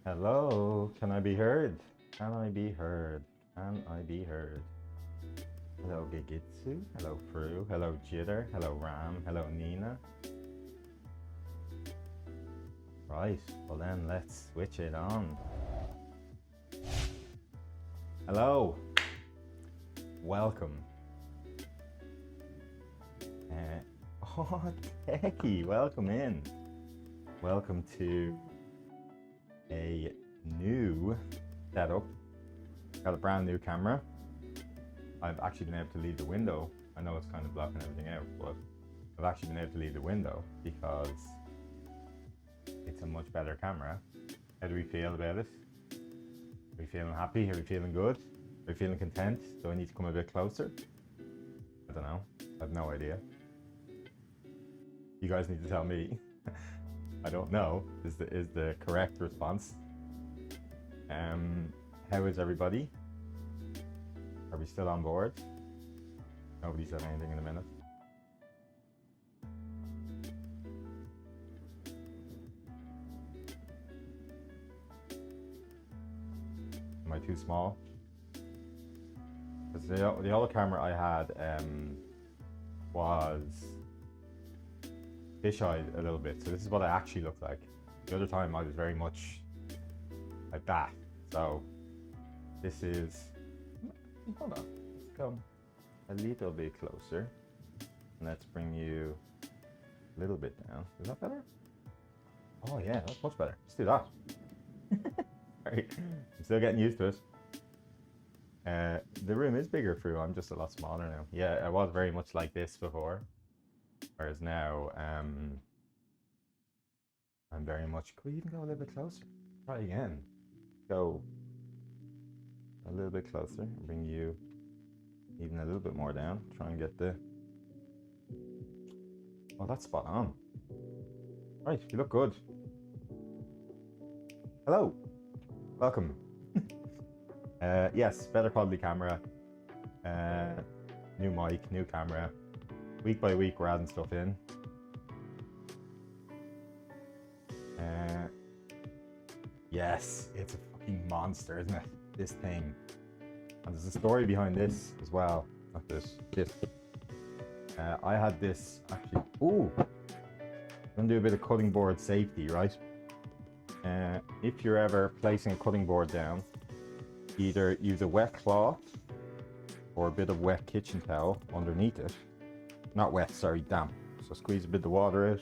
Hello, can I be heard? Can I be heard? Can I be heard? Hello Gigitsu, hello Fru, hello Jitter, hello Ram, hello Nina. Right, well then let's switch it on. Hello, welcome. Oh, Techie, welcome in. Welcome to a new setup. Got a brand new camera. I've actually been able to leave the window. I know it's kind of blocking everything out, but I've actually been able to leave the window because it's a much better camera. How do we feel about it? Are we feeling happy? Are we feeling good? Are we feeling content? Do I need to come a bit closer? I don't know. I have no idea. You guys need to tell me. I don't know is the correct response. How is everybody? Are we still on board? Nobody said anything in a minute. Am I too small? Because the other camera I had was fish-eyed a little bit, so this is what I actually look like. The other time I was very much like that, so this is, hold on, let's come a little bit closer, and let's bring you a little bit down. Is that better? Oh yeah, that's much better. Let's do that. Right. I'm still getting used to it. The room is bigger for you. I'm just a lot smaller now. Yeah, I was very much like this before, whereas now I'm very much. Could we even go a little bit closer? Try again. Go a little bit closer. Bring you even a little bit more down. Try and get the. Oh, that's spot on. Right, you look good. Hello, welcome. Yes, better quality camera. New mic, new camera. Week by week, we're adding stuff in. Yes, it's a fucking monster, isn't it? This thing. And there's a story behind this as well. Not this. I had this actually. Ooh, I'm gonna do a bit of cutting board safety, right? If you're ever placing a cutting board down, either use a wet cloth or a bit of wet kitchen towel underneath it. Not wet, sorry, damp. So squeeze a bit of water out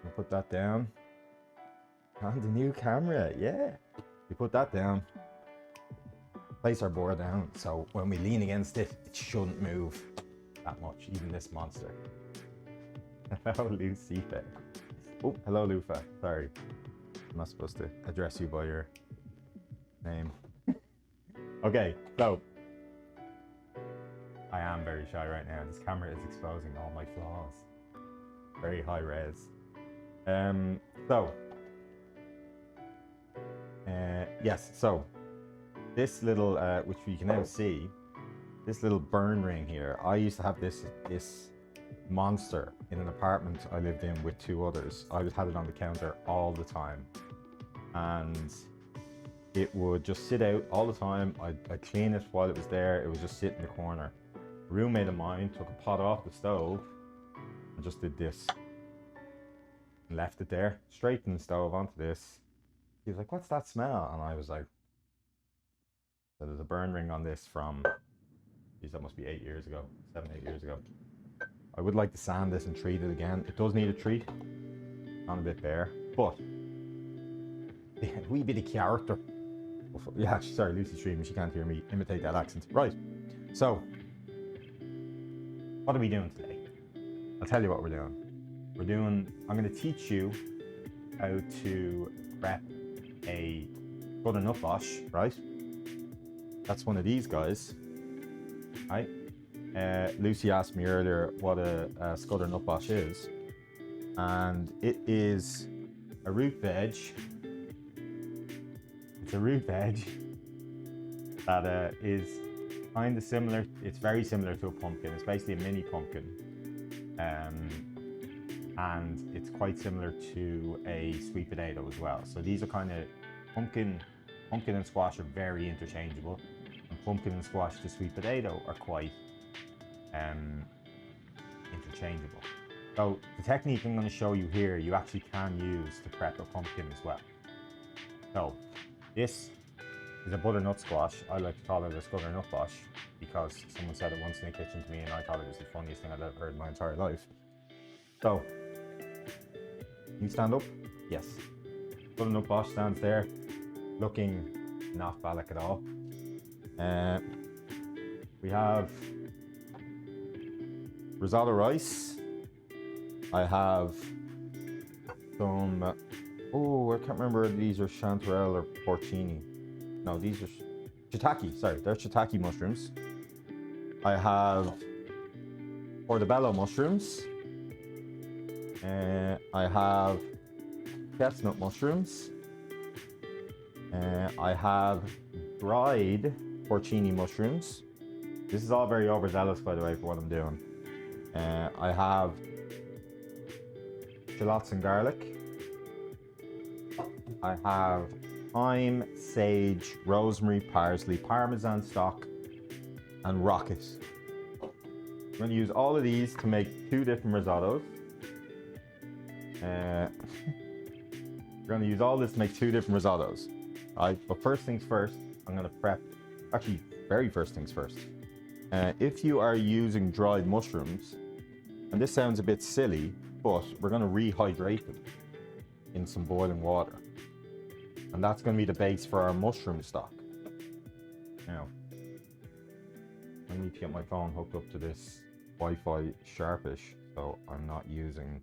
and put that down. And the new camera, yeah. We put that down. Place our board down, so when we lean against it, it shouldn't move that much, even this monster. Hello, Lucifer. Oh, hello, Lufa. Sorry. I'm not supposed to address you by your name. Okay, so I am very shy right now. This camera is exposing all my flaws. Very high res. Yes, so this little, which you can now see, this little burn ring here, I used to have this monster in an apartment I lived in with two others. I had it on the counter all the time, and it would just sit out all the time. I'd clean it while it was there. It would just sit in the corner. A roommate of mine took a pot off the stove and just did this and left it there, straight in the stove onto this. He was like, "What's that smell?" And I was like, so there's a burn ring on this from, geez, that must be 8 years ago, 7-8 years ago. I would like to sand this and treat it again. It does need a treat, not a bit bare, but a wee bit of character. Yeah, actually, sorry, Lucy's streaming. She can't hear me imitate that accent. Right. So, what are we doing today? I'll tell you what we're doing. I'm going to teach you how to prep a butternut bosh, right? That's one of these guys, right? Lucy asked me earlier what a butternut bosh is, and it is a root veg. It's a root veg that is kind of similar. It's very similar to a pumpkin. It's basically a mini pumpkin, and it's quite similar to a sweet potato as well. So these are kind of pumpkin and squash are very interchangeable, and pumpkin and squash to sweet potato are quite interchangeable. So the technique I'm going to show you here, you actually can use to prep a pumpkin as well. So this is a butternut squash. I like to call it a butternut bosh because someone said it once in the kitchen to me and I thought it was the funniest thing I'd ever heard in my entire life. So, you stand up? Yes. Butternut bosh stands there, looking not phallic at all. We have risotto rice. I have some, I can't remember if these are chanterelle or porcini. No, these are shiitake, sorry, they're shiitake mushrooms. I have portobello mushrooms. I have chestnut mushrooms. I have dried porcini mushrooms. This is all very overzealous, by the way, for what I'm doing. I have shallots and garlic. I have thyme, sage, rosemary, parsley, parmesan stock, and rocket. I'm going to use all of these to make 2 different risottos. We're going to use all this to make 2 different risottos. Right, but first things first, I'm going to prep. Actually, very first things first. If you are using dried mushrooms, and this sounds a bit silly, but we're going to rehydrate them in some boiling water. And that's going to be the base for our mushroom stock. Now, I need to get my phone hooked up to this Wi-Fi Sharpish, so I'm not using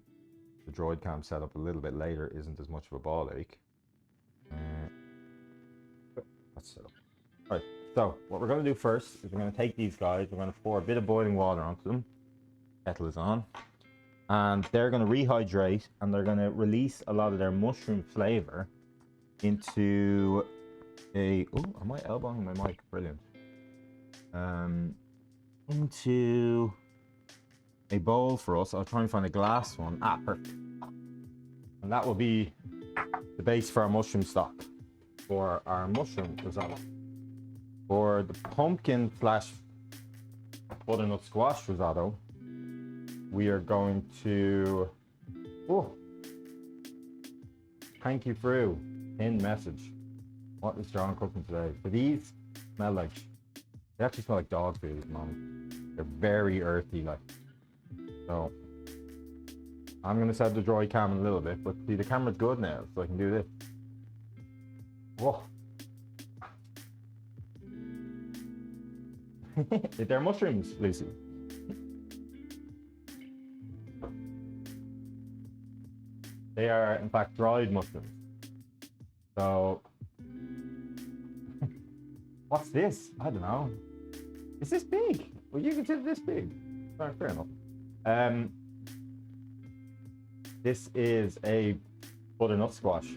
the Droid Cam setup a little bit later. Isn't as much of a ball ache. Let's set up. Right, so what we're going to do first is we're going to take these guys, we're going to pour a bit of boiling water onto them. Kettle is on. And they're going to rehydrate and they're going to release a lot of their mushroom flavor into a... Oh, am I elbowing my mic? Brilliant. Into a bowl for us. I'll try and find a glass one. Ah, perfect. And that will be the base for our mushroom stock. For our mushroom risotto. For the pumpkin / butternut squash risotto, we are going to... Oh! Thank you, Fru. Pinned message. What is John cooking today? So these smell like... They actually smell like dog food at the moment. They're very earthy, like. So... I'm going to set the Droid Cam in a little bit, but see, the camera's good now, so I can do this. Whoa! They're mushrooms, Lucy. They are, in fact, dried mushrooms. So, what's this? I don't know. Is this big? Well, you consider this big. All right, fair enough. This is a butternut squash.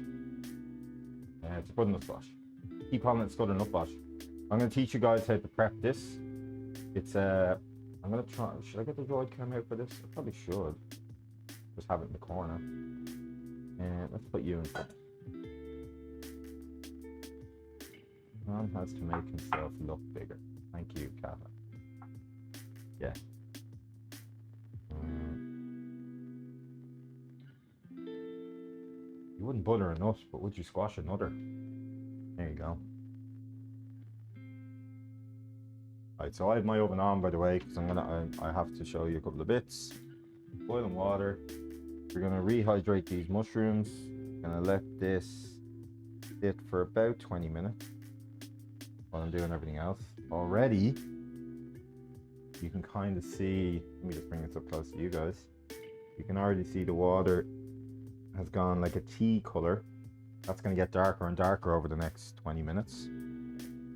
It's a butternut squash. Keep calling it butternut bosh. I'm going to teach you guys how to prep this. It's I'm going to try. Should I get the Droid Cam out for this? I probably should. Just have it in the corner. And let's put you in front. Man has to make himself look bigger. Thank you, Kava. Yeah. You wouldn't butter a nut, but would you squash a nutter? There you go. Right, so I have my oven on, by the way, because I have to show you a couple of bits. Boiling water. We're gonna rehydrate these mushrooms. Gonna let this it for about 20 minutes while I'm doing everything else. Already, you can kind of see, let me just bring this up close to you guys. You can already see the water has gone like a tea color. That's going to get darker and darker over the next 20 minutes.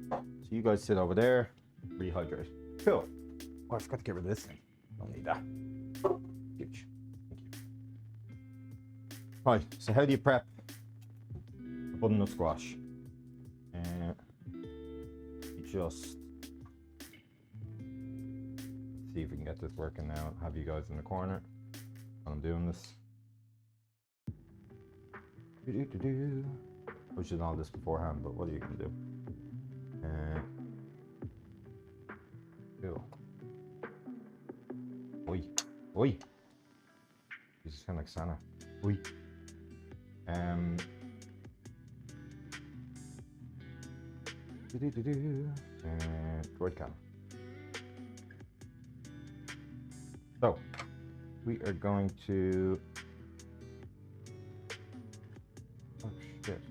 So you guys sit over there, rehydrate. Cool. Oh, I forgot to get rid of this thing. Don't need that. Huge. Thank you. Right, so how do you prep a butternut squash? You just see if we can get this working now. Have you guys in the corner while I'm doing this. I should know this beforehand, but what are you gonna do? Cool. Oi, oi. You just sound like Santa. Oi. Droid cam. So we are going to. Oh shit.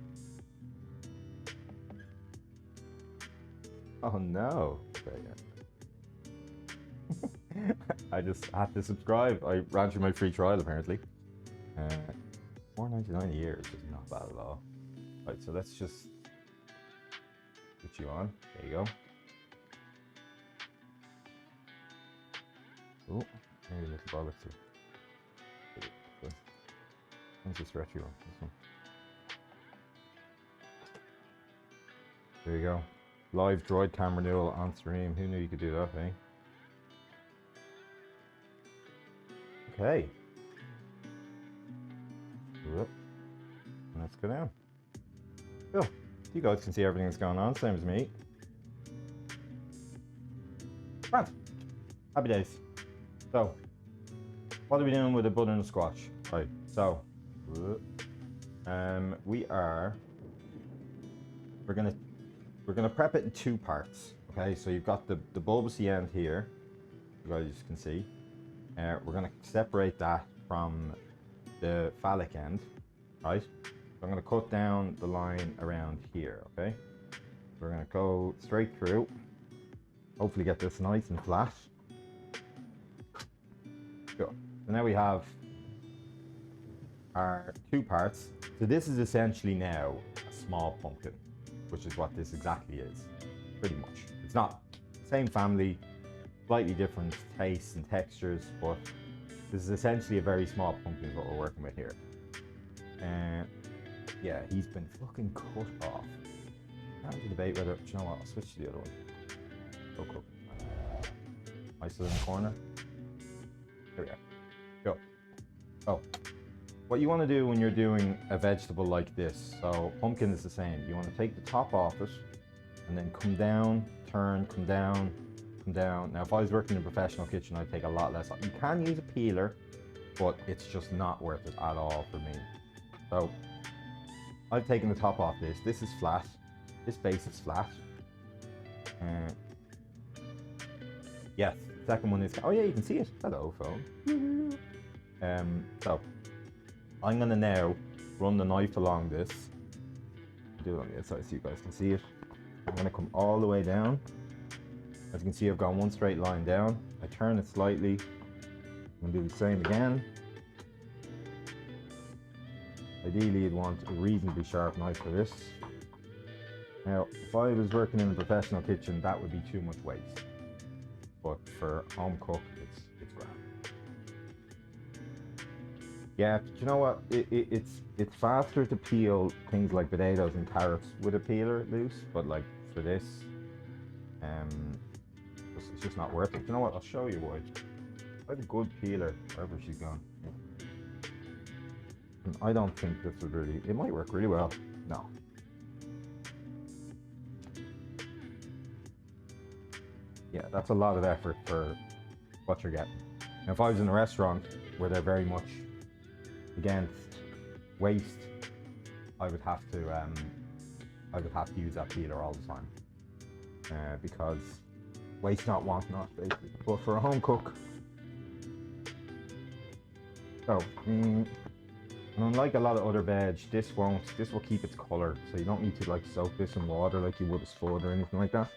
Oh no. Okay, yeah. I just had to subscribe. I ran through my free trial apparently. $4.99 a year is not bad at all. Right, so let's just put you on. There you go. Oh, maybe a little bollocks here. Where's the stretchy one? This one. There you go. Live droid cam renewal on stream. Who knew you could do that, eh? Okay. Whoop. Let's go down. Cool. You guys can see everything that's going on, same as me. Right. Happy days. So, what are we doing with the butternut squash? Right. So, we're gonna prep it in two parts. Okay. So you've got the bulbousy end here. You guys can see. We're gonna separate that from the phallic end, right? So I'm gonna cut down the line around here, okay? We're gonna go straight through. Hopefully get this nice and flat. Cool. So now we have our two parts. So this is essentially now a small pumpkin, which is what this exactly is, pretty much. It's not the same family, slightly different tastes and textures, but this is essentially a very small pumpkin is what we're working with here. And yeah, he's been fucking cut off. I have to debate whether, do you know what, I'll switch to the other one. Oh, cool. Nice little corner. There we go. Go. Oh, what you want to do when you're doing a vegetable like this, so pumpkin is the same. You want to take the top off it and then come down, turn, come down, come down. Now, if I was working in a professional kitchen, I'd take a lot less. You can use a peeler, but it's just not worth it at all for me. So I've taken the top off this. This is flat. This base is flat. Yes, the second one is, oh yeah, you can see it. Hello, phone. So I'm gonna now run the knife along this. Do it on the outside so you guys can see it. I'm gonna come all the way down. As you can see, I've gone one straight line down. I turn it slightly. I'm gonna do the same again. Ideally, you'd want a reasonably sharp knife for this. Now, if I was working in a professional kitchen, that would be too much waste. But for home cook, it's grand. Yeah, but you know what? It's faster to peel things like potatoes and carrots with a peeler loose, but like for this, it's just not worth it. You know what? I'll show you why. I have a good peeler wherever she's gone. And I don't think this would really. It might work really well. No. Yeah, that's a lot of effort for what you're getting. Now, if I was in a restaurant where they're very much against waste, I would have to use that peeler all the time because waste not, want not, basically. But for a home cook, so And unlike a lot of other veg, this won't. This will keep its color, so you don't need to like soak this in water like you would a spud or anything like that.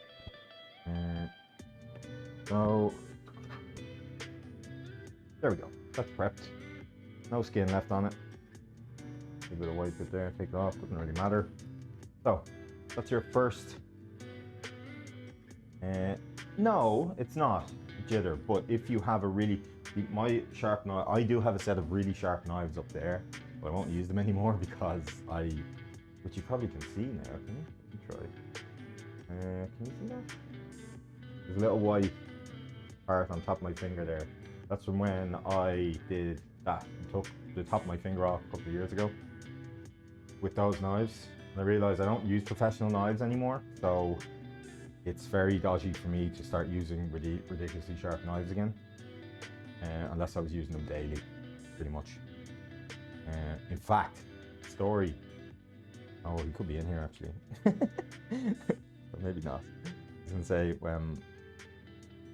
So there we go. That's prepped. No skin left on it. A bit of white bit there. Take it off. Doesn't really matter. So that's your first. No, it's not jitter. But if you have a really my sharp knife, I do have a set of really sharp knives up there, but I won't use them anymore because which you probably can see now. Can you? Let me try. Can you see that? There's a little white part on top of my finger there. That's from when I did that and took the top of my finger off a couple of years ago with those knives. And I realized I don't use professional knives anymore, so it's very dodgy for me to start using ridiculously sharp knives again, unless I was using them daily, pretty much. In fact, story. Oh, he could be in here actually, but maybe not. I was gonna say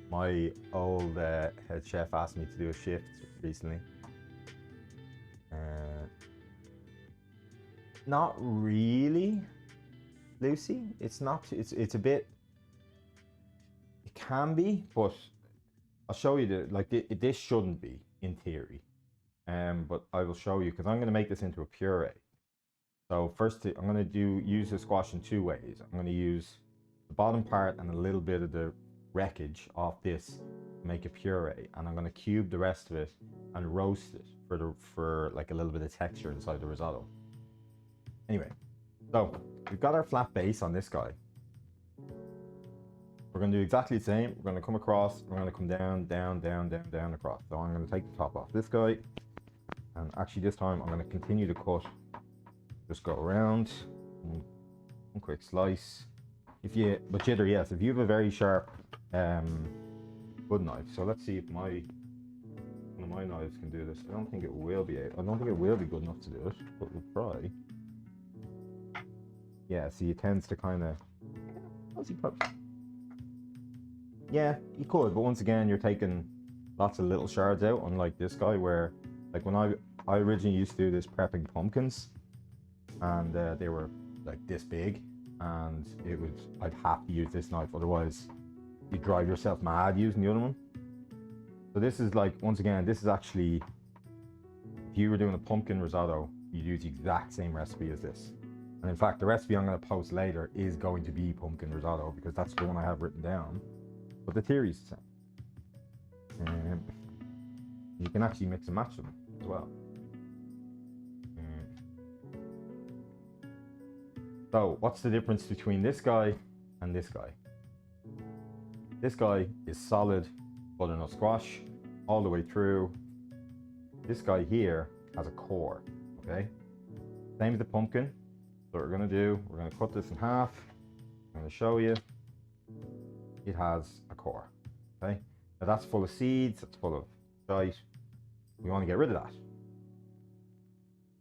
my old head chef asked me to do a shift recently. Not really, Lucy. It's not. It's a bit. It can be, but I'll show you this shouldn't be in theory. But I will show you because I'm going to make this into a puree. So first, I'm going to use the squash in two ways. I'm going to use the bottom part and a little bit of the wreckage off this to make a puree, and I'm going to cube the rest of it and roast it for like a little bit of texture inside the risotto. Anyway, so we've got our flat base on this guy. We're going to do exactly the same. We're going to come across. We're going to come down, down, down, down, down across. So I'm going to take the top off this guy, and actually this time I'm going to continue to cut. Just go around, one quick slice. But jitter, yes, if you have a very sharp wood knife. So let's see if one of my knives can do this. I don't think it will be good enough to do it, but we'll try. Yeah, see, it tends to kind of. Yeah, you could, but once again, you're taking lots of little shards out, unlike this guy, where, like, when I originally used to do this prepping pumpkins, and they were like this big, and I'd have to use this knife, otherwise you drive yourself mad using the other one. So this is like, once again, this is actually, if you were doing a pumpkin risotto, you'd use the exact same recipe as this. And in fact, the recipe I'm going to post later is going to be pumpkin risotto, because that's the one I have written down. But the theory is the same. You can actually mix and match them as well. So what's the difference between this guy and this guy? This guy is solid butternut squash all the way through. This guy here has a core, okay? Same as the pumpkin. So what we're gonna do, we're gonna cut this in half. I'm gonna show you. It has a core, okay? Now that's full of seeds, that's full of shite. We wanna get rid of that.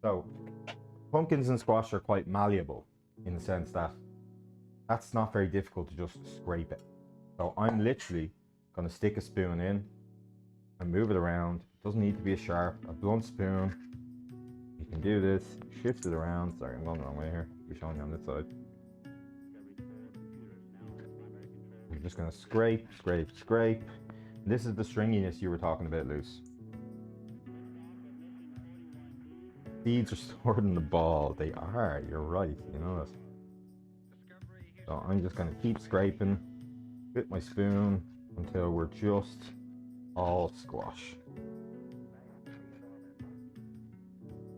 So pumpkins and squash are quite malleable in the sense that that's not very difficult to just scrape it. So I'm literally gonna stick a spoon in and move it around. It doesn't need to be a blunt spoon. You can do this, shift it around. Sorry, I'm going the wrong way here. We're showing you on this side. We're just gonna scrape, scrape, scrape. This is the stringiness you were talking about, Luce. Seeds are stored in the ball. They are, you're right, you know that. So I'm just gonna keep scraping with my spoon until we're just all squash.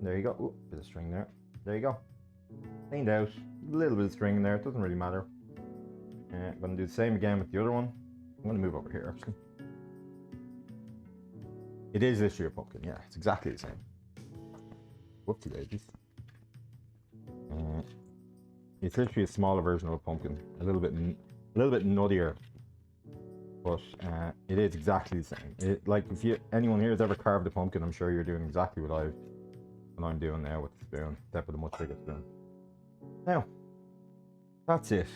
There you go. Ooh, bit of string there. There you go. Cleaned out. A little bit of string in there. It doesn't really matter. I'm gonna do the same again with the other one. I'm gonna move over here actually. It is literally a pumpkin. Yeah, it's exactly the same. Whoopsie daisies. It's literally a smaller version of a pumpkin, a little bit nuttier, but it is exactly the same. Like if anyone here has ever carved a pumpkin, I'm sure you're doing exactly what I'm doing now with the spoon, except with a much bigger spoon. Now, that's it.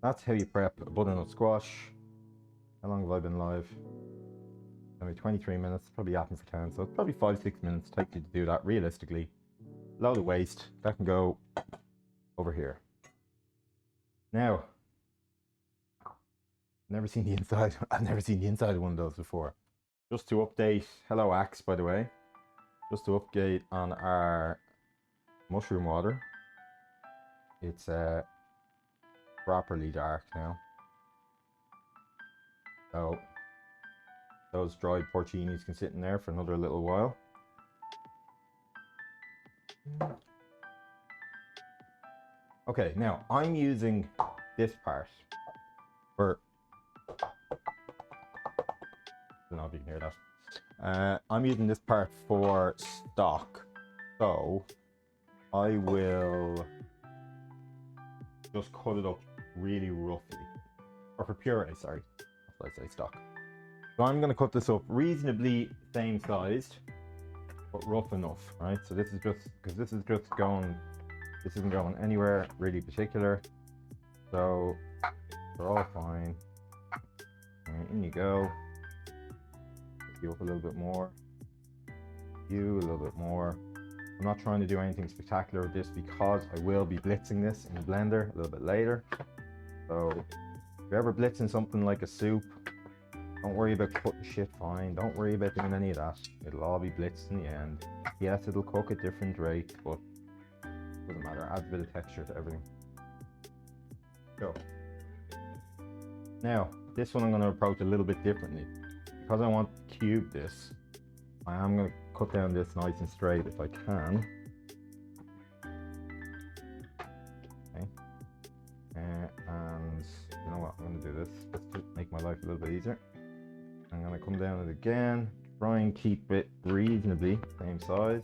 That's how you prep a butternut squash. How long have I been live? Only 23 minutes, probably yapping for 10, so it's probably 5-6 minutes take you to do that realistically. Load of waste, that can go over here. Now, never seen the inside. I've never seen the inside of one of those before. Just to update, hello Axe by the way. Just to update on our mushroom water. It's properly dark now. So those dried porcinis can sit in there for another little while. Okay, now I'm using this part for, I don't know if you can hear that. I'm using this part for stock. So I will just cut it up really roughly. Or for puree, sorry. That's what I say, stock. So I'm going to cut this up reasonably same sized, but rough enough, right? So this is just, because this is just going, this isn't going anywhere really particular. So they're all fine. And in you go. Lift you up a little bit more. You a little bit more. I'm not trying to do anything spectacular with this because I will be blitzing this in the blender a little bit later. So if you're ever blitzing something like a soup, don't worry about cutting shit fine. Don't worry about doing any of that. It'll all be blitzed in the end. Yes, it'll cook at different rates, but it doesn't matter. Adds a bit of texture to everything. Go. Now, this one I'm going to approach a little bit differently. Because I want to cube this, I am going to cut down this nice and straight if I can. Okay. And you know what, I'm going to do this just to make my life a little bit easier. I'm going to come down it again, try and keep it reasonably same size.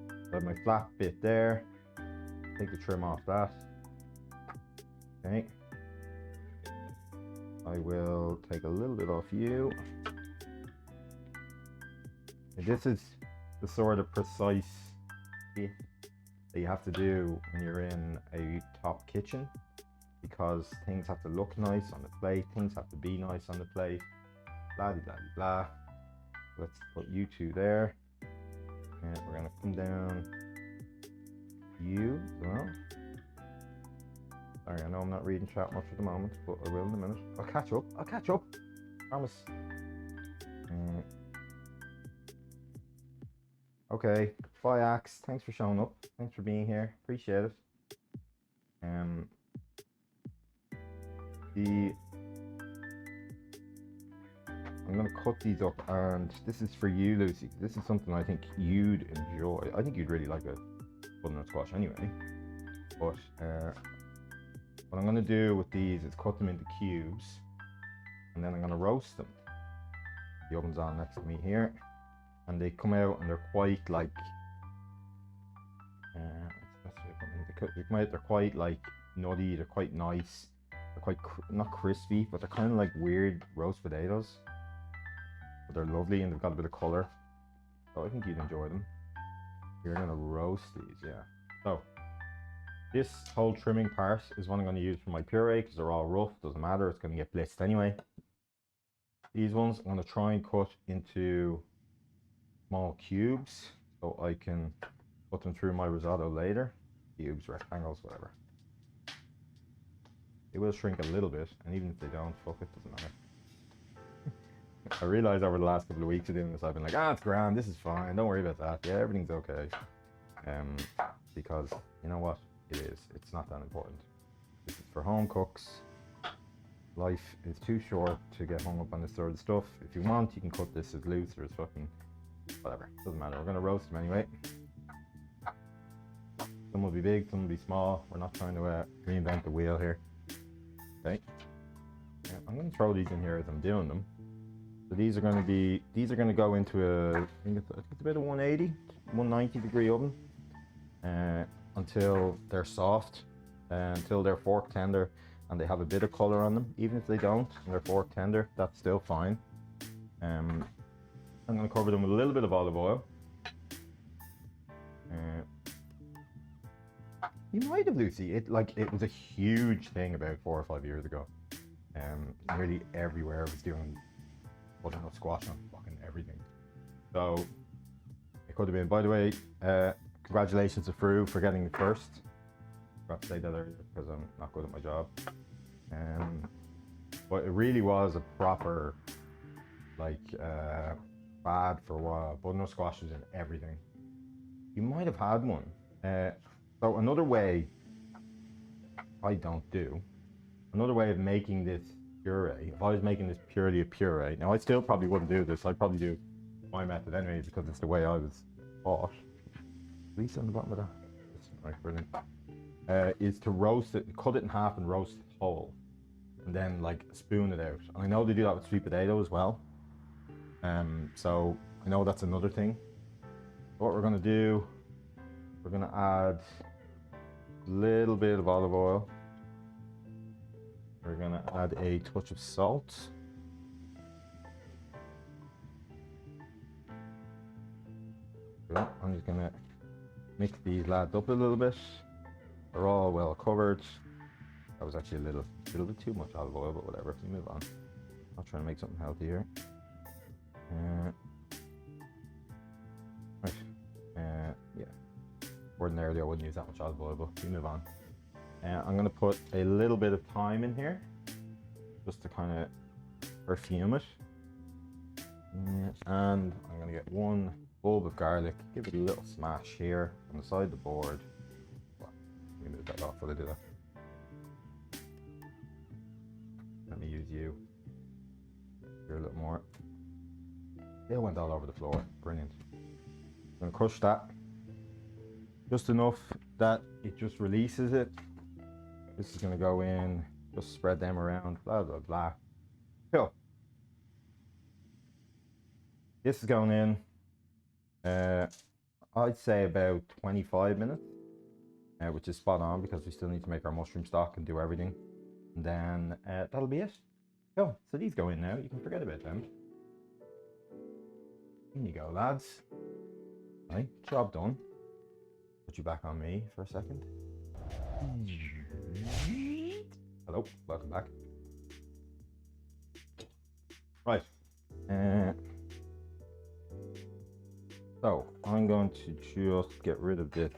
So I have my flat bit there, take the trim off that. Okay. I will take a little bit off you. And this is the sort of precise bit that you have to do when you're in a top kitchen, because things have to look nice on the plate, things have to be nice on the plate, blah blah blah. Let's put you two there, and we're gonna come down you as well. Sorry, I know I'm not reading chat much at the moment, but I will in a minute. I'll catch up. I'll catch up. Promise. Okay, bye Axe. Thanks for showing up. Thanks for being here. Appreciate it. I'm gonna cut these up, and this is for you, Lucy. This is something I think you'd enjoy. I think you'd really like a butternut squash anyway. But what I'm gonna do with these is cut them into cubes, and then I'm gonna roast them. The oven's on next to me here, and they come out and they're quite like they're quite like nutty. They're quite nice. They're quite not crispy, but they're kind of like weird roast potatoes. But they're lovely and they've got a bit of color. So I think you'd enjoy them. You're gonna roast these, yeah. So this whole trimming part is what I'm going to use for my puree, because they're all rough. Doesn't matter, it's going to get blitzed anyway. These ones I'm going to try and cut into small cubes so I can put them through my risotto later. Cubes, rectangles, whatever. They will shrink a little bit, and even if they don't, fuck it, doesn't matter. I realized over the last couple of weeks of doing this, I've been like, it's grand, this is fine, don't worry about that. Yeah, everything's okay. Because you know what? It is. It's not that important. This is for home cooks. Life is too short to get hung up on this sort of stuff. If you want, you can cut this as loose or as fucking whatever. Doesn't matter. We're gonna roast them anyway. Some will be big, some will be small. We're not trying to reinvent the wheel here. Okay. Yeah, I'm gonna throw these in here as I'm doing them. So these are gonna go into I think it's about a 180, 190 degree oven. Until they're soft, until they're fork tender and they have a bit of color on them. Even if they don't and they're fork tender, that's still fine. I'm going to cover them with a little bit of olive oil. You might have, Lucy. It was a huge thing about 4 or 5 years ago. Nearly everywhere was doing butternut squash on fucking everything. So it could have been. By the way, congratulations to Fru for getting first. Forgot to say that earlier because I'm not good at my job. But it really was a proper, like, fad for a while. Butternut squash was in everything. You might have had one. So another way I don't do, another way of making this puree, if I was making this purely a puree, now I still probably wouldn't do this, I'd probably do my method anyway because it's the way I was taught. At least on the bottom of that. Right, brilliant. Is to roast it, cut it in half and roast it whole. And then like spoon it out. And I know they do that with sweet potato as well. So I know that's another thing. What we're gonna do, we're gonna add a little bit of olive oil. We're gonna add a touch of salt. I'm just gonna mix these lads up a little bit. They're all well covered. That was actually a little bit too much olive oil, but whatever. We move on. I'll try to make something healthy here. Right. Yeah. Ordinarily, I wouldn't use that much olive oil, but we move on. I'm gonna put a little bit of thyme in here, just to kind of perfume it. And I'm gonna get one bulb of garlic. Give it a little smash here on the side of the board. Let me move that off while I do that. Let me use you here a little more. It went all over the floor. Brilliant. I'm gonna crush that just enough that it just releases it. This is gonna go in. Just spread them around. Blah blah blah. Cool. This is going in. I'd say about 25 minutes, which is spot on because we still need to make our mushroom stock and do everything. And then that'll be it. Cool. So these go in now. You can forget about them. In you go, lads. Right, job done. Put you back on me for a second. Hello, welcome back. Right. So I'm going to just get rid of this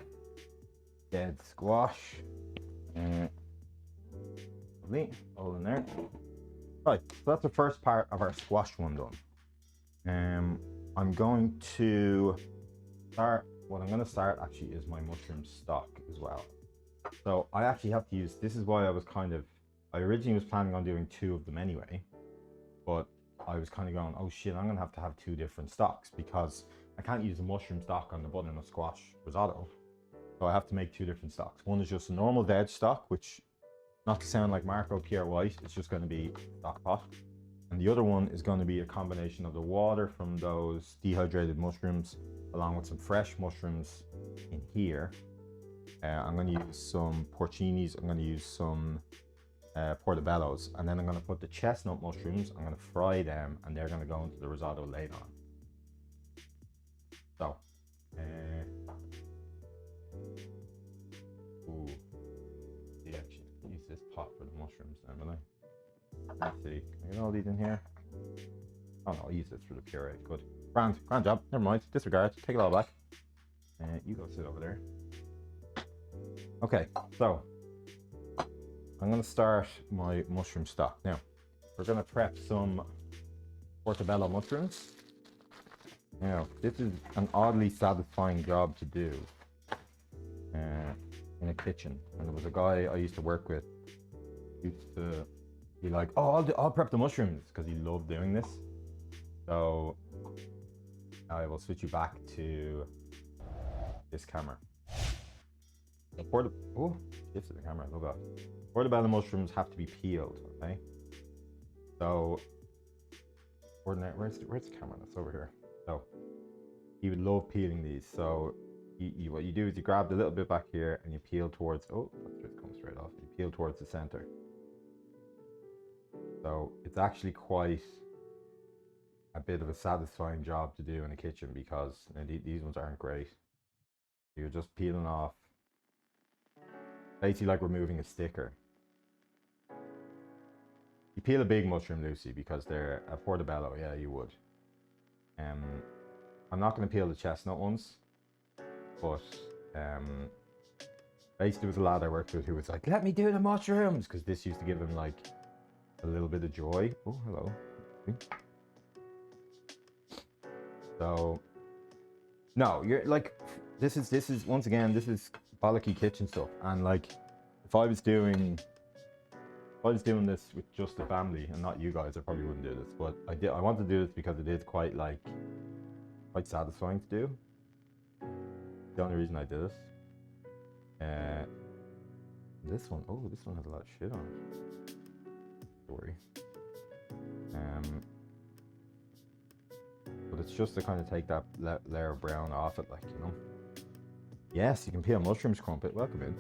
dead squash. Lovely, all in there. Right, so that's the first part of our squash one done. I'm going to start, what I'm going to start actually is my mushroom stock as well. So I actually have to use, this is why I was kind of, I originally was planning on doing 2 of them anyway, but I was kind of going, oh shit, I'm going to have 2 different stocks because I can't use the mushroom stock on the butternut squash risotto. So I have to make 2 different stocks. One is just a normal veg stock, which, not to sound like Marco Pierre White, it's just going to be stock pot. And the other one is going to be a combination of the water from those dehydrated mushrooms along with some fresh mushrooms in here. I'm going to use some porcinis, I'm going to use some portobellos, and then I'm going to put the chestnut mushrooms, I'm going to fry them, and they're going to go into the risotto later on. So, yeah, use this pot for the mushrooms then, will I? Let's see, can I get all these in here? Oh no, I'll use this for the puree. Good. Grand job. Never mind. Disregard. Take it all back. You go sit over there. Okay, so I'm gonna start my mushroom stock. Now, we're gonna prep some portobello mushrooms. Now, this is an oddly satisfying job to do in a kitchen. And there was a guy I used to work with who used to be like, oh, I'll prep the mushrooms, because he loved doing this. So I will switch you back to this camera. Oh, this is the camera, look up. Portobello mushrooms have to be peeled, okay? So, where's the camera? That's over here. So, he would love peeling these. So, what you do is you grab the little bit back here and you peel towards, oh, that just comes straight off. You peel towards the center. So, it's actually quite a bit of a satisfying job to do in a kitchen because these ones aren't great. You're just peeling off, basically like removing a sticker. You peel a big mushroom, Lucy, because they're a portobello. Yeah, you would. I'm not going to peel the chestnut ones, but basically there was a lad I worked with who was like, let me do the mushrooms, because this used to give him like a little bit of joy. Oh, hello. So, no, you're like, this is once again, this is bollocky kitchen stuff, and like, if I was doing this with just the family and not you guys, I probably wouldn't do this. But I want to do this because it is quite satisfying to do. The only reason I did this. This one has a lot of shit on it. Don't worry. But it's just to kind of take that layer of brown off it, like, you know. Yes, you can peel mushrooms, Crumpet. Welcome in.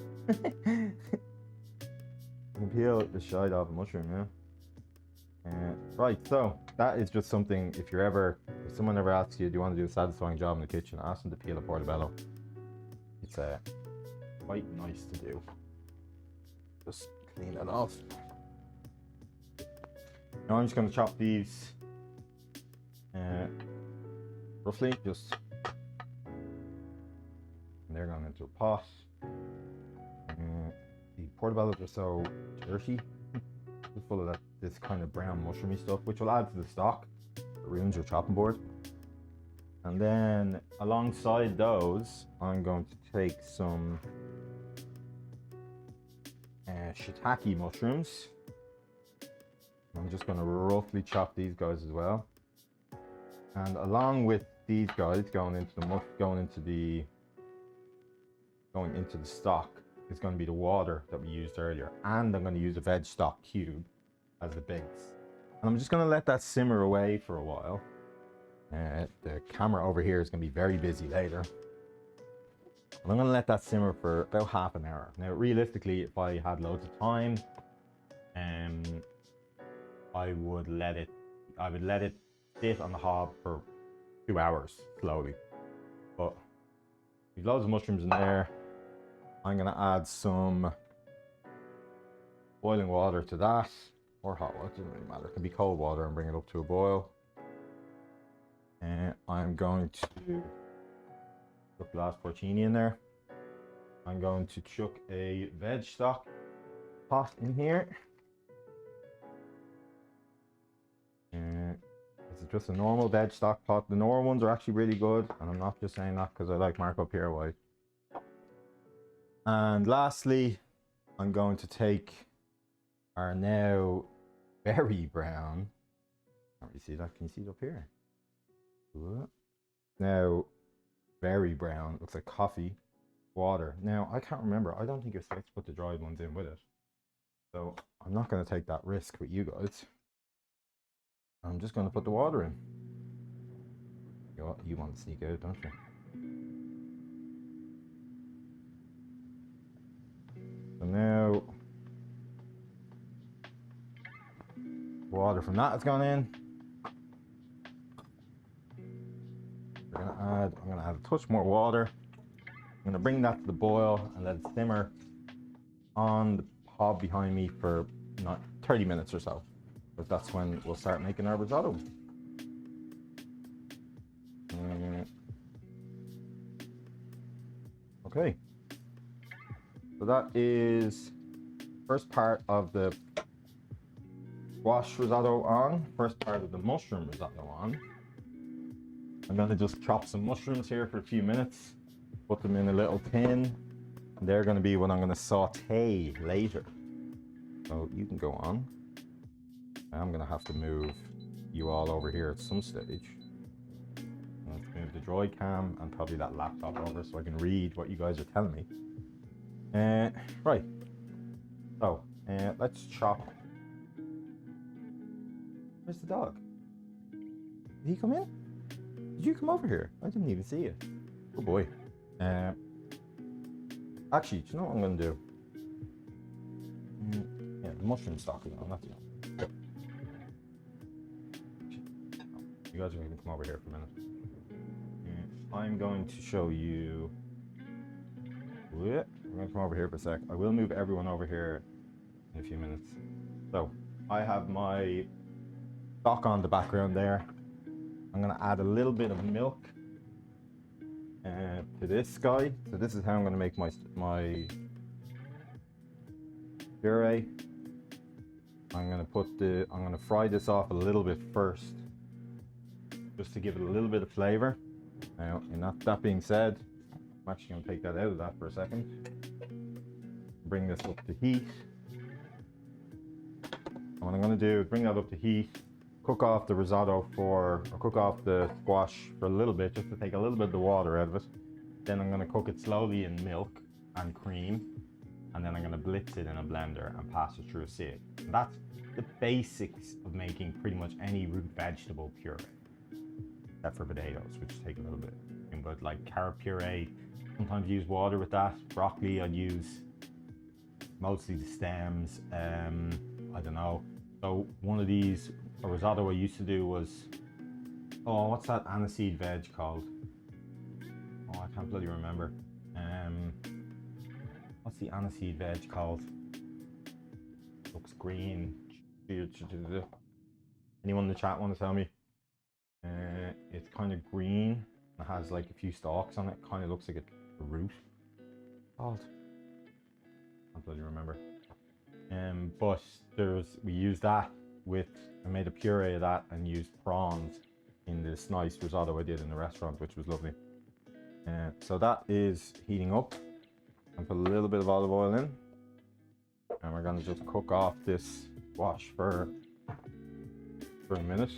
You can peel the shite off a mushroom, yeah. Right, so that is just something, if someone ever asks you, do you want to do a satisfying job in the kitchen, ask them to peel a portobello. It's quite nice to do. Just clean that off. Now I'm just going to chop these roughly, just, and they're going into a pot. The portobellos are so dirty, just full of this kind of brown mushroomy stuff, which will add to the stock. It ruins your chopping board. And then alongside those, I'm going to take some shiitake mushrooms. I'm just going to roughly chop these guys as well. And along with these guys going into the stock, is going to be the water that we used earlier, and I'm going to use a veg stock cube as the base. And I'm just going to let that simmer away for a while. The camera over here is going to be very busy later. And I'm going to let that simmer for about half an hour. Now, realistically, if I had loads of time, I would let it sit on the hob for 2 hours slowly. But there's loads of mushrooms in there. I'm going to add some boiling water to that, or hot water, doesn't really matter. It can be cold water, and bring it up to a boil. And I'm going to put the last porcini in there. I'm going to chuck a veg stock pot in here. This is just a normal veg stock pot. The normal ones are actually really good, and I'm not just saying that because I like Marco Pierre White. And lastly, I'm going to take our now very brown. Can't really see that. Can you see it up here? Now very brown. Looks like coffee water. Now I can't remember. I don't think you're supposed to put the dried ones in with it. So I'm not going to take that risk with you guys. I'm just going to put the water in. You want to sneak out, don't you? So now, water from that has gone in. I'm going to add a touch more water. I'm going to bring that to the boil and let it simmer on the hob behind me for 30 minutes or so. But that's when we'll start making our risotto. Okay. So that is first part of the squash risotto on, first part of the mushroom risotto on. I'm going to just chop some mushrooms here for a few minutes, put them in a little tin, and they're going to be what I'm going to saute later. So you can go on. I'm going to have to move you all over here at some stage. Let's move the droid cam and probably that laptop over so I can read what you guys are telling me. Right. So, let's chop. Where's the dog? Did he come in? Did you come over here? I didn't even see you. Oh boy. Actually, do you know what I'm going to do? Yeah, the mushroom stock is on. That's it. You guys are going to come over here for a minute. I'm going to show you. I'm going to come over here for a sec. I will move everyone over here in a few minutes. So I have my stock on the background there. I'm going to add a little bit of milk to this guy. So this is how I'm going to make my puree. I'm going to fry this off a little bit first, just to give it a little bit of flavor. Now, that being said, I'm actually going to take that out of that for a second. Bring this up to heat. And what I'm going to do is bring that up to heat, cook off the risotto cook off the squash for a little bit, just to take a little bit of the water out of it. Then I'm going to cook it slowly in milk and cream, and then I'm going to blitz it in a blender and pass it through a sieve. And that's the basics of making pretty much any root vegetable puree, except for potatoes, which take a little bit. But like carrot puree, sometimes use water with that. Broccoli, I'd use mostly the stems. I don't know. So one of these, a risotto I used to do was, oh, what's that aniseed veg called? Oh, I can't bloody remember. What's the aniseed veg called? Looks green. Anyone in the chat want to tell me? It's kind of green. It has like a few stalks on it. Kind of looks like a root. Called? I can't bloody remember. But we used that I made a puree of that and used prawns in this nice risotto I did in the restaurant, which was lovely. So that is heating up. And put a little bit of olive oil in. And we're going to just cook off this squash for a minute.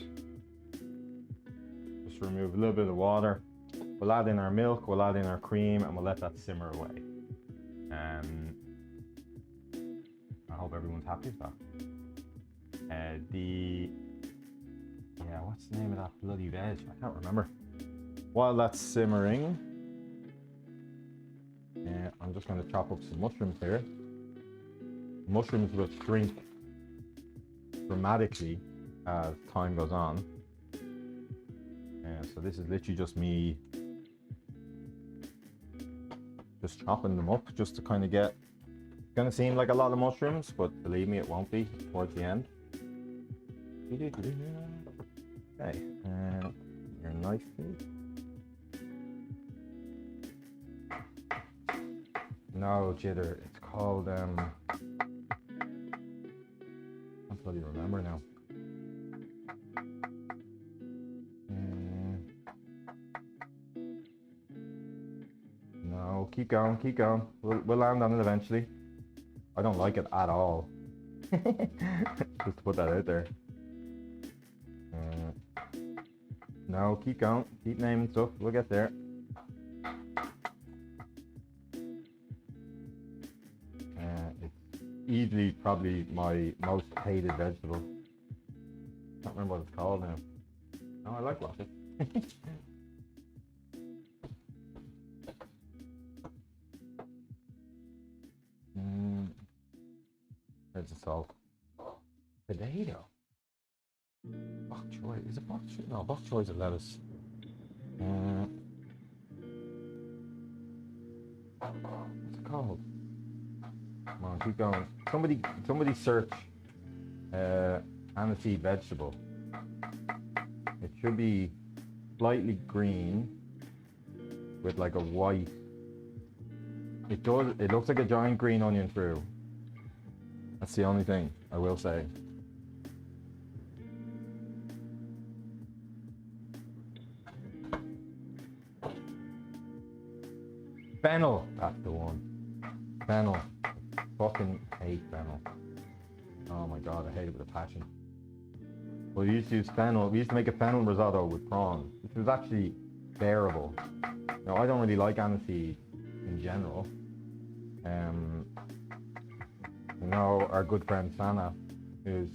Just remove a little bit of water. We'll add in our milk, we'll add in our cream, and we'll let that simmer away. I hope everyone's happy with that. What's the name of that bloody veg? I can't remember. While that's simmering, I'm just going to chop up some mushrooms here. Mushrooms will shrink dramatically as time goes on. So this is literally just me just chopping them up, just to kind of get, it's going to seem like a lot of mushrooms, but believe me, it won't be towards the end. Okay, your knife, please. No, jitter, it's called, I can't bloody remember now. No, keep going, keep going. We'll land on it eventually. I don't like it at all. Just to put that out there. No, keep going, keep naming stuff. We'll get there. It's easily probably my most hated vegetable. Can't remember what it's called now. No, I like rocket. Where's the salt? Potato. Bok choy. Is it bok choy? No, bok choy is a lettuce. What's it called? Come on, keep going. Somebody search aniseed vegetable. It should be slightly green with like a white. It does. It looks like a giant green onion through. That's the only thing I will say. Fennel, that's the one. Fennel. Fucking hate fennel. Oh my god, I hate it with a passion. We used to use fennel. We used to make a fennel risotto with prawns, which was actually bearable. Now, I don't really like aniseed in general. You know, our good friend Sana, who's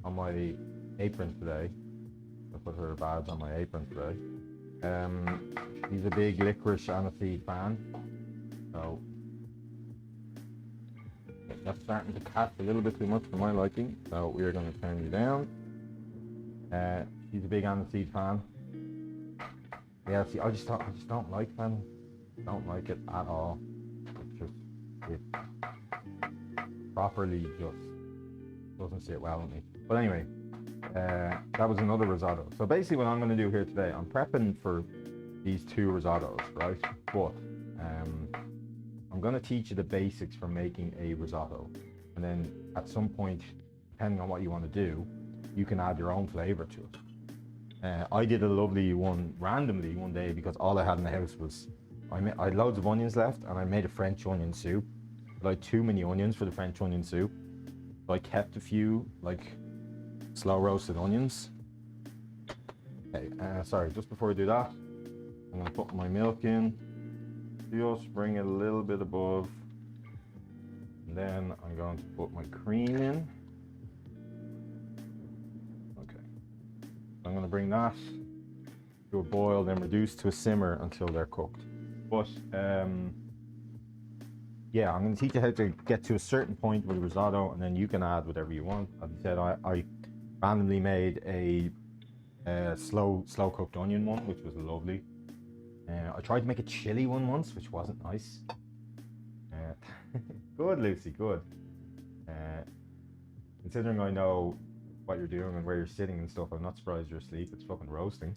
on my apron today. I put her badge on my apron today. He's a big licorice aniseed fan. So that's starting to cast a little bit too much for my liking. So we are going to turn you down. He's a big aniseed fan. Yeah, see, I just don't like fennel. Don't like it at all. It properly just doesn't sit well with me. But anyway, that was another risotto. So basically what I'm going to do here today, I'm prepping for these two risottos, right? But I'm gonna teach you the basics for making a risotto, and then at some point, depending on what you want to do, you can add your own flavor to it. I did a lovely one randomly one day because all I had in the house was I had loads of onions left, and I made a French onion soup. But I had too many onions for the French onion soup, so I kept a few like slow roasted onions. Okay, sorry, just before I do that, I'm gonna put my milk in, just bring it a little bit above, and then I'm going to put my cream in. Okay, I'm gonna bring that to a boil, then reduce to a simmer until they're cooked. But yeah, I'm going to teach you how to get to a certain point with a risotto, and then you can add whatever you want. As I said, I randomly made a slow cooked onion one, which was lovely. I tried to make a chili one once, which wasn't nice. Good, Lucy, good. Considering I know what you're doing and where you're sitting and stuff, I'm not surprised you're asleep. It's fucking roasting.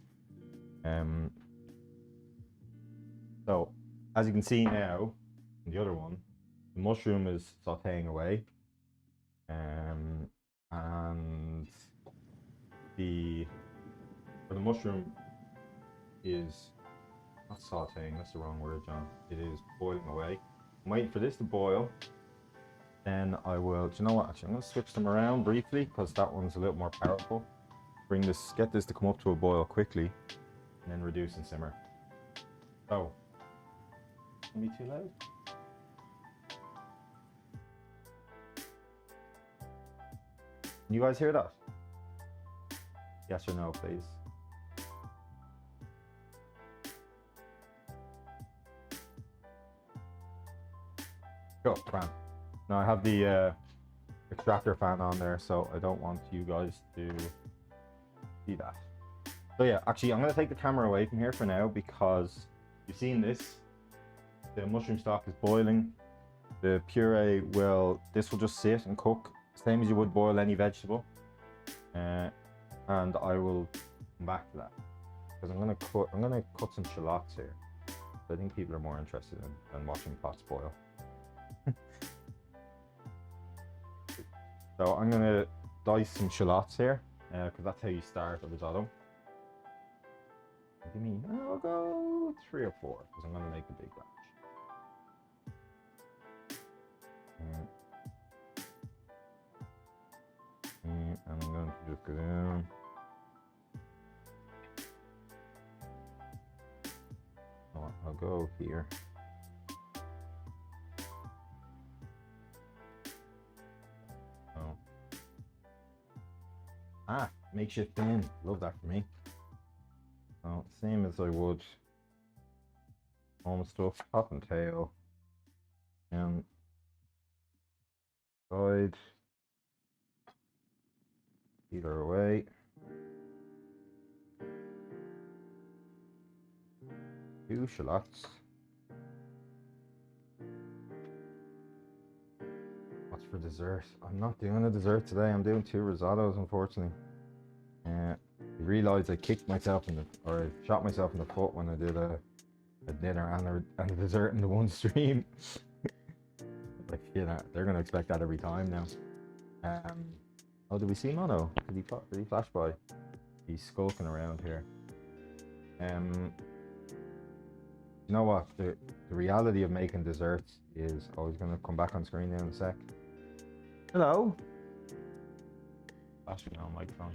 So, as you can see now, in the other one, the mushroom is sauteing away, and the mushroom is not sauteing. That's the wrong word, John. It is boiling away. I'm waiting for this to boil. Then I will. Do you know what? Actually, I'm going to switch them around briefly because that one's a little more powerful. Get this to come up to a boil quickly, and then reduce and simmer. So, can be too loud. Can you guys hear that? Yes or no, please. Go, fan. Now I have the extractor fan on there, so I don't want you guys to see that. So yeah, actually I'm going to take the camera away from here for now because you've seen this. The mushroom stock is boiling. The puree this will just sit and cook, same as you would boil any vegetable. And I will come back to that because I'm gonna cut some shallots here. So I think people are more interested in watching pots boil. So I'm gonna dice some shallots here because that's how you start a risotto. What do you mean? I'll go 3 or 4 because I'm gonna make a big batch. And I'm going to just go down. Oh, I'll go here. Oh. Makes you thin. Love that for me. Oh, same as I would almost stuff, top and tail, and side. Either way. Two shallots. What's for dessert? I'm not doing a dessert today. I'm doing 2 risottos, unfortunately. I realized I kicked myself or shot myself in the foot when I did a dinner and a dessert in the one stream. Like, you know, they're gonna expect that every time now. Oh, did we see Mono? Did he flash by? He's skulking around here. You know what? The reality of making desserts is always going to come back on screen in a sec. Hello. Flashing on microphone.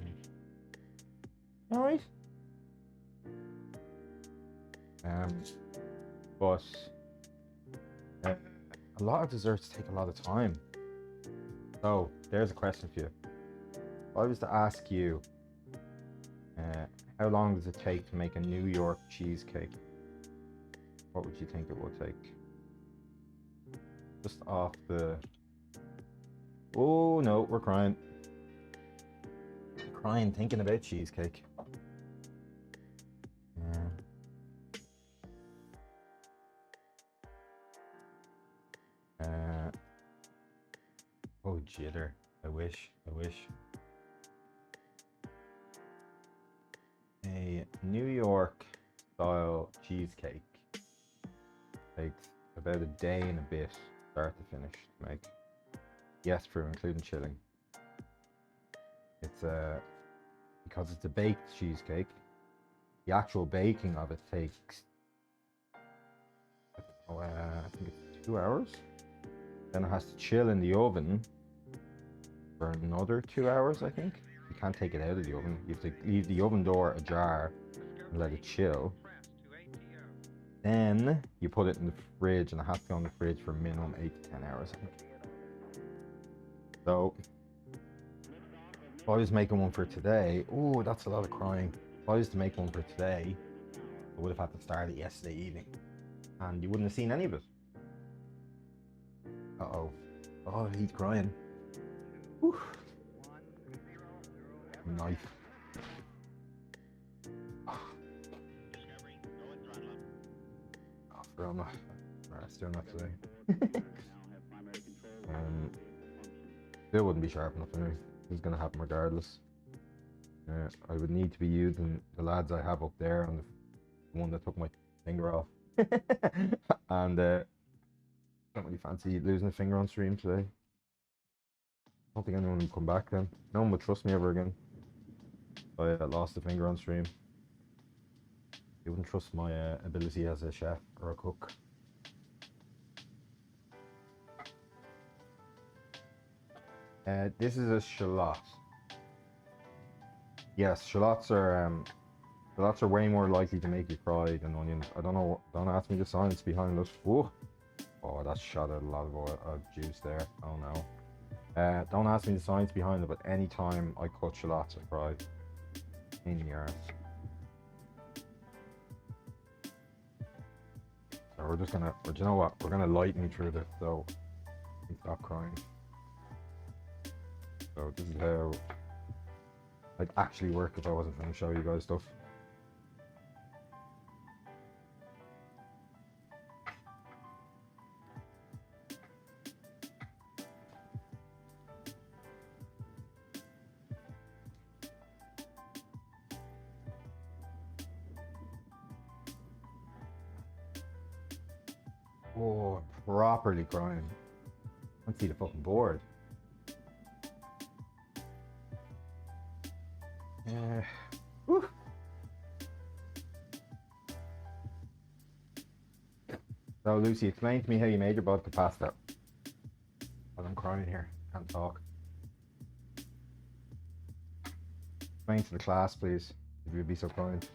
All right. But a lot of desserts take a lot of time. So there's a question for you. If I was to ask you, how long does it take to make a New York cheesecake? What would you think it would take? Just off the... Oh no, we're crying. Crying thinking about cheesecake. Oh jitter. I wish. A New York style cheesecake. Takes about a day and a bit, start to finish, to make. Yes, true, including chilling. It's because it's a baked cheesecake. The actual baking of it takes, I think it's 2 hours. Then it has to chill in the oven for another 2 hours, I think. You can't take it out of the oven. You have to leave the oven door ajar and let it chill. Then you put it in the fridge, and it has to go in the fridge for minimum 8 to 10 hours, I think. So, if I was making one for today, oh, that's a lot of crying. If I was to make one for today, I would have had to start it yesterday evening, and you wouldn't have seen any of it. Uh-oh. Oh, he's crying. Whew. Knife. Oh, I'm not. Still not today. Still wouldn't be sharp enough anyway. This is going to happen regardless. I would need to be using the lads I have up there on the one that took my finger off. And don't really fancy losing a finger on stream today. I don't think anyone will come back then. No one would trust me ever again. I lost a finger on stream. They wouldn't trust my ability as a chef or a cook. This is a shallot. Yes, shallots are way more likely to make you cry than onions. I don't know. Don't ask me the science behind this. Ooh. Oh, that shot out a lot of juice there. Oh no. Don't ask me the science behind it, but anytime I cut shallots, I cry. In the arse. So we're just gonna, or do you know what? We're gonna lightning through this, so you stop crying. So this is how I'd actually work if I wasn't going to show you guys stuff. Oh, I'm properly crying. I can't see the fucking board. Whew. So Lucy, explain to me how you made your vodka pasta. Well, I'm crying here, can't talk. Explain to the class, please, if you'd be so kind.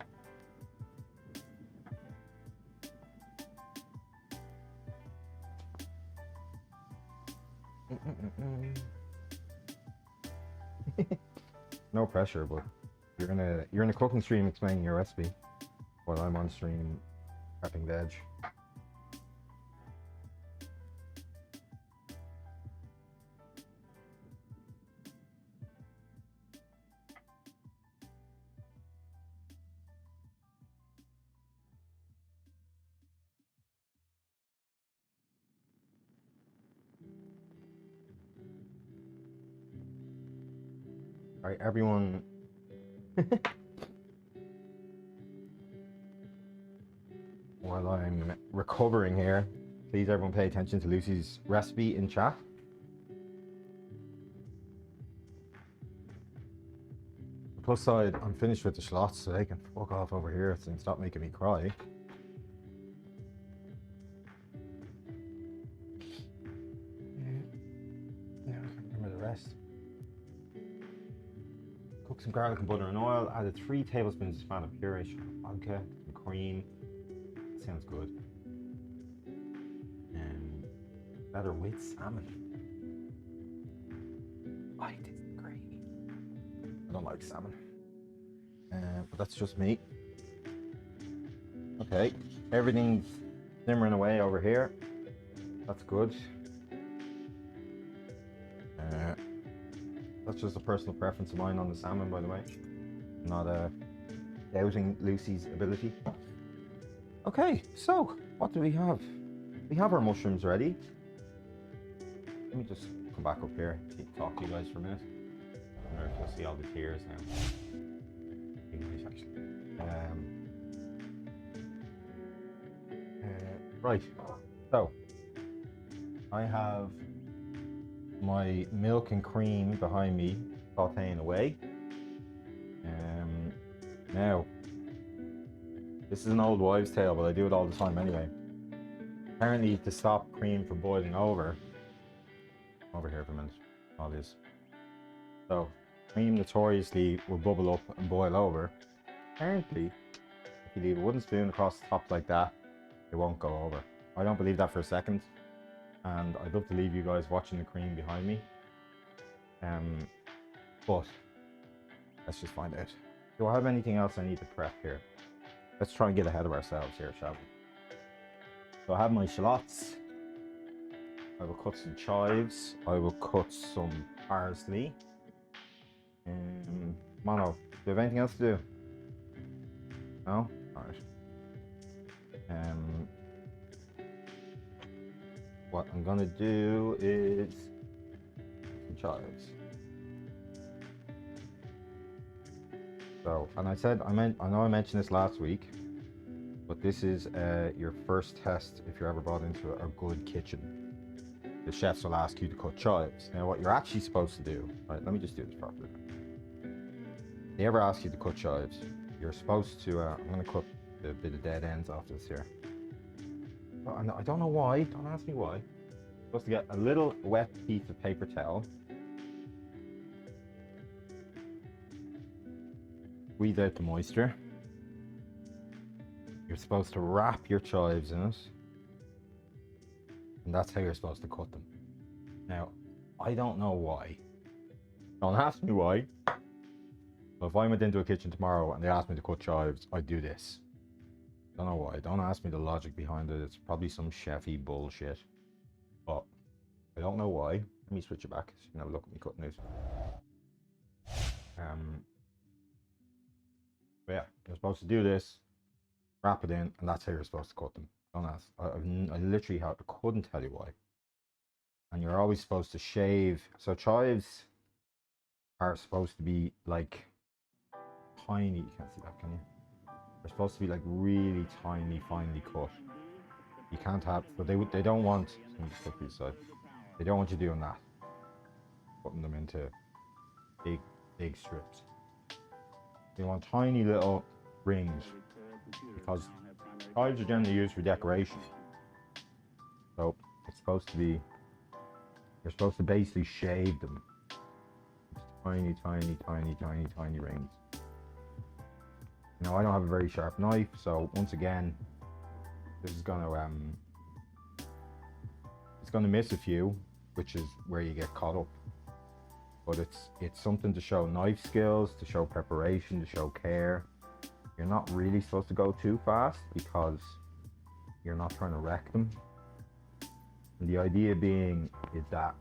No pressure, but you're in a cooking stream explaining your recipe while I'm on stream prepping veg. All right, everyone. While I'm recovering here, please everyone pay attention to Lucy's recipe in chat. The plus side, I'm finished with the shallots, so they can fuck off over here and stop making me cry. Yeah, I can't remember the rest. Cook some garlic and butter and oil. Added 3 tablespoons of Spanish puree, vodka, and cream. That sounds good. And better with salmon. I think it's great. I don't like salmon, but that's just me. Okay, everything's simmering away over here. That's good. That's just a personal preference of mine on the salmon, by the way. Not doubting Lucy's ability. Okay, so what do we have? We have our mushrooms ready. Let me just come back up here to talk to you guys for a minute. I don't know if you'll see all the tears now. English, actually. Right. So I have my milk and cream behind me sauteing away. Now, this is an old wives' tale, but I do it all the time anyway. Apparently, to stop cream from boiling over here for a minute, all this. So, cream notoriously will bubble up and boil over. Apparently, if you leave a wooden spoon across the top like that, it won't go over. I don't believe that for a second, and I'd love to leave you guys watching the cream behind me. But let's just find out. Do I have anything else I need to prep here? Let's try and get ahead of ourselves here, shall we? So I have my shallots. I will cut some chives. I will cut some parsley. Mono, do you have anything else to do? No? Alright. What I'm gonna do is some chives. So, and I know I mentioned this last week, but this is your first test if you're ever brought into a good kitchen. The chefs will ask you to cut chives. Now, what you're actually supposed to do, right? Let me just do this properly. They ever ask you to cut chives, you're supposed to. I'm gonna cut a bit of dead ends off this here. I don't know why. Don't ask me why. You're supposed to get a little wet piece of paper towel. Squeeze out the moisture. You're supposed to wrap your chives in it. And that's how you're supposed to cut them. Now, I don't know why. Don't ask me why. But if I went into a kitchen tomorrow and they asked me to cut chives, I'd do this. Don't know why. Don't ask me the logic behind it. It's probably some chefy bullshit. But I don't know why. Let me switch it back so you can have a look at me cutting it. But yeah, you're supposed to do this, wrap it in, and that's how you're supposed to cut them. Don't ask. I literally couldn't tell you why. And you're always supposed to shave. So chives are supposed to be like tiny. You can't see that, can you? They're supposed to be like really tiny, finely cut. You can't have. So they don't want. Let me just put these aside. They don't want you doing that. Putting them into big strips. They want tiny little rings because chives are generally used for decoration. So it's supposed to be. You're supposed to basically shave them. Tiny rings. Now I don't have a very sharp knife, so once again, this is gonna it's gonna miss a few, which is where you get caught up. But it's something to show knife skills, to show preparation, to show care. You're not really supposed to go too fast because you're not trying to wreck them. And the idea being is that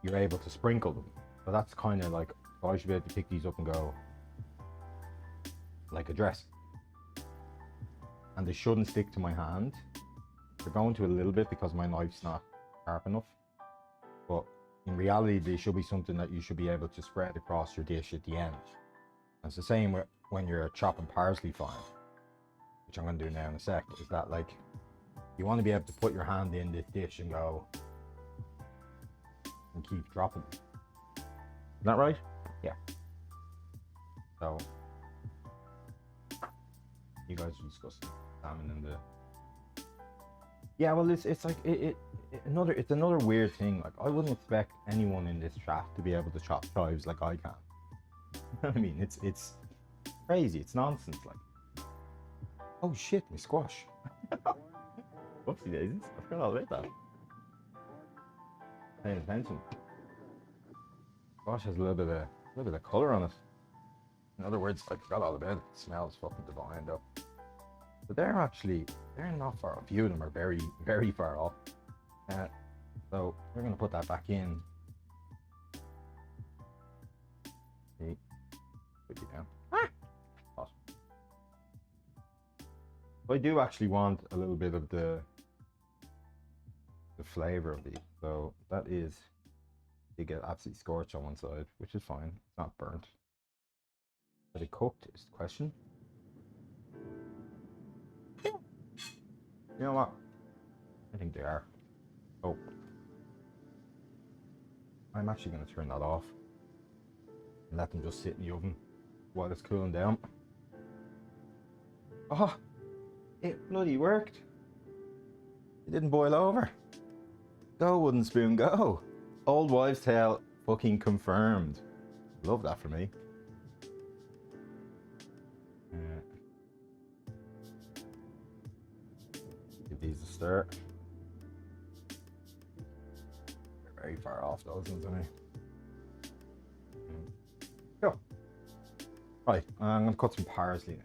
you're able to sprinkle them. So that's kind of like, I should be able to pick these up and go like a dress. And they shouldn't stick to my hand. They're going to a little bit because my knife's not sharp enough. But in reality, they should be something that you should be able to spread across your dish at the end. And it's the same when you're chopping parsley fine, which I'm going to do now in a sec, is that like, you want to be able to put your hand in this dish and go, and keep dropping. Isn't that right? Yeah. So, you guys are discussing salmon and the. Yeah, well, it's like it's another weird thing. Like, I wouldn't expect anyone in this chat to be able to chop chives like I can. I mean, it's crazy. It's nonsense. Like, oh shit, my squash. Whoopsie daisies. I forgot all about that. Paying attention. Squash has a little bit of color on it. In other words, I forgot all about it. It smells fucking divine though. But they're not far off. A few of them are very, very far off. So we're gonna put that back in. See, put you down. Awesome. I do actually want a little bit of the flavor of these. So that is, you get absolutely scorched on one side, which is fine. It's not burnt. But it cooked is the question. You know what? I think they are. Oh. I'm actually going to turn that off and let them just sit in the oven while it's cooling down. Oh, it bloody worked. It didn't boil over. Go, wooden spoon, go. Old wives' tale fucking confirmed. Love that for me. Give these a stir. They're very far off those ones, aren't they? Go. Right, I'm going to cut some parsley now.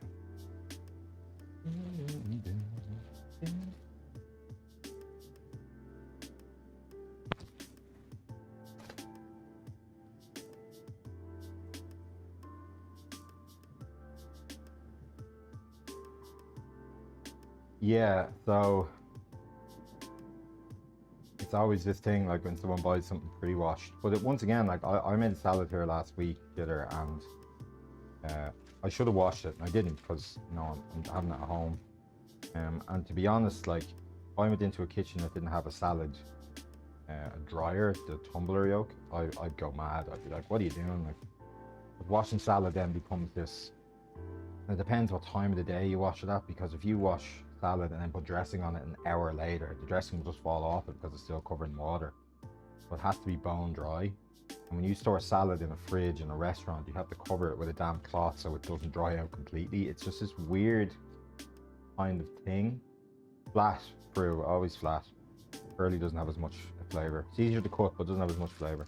Yeah, so it's always this thing, like when someone buys something pre-washed. But once again, like I made a salad here last week, and I should have washed it, and I didn't because I'm having it at home. And to be honest, like if I went into a kitchen that didn't have a salad dryer, the tumbler yoke, I'd go mad. I'd be like, what are you doing? Like, washing salad then becomes this. It depends what time of the day you wash it at, because if you wash salad and then put dressing on it an hour later, the dressing will just fall off it because it's still covered in water. So it has to be bone dry. And when you store salad in a fridge in a restaurant, you have to cover it with a damp cloth so it doesn't dry out completely. It's just this weird kind of thing. Flat through, always flat. Curly doesn't have as much flavor. It's easier to cook, but doesn't have as much flavor.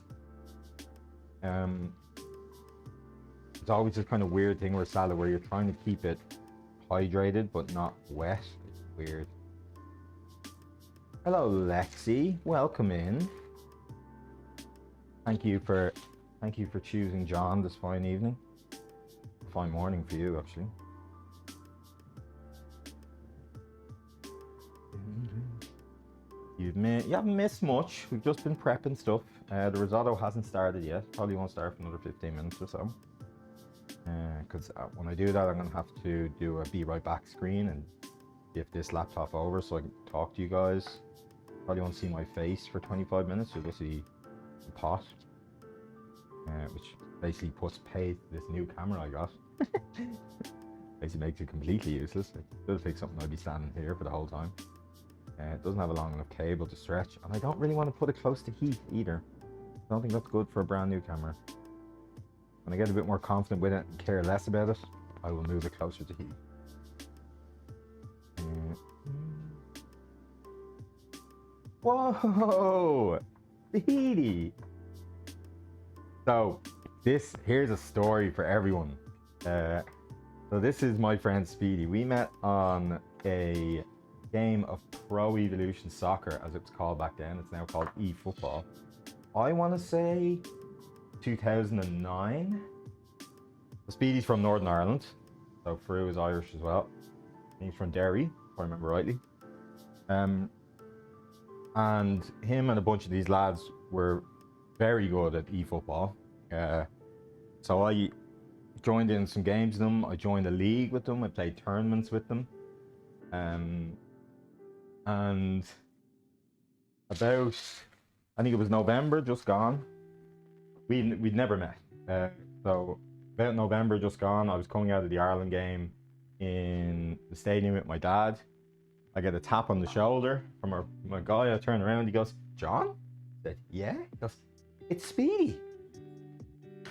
It's always this kind of weird thing with salad where you're trying to keep it hydrated but not wet. It's weird. Hello, Lexi. Welcome in. Thank you for choosing John this fine evening. Fine morning for you, actually. You haven't missed much. We've just been prepping stuff. The risotto hasn't started yet. Probably won't start for another 15 minutes or so. Because when I do that, I'm going to have to do a be right back screen and give this laptop over so I can talk to you guys. Probably won't see my face for 25 minutes. You'll just see the pot, which basically puts pay to this new camera I got. Basically makes it completely useless. It does take something I'd be standing here for the whole time. It doesn't have a long enough cable to stretch, and I don't really want to put it close to heat either. I don't think that's good for a brand new camera. When I get a bit more confident with it and care less about it, I will move it closer to heat. Whoa! Speedy! So, here's a story for everyone. So this is my friend Speedy. We met on a game of Pro Evolution Soccer, as it was called back then. It's now called eFootball. I want to say 2009. So Speedy's from Northern Ireland, so Frew is Irish as well. He's from Derry, if I remember rightly. And him and a bunch of these lads were very good at eFootball. So I joined in some games with them. I joined a league with them. I played tournaments with them. And about, I think it was November just gone. We'd never met. So about November just gone, I was coming out of the Ireland game in the stadium with my dad. I get a tap on the shoulder from my guy. I turn around, he goes, "John?" I said, "Yeah." He goes, "It's Speedy."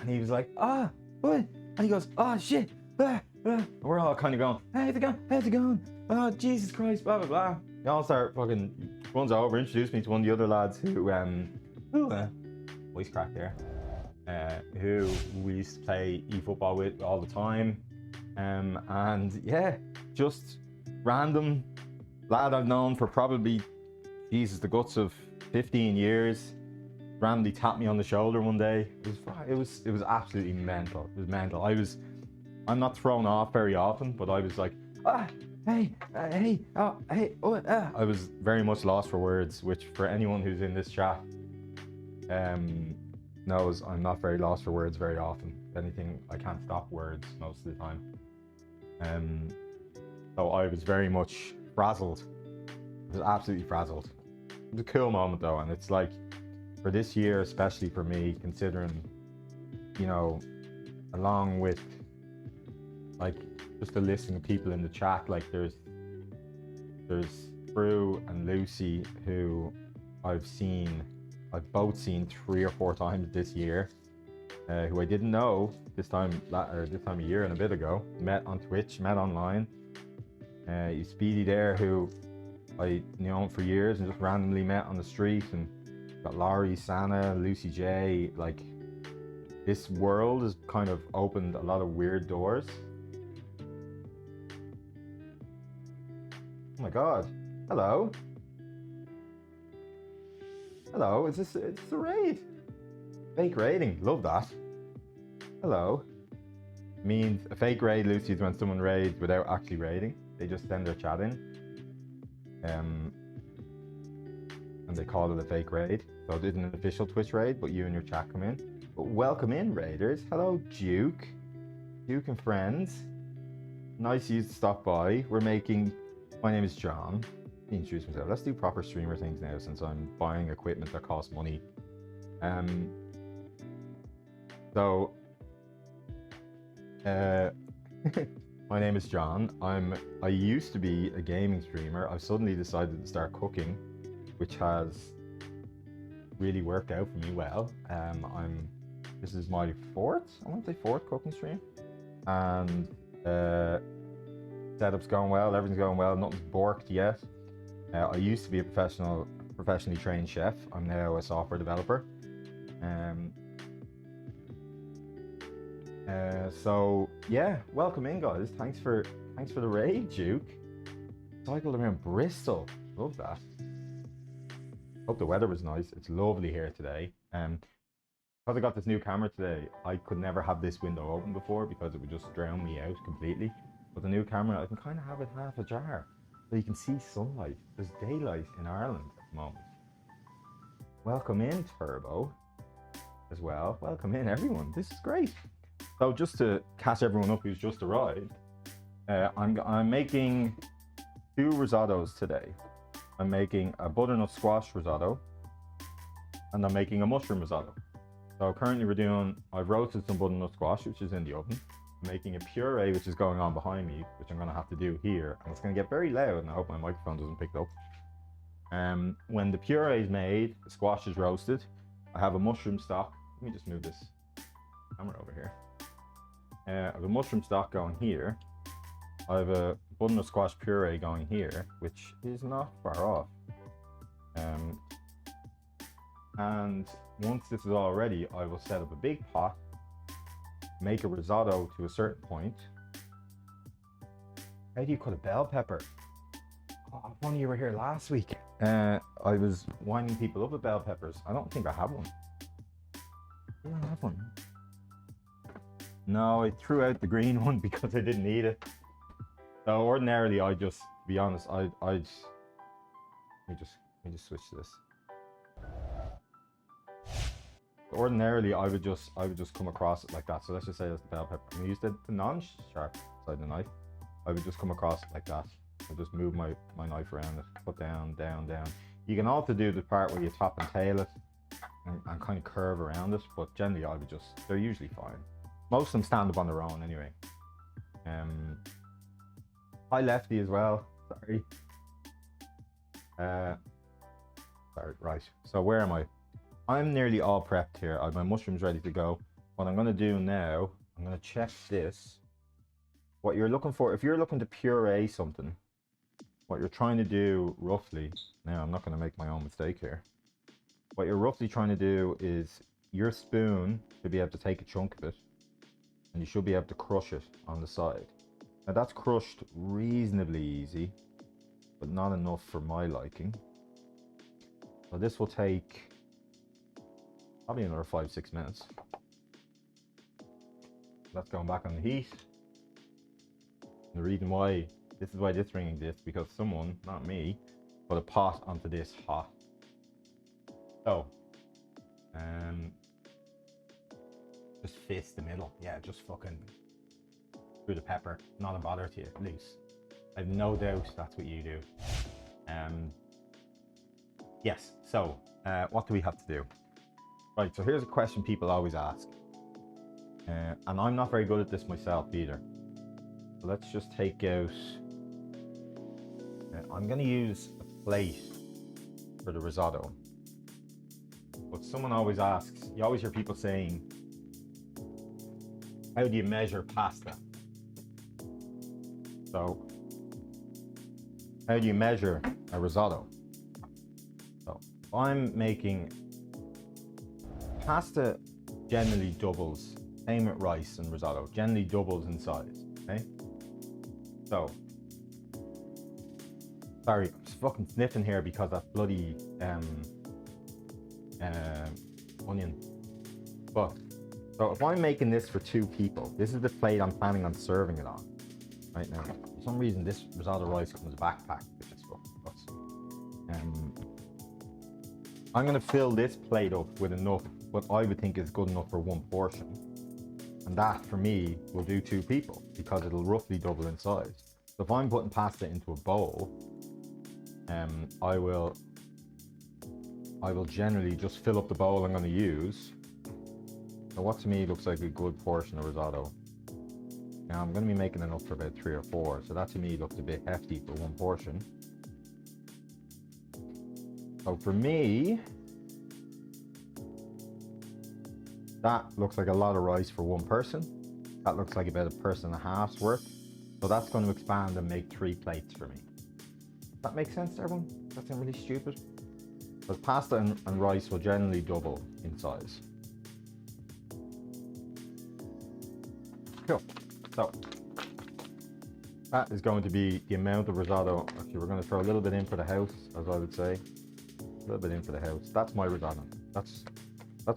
And he was like, "Ah, what?" And he goes, "Oh shit, ah, ah." And we're all kind of going, "How's it going? How's it going? Oh, Jesus Christ, blah, blah, blah." They all start fucking, runs over, introduced me to one of the other lads who voice crack there, who we used to play eFootball with all the time. And yeah, just random lad I've known for probably, Jesus, the guts of 15 years. Randomly tapped me on the shoulder one day. It was absolutely mental. It was mental. I'm not thrown off very often, but I was like, hey, I was very much lost for words, which for anyone who's in this chat knows I'm not very lost for words very often. If anything, I can't stop words most of the time. So I was very much frazzled was absolutely frazzled. It was a cool moment though, and it's like for this year, especially for me, considering, you know, along with like just the listing of people in the chat, like there's Prue and Lucy, who I've both seen 3 or 4 times this year, who I didn't know this time of year and a bit ago. Met on Twitch, met online. You Speedy there, who I known for years and just randomly met on the street, and got Laurie, Sana, Lucy J. Like, this world has kind of opened a lot of weird doors. Oh my god. Hello. Hello, it's a raid. Fake raiding, love that. Hello. Means a fake raid, Lucy, is when someone raids without actually raiding. They just send their chat in. And they call it a fake raid. So it isn't an official Twitch raid, but you and your chat come in. But welcome in, raiders. Hello, Duke. Duke and friends. Nice of you to stop by. My name is John. Let me introduce myself. Let's do proper streamer things now, since I'm buying equipment that costs money. My name is John. I used to be a gaming streamer. I've suddenly decided to start cooking, which has really worked out for me well. This is my fourth cooking stream, and setup's going well, everything's going well, nothing's borked yet. I used to be a professionally trained chef. I'm now a software developer. So yeah, welcome in, guys. Thanks for the raid, Duke. Cycled around Bristol. Love that. Hope the weather was nice. It's lovely here today. Because I got this new camera today, I could never have this window open before because it would just drown me out completely. But the new camera, I can kind of have it half ajar, so you can see sunlight. There's daylight in Ireland at the moment. Welcome in, Turbo, as well. Welcome in, everyone. This is great. So just to catch everyone up who's just arrived, I'm making 2 risottos today. I'm making a butternut squash risotto, and I'm making a mushroom risotto. So currently I've roasted some butternut squash, which is in the oven. I'm making a puree, which is going on behind me, which I'm going to have to do here. And it's going to get very loud, and I hope my microphone doesn't pick it up. When the puree is made, the squash is roasted. I have a mushroom stock. Let me just move this camera over here. I have a mushroom stock going here. I have a butternut squash puree going here, which is not far off. And once this is all ready, I will set up a big pot, make a risotto to a certain point. How do you cut a bell pepper? Oh, if only you were here last week. I was winding people up with bell peppers. I don't think I have one. I don't have one. No, I threw out the green one because I didn't need it. So ordinarily, to be honest, let me just switch this. Ordinarily, I would just come across it like that. So let's just say that's the bell pepper. I'm gonna use the non-sharp side of the knife. I would just come across it like that. I'll just move my knife around it, put down, down, down. You can also do the part where you top and tail it and kind of curve around it, but generally they're usually fine. Most of them stand up on their own anyway. Hi Lefty as well, sorry. Sorry, right, so where am I? I'm nearly all prepped here. I have my mushrooms ready to go. What I'm gonna do now, I'm gonna check this. What you're looking for, if you're looking to puree something, what you're trying to do roughly, now I'm not gonna make my own mistake here. What you're roughly trying to do is your spoon should be able to take a chunk of it, and you should be able to crush it on the side. Now that's crushed reasonably easy, but not enough for my liking. So this will take probably another 5-6 minutes. That's going back on the heat. And the reason why this ring exists, because someone, not me, put a pot onto this hot. So, just fist the middle. Yeah, just fucking through the pepper. Not a bother to you, loose. I've no doubt that's what you do. Yes, so what do we have to do? Right, so here's a question people always ask. And I'm not very good at this myself either. So let's just take out, I'm gonna use a plate for the risotto. But someone always asks, you always hear people saying, how do you measure pasta? So, how do you measure a risotto? So, I'm making pasta generally doubles, same with rice and risotto, generally doubles in size, okay? So, sorry, I'm just fucking sniffing here because that bloody onion. But, so if I'm making this for 2 people, this is the plate I'm planning on serving it on right now. For some reason, this risotto rice comes backpacked with this fucking I'm gonna fill this plate up with enough, what I would think is good enough for 1 portion. And that, for me, will do 2 people because it'll roughly double in size. So if I'm putting pasta into a bowl, I will generally just fill up the bowl I'm gonna use. So what to me looks like a good portion of risotto. Now I'm gonna be making enough for about 3 or 4, so that to me looks a bit hefty for 1 portion. So for me, that looks like a lot of rice for 1 person. That looks like about 1.5 persons worth. So that's going to expand and make 3 plates for me. Does that make sense to everyone? That sounds really stupid. But pasta and rice will generally double in size. Cool. So that is going to be the amount of risotto. Actually, we're going to throw a little bit in for the house, as I would say. A little bit in for the house. That's my risotto. That's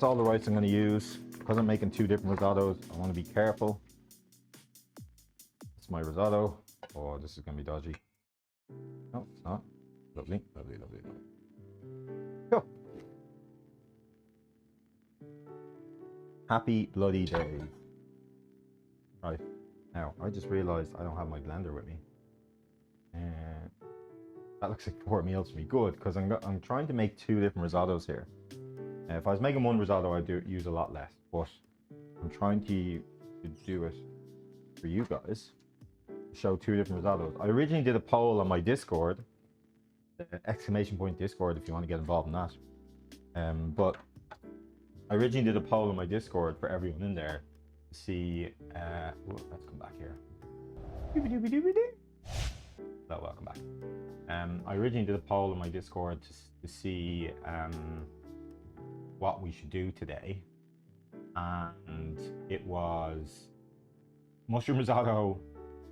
all the rice I'm going to use. Because I'm making 2 different risottos, I want to be careful. It's my risotto. Oh, this is going to be dodgy. No, it's not. Lovely, lovely, lovely, lovely. Cool. Happy bloody days. Right, now I just realised I don't have my blender with me. And that looks like 4 meals for me. Good, because I'm trying to make 2 different risottos here. If I was making 1 risotto, I'd use a lot less. But I'm trying to do it for you guys. Show 2 different risottos. I originally did a poll on my Discord, !Discord if you want to get involved in that. But I originally did a poll on my Discord for everyone in there to see. Let's come back here. So welcome back. I originally did a poll on my Discord to see what we should do today, and it was mushroom risotto,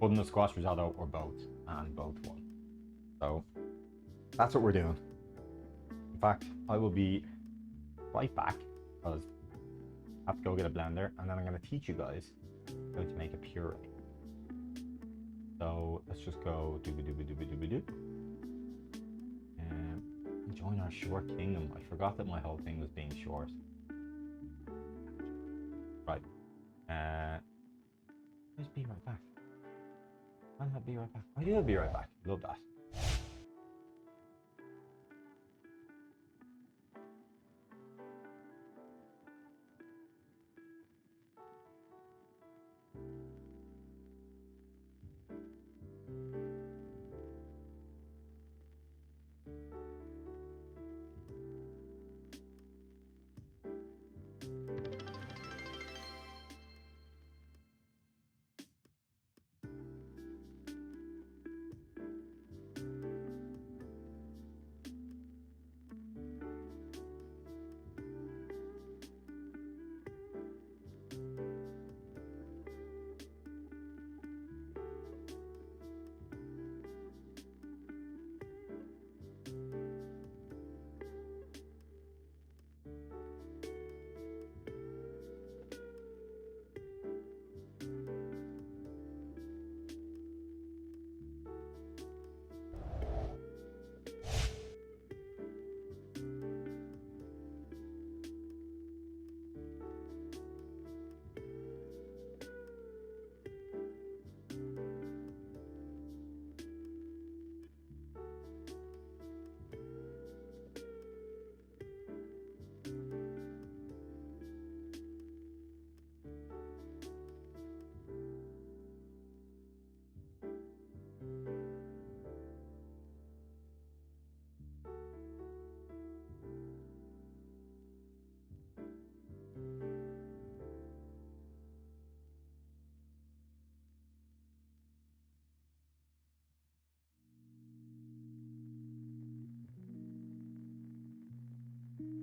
butternut squash risotto, or both, and both won. So that's what we're doing. In fact, I will be right back because I have to go get a blender, and then I'm going to teach you guys how to make a puree. So let's just go dooby. Join our short kingdom. I forgot that my whole thing was being short. Right. Just be right back. I'll be right back. I will be right back. Love that.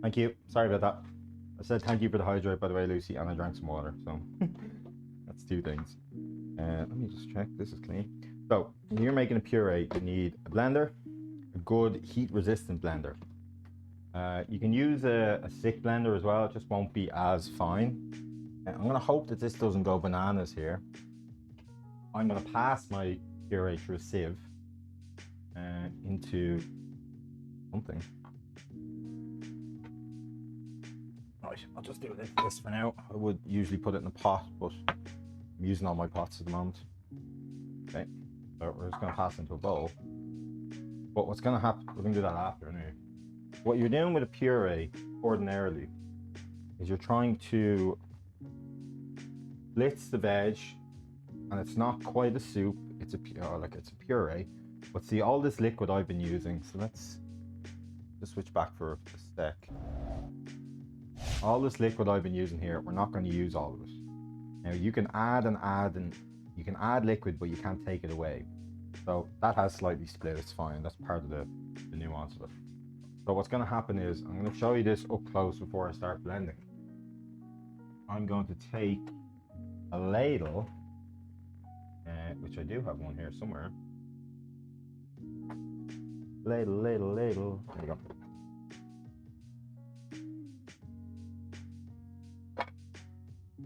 Thank you. Sorry about that. I said thank you for the hydrate, by the way, Lucy, and I drank some water. So that's two things. Let me just check. This is clean. So when you're making a puree, you need a blender, a good heat-resistant blender. You can use a stick blender as well. It just won't be as fine. I'm gonna hope that this doesn't go bananas here. I'm gonna pass my puree through a sieve into something. Right, I'll just do this for now. I would usually put it in a pot, but I'm using all my pots at the moment. Okay, so we're just gonna pass into a bowl. But what's gonna happen, we're gonna do that after anyway. What you're doing with a puree ordinarily is you're trying to blitz the veg, and it's not quite a soup, it's a it's a puree. But see, all this liquid I've been using, so let's just switch back for a sec. All this liquid I've been using here, we're not going to use all of it. Now you can add and you can add liquid, but you can't take it away. So that has slightly split, it's fine. That's part of the nuance of it. So what's going to happen is, I'm going to show you this up close before I start blending. I'm going to take a ladle, which I do have one here somewhere. Ladle. There you go.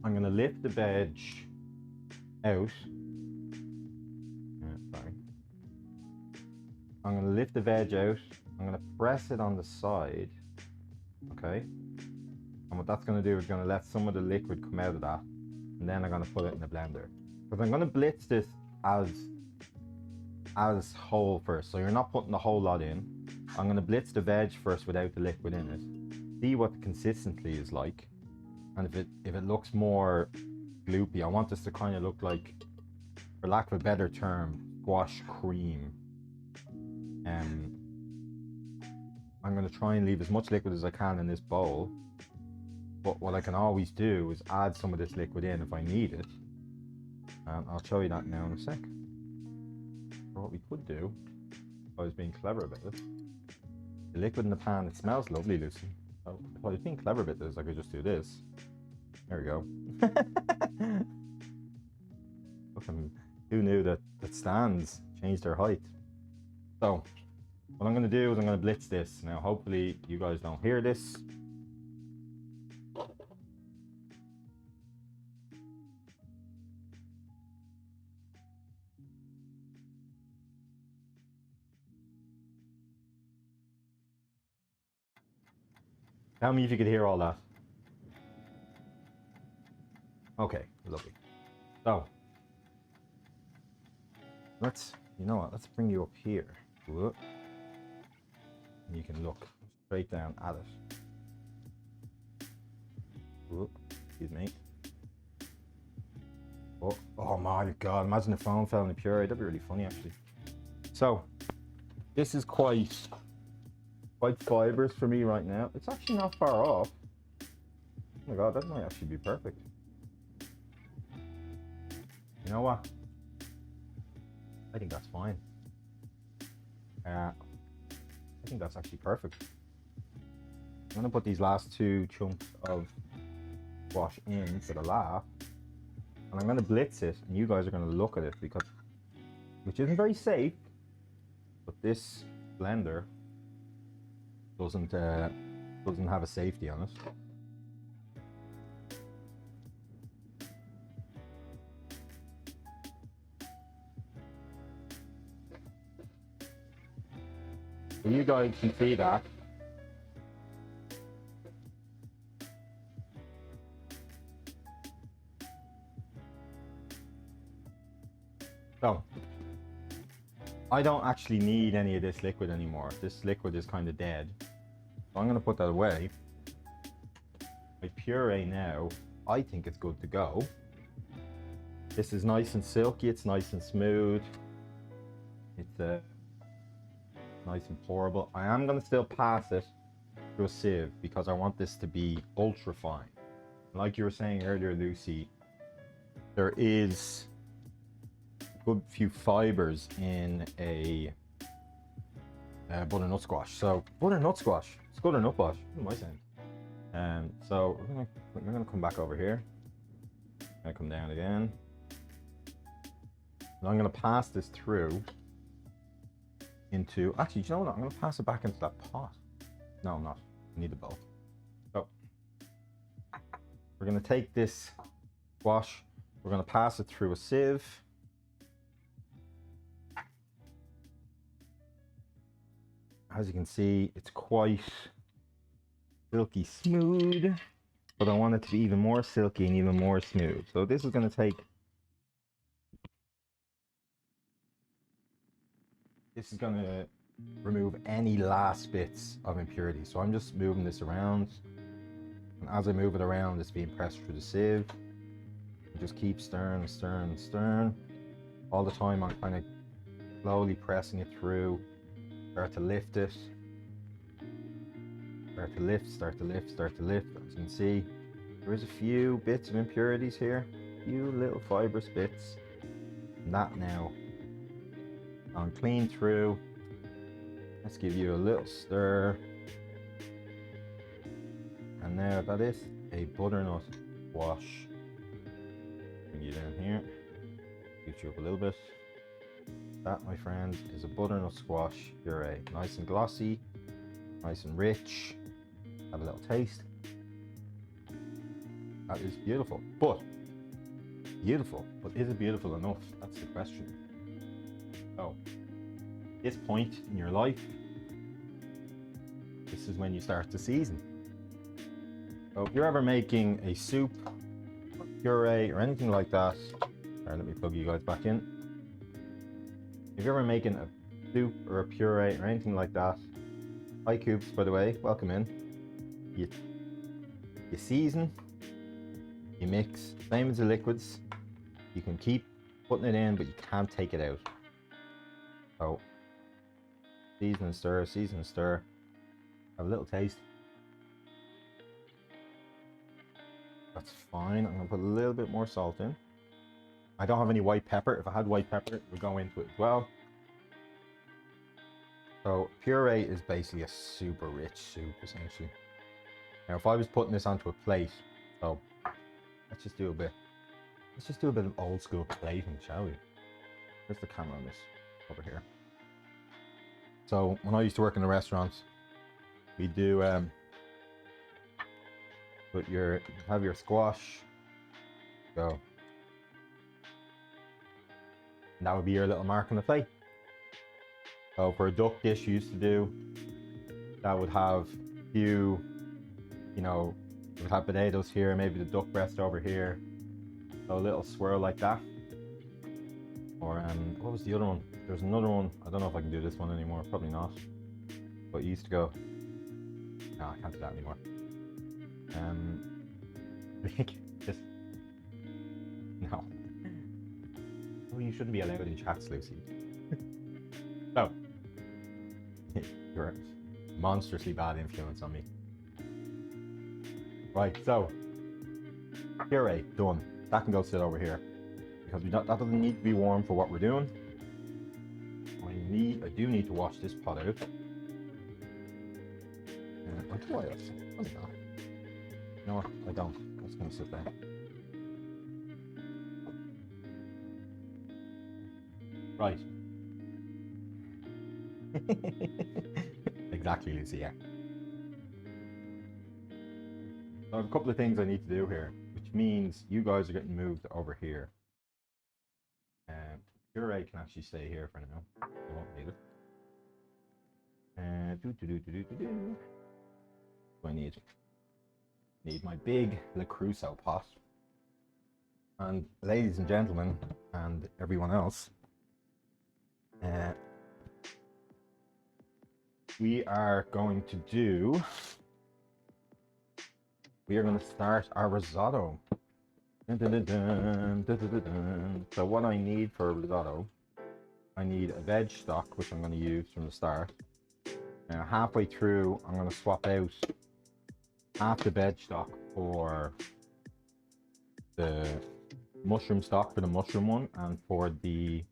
I'm going to lift the veg out. Sorry. I'm going to lift the veg out. I'm going to press it on the side. Okay. And what that's going to do is going to let some of the liquid come out of that. And then I'm going to put it in the blender. Because I'm going to blitz this as whole first. So you're not putting the whole lot in. I'm going to blitz the veg first without the liquid in it. See what the consistency is like. And if it looks more gloopy, I want this to kind of look like, for lack of a better term, squash cream. I'm going to try and leave as much liquid as I can in this bowl. But what I can always do is add some of this liquid in if I need it. And I'll show you that now in a sec. Or what we could do, if I was being clever about it, the liquid in the pan, it smells lovely, Lucy. So if I was being clever about this, I could just do this. There we go. Look, who knew that stands change their height? So what I'm going to do is I'm going to blitz this. Now hopefully you guys don't hear this. Tell me if you could hear all that. Okay, lovely. So you know what, let's bring you up here. Whoop. And you can look straight down at it. Whoop. Excuse me. Oh my god, imagine the phone fell in the puree. That'd be really funny actually. So this is quite fibrous for me right now. It's actually not far off. Oh my god, that might actually be perfect. You know what? I think that's fine. I think that's actually perfect. I'm gonna put these last two chunks of squash in for the laugh, and I'm gonna blitz it, and you guys are gonna look at it because, which isn't very safe, but this blender doesn't have a safety on it. So you guys can see that. So I don't actually need any of this liquid anymore. This liquid is kind of dead. So I'm going to put that away. My puree now, I think it's good to go. This is nice and silky, it's nice and smooth. It's nice and pourable. I am going to still pass it through a sieve because I want this to be ultra fine. Like you were saying earlier, Lucy, there is a good few fibers in a butternut squash. So butternut squash, It's good enough wash. What am I saying? So we're gonna come back over here. Gonna come down again. And I'm gonna pass this through into. Actually, do you know what? I'm gonna pass it back into that pot. No, I'm not. I need the bowl. So we're gonna take this squash. We're gonna pass it through a sieve. As you can see, it's quite silky smooth, but I want it to be even more silky and even more smooth. So this is going to take, this is going to remove any last bits of impurity. So I'm just moving this around, and as I move it around, it's being pressed through the sieve. Just keep stirring, stirring, stirring. All the time I'm kind of slowly pressing it through. Start to lift it. Start to lift, start to lift, start to lift. As you can see, there is a few bits of impurities here. A few little fibrous bits. And that now I'm clean through. Let's give you a little stir. And now that is a butternut squash. Bring you down here. Scoot you up a little bit. That, my friend, is a butternut squash puree. Nice and glossy, nice and rich. Have a little taste. That is beautiful. But is it beautiful enough? That's the question. So, at this point in your life, this is when you start to season. So if you're ever making a soup, or puree, or anything like that, let me plug you guys back in. If you're ever making a soup or a puree or anything like that, hi Coops, by the way, welcome in. You season, you mix, same as the liquids. You can keep putting it in, but you can't take it out. So, season and stir, season and stir. Have a little taste. That's fine. I'm gonna put a little bit more salt in. I don't have any white pepper. If I had white pepper, it would go into it as well. So puree is basically a super rich soup, essentially. Now, if I was putting this onto a plate, so let's just do a bit of old school plating, shall we? Where's the camera on this? Over here. So when I used to work in the restaurants, we do have your squash, go. And that would be your little mark on the plate. So for a duck dish you used to do, that would have a few, you know, it would have potatoes here, maybe the duck breast over here. So a little swirl like that. Or what was the other one? There's another one. I don't know if I can do this one anymore. Probably not. But you used to go. No, I can't do that anymore. Just no. Oh, you shouldn't be allowed in chats, Lucy. So, you're a monstrously bad influence on me. Right, so puree done. That can go sit over here because that doesn't need to be warm for what we're doing. I do need to wash this pot out. Do I? Oh, no, I don't. I'm just gonna sit there. Right. Exactly, Lucy, yeah. So I have a couple of things I need to do here, which means you guys are getting moved over here. Puree can actually stay here for now. I won't need it. What do I need? Need my big Le Crusoe pot. And ladies and gentlemen, and everyone else, we are going to start our risotto. So what I need for a risotto, I need a veg stock, which I'm going to use from the start. Now halfway through, I'm going to swap out half the veg stock for the mushroom stock for the mushroom one, and for the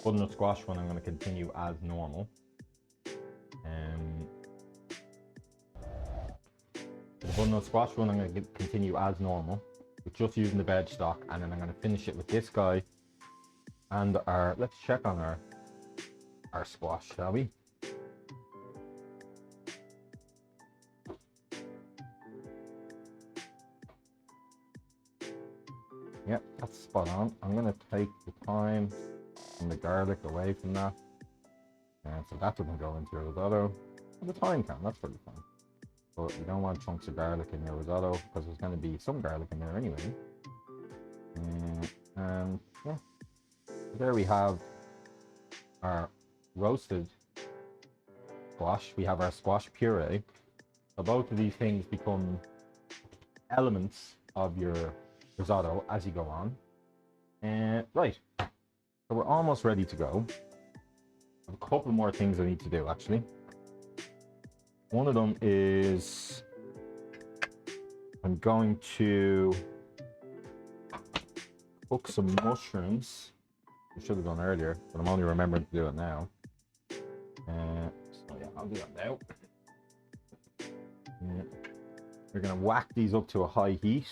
butternut squash one, I'm going to continue as normal. The butternut squash one I'm going to continue as normal, with just using the veg stock, and then I'm going to finish it with this guy and our, let's check on our squash, shall we? Yep, that's spot on. I'm going to take the thyme and the garlic away from that. And so that doesn't go into your risotto. And the thyme can, that's pretty fine. But you don't want chunks of garlic in your risotto because there's going to be some garlic in there anyway. And yeah, so there we have our roasted squash. We have our squash puree. So both of these things become elements of your risotto as you go on. Right, so we're almost ready to go. I have a couple more things I need to do actually. One of them is I'm going to cook some mushrooms. I should have done earlier, but I'm only remembering to do it now. So yeah, I'll do that now. We're gonna whack these up to a high heat.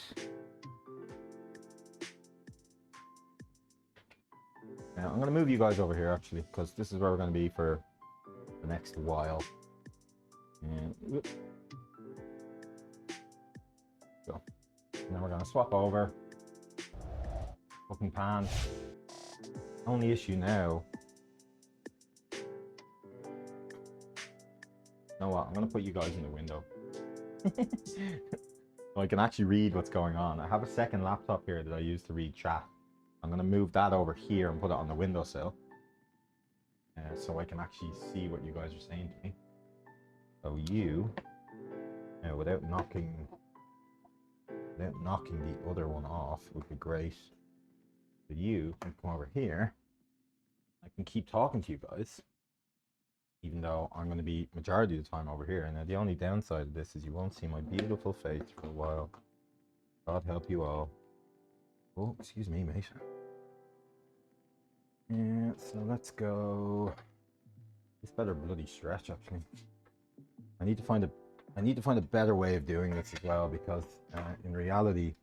Now I'm gonna move you guys over here actually, because this is where we're gonna be for the next while. And so now we're gonna swap over. Cooking pan. Only issue now. You know what? I'm gonna put you guys in the window. So I can actually read what's going on. I have a second laptop here that I use to read chat. I'm gonna move that over here and put it on the windowsill, so I can actually see what you guys are saying to me. So you, without knocking the other one off, would be great. So you can come over here. I can keep talking to you guys, even though I'm going to be majority of the time over here. Now the only downside of this is you won't see my beautiful face for a while. God help you all. Oh, excuse me, mate. Yeah, so let's go. This better bloody stretch actually. I need to find a better way of doing this as well, because in reality,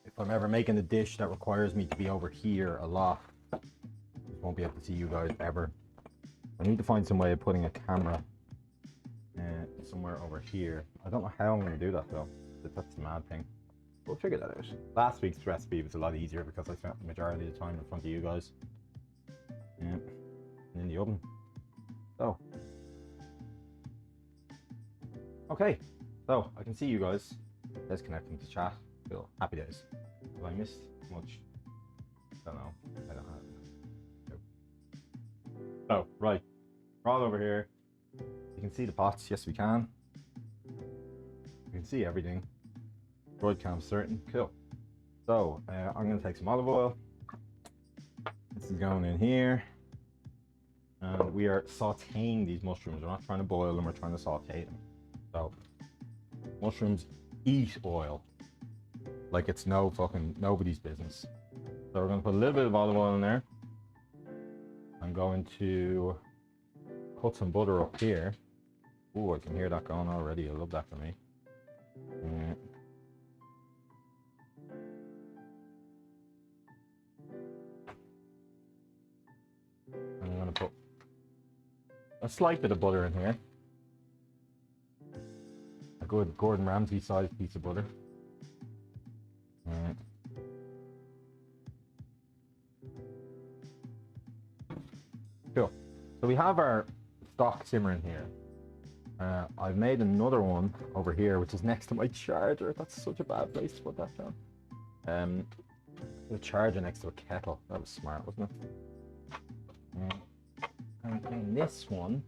if I'm ever making a dish that requires me to be over here a lot, I won't be able to see you guys ever. I need to find some way of putting a camera somewhere over here. I don't know how I'm going to do that though. That's the mad thing. We'll figure that out. Last week's recipe was a lot easier because I spent the majority of the time in front of you guys. And in the oven. So. Okay. So, I can see you guys. Let's connect to chat. Cool. Happy days. Have I missed much? Don't know. I don't know. Nope. Oh, right. We're all over here. You can see the pots. Yes, we can. You can see everything. Broadcam certain. Cool. So, I'm going to take some olive oil. This is going in here. And we are sauteing these mushrooms. We're not trying to boil them, we're trying to saute them. So, mushrooms eat oil. Like it's no fucking nobody's business. So we're going to put a little bit of olive oil in there. I'm going to put some butter up here. Oh, I can hear that going already. I love that for me. And I'm going to put a slight bit of butter in here. A good Gordon Ramsay sized piece of butter. Cool. So we have our stock simmering here. I've made another one over here, which is next to my charger. That's such a bad place to put that down. The charger next to a kettle. That was smart, wasn't it? And in this one,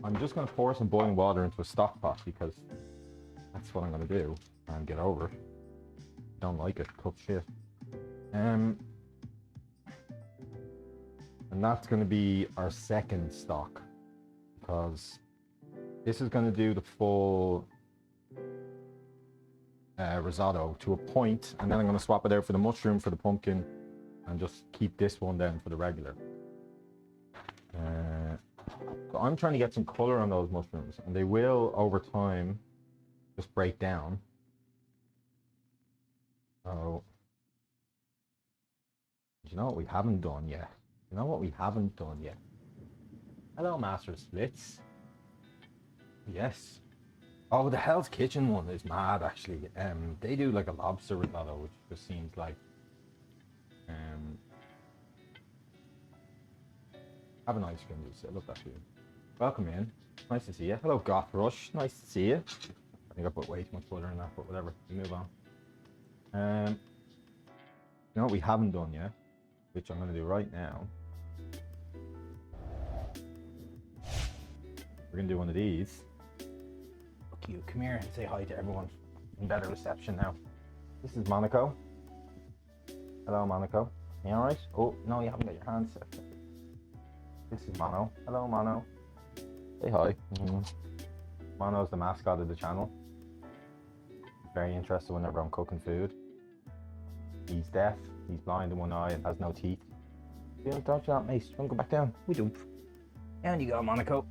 I'm just going to pour some boiling water into a stock pot because that's what I'm going to do and get over it. Don't like it, tough shit. And that's going to be our second stock, because this is going to do the full risotto to a point, and then I'm going to swap it out for the mushroom, for the pumpkin, and just keep this one down for the regular. So I'm trying to get some color on those mushrooms, and they will over time just break down. So, you know what we haven't done yet? You know what we haven't done yet? Hello, Master Splits. Yes. Oh, the Hell's Kitchen one is mad, actually. They do like a lobster risotto, which just seems like have an ice cream, Lisa. I love that food. Welcome in. Nice to see you. Hello, Goth Rush. Nice to see you. I think I put way too much butter in that, but whatever. We move on. You know what we haven't done yet, which I'm going to do right now. We're going to do one of these. Look, you come here and say hi to everyone. In better reception now. This is Monaco. Hello, Monaco. You alright? Oh, no, you haven't got your hands set. This is Mono. Hello, Mono. Say hi. Mono's the mascot of the channel. He's very interested whenever I'm cooking food. He's deaf, he's blind in one eye and has no teeth. Don't touch that, mate. Don't go back down. We jump. Down you go, Monaco.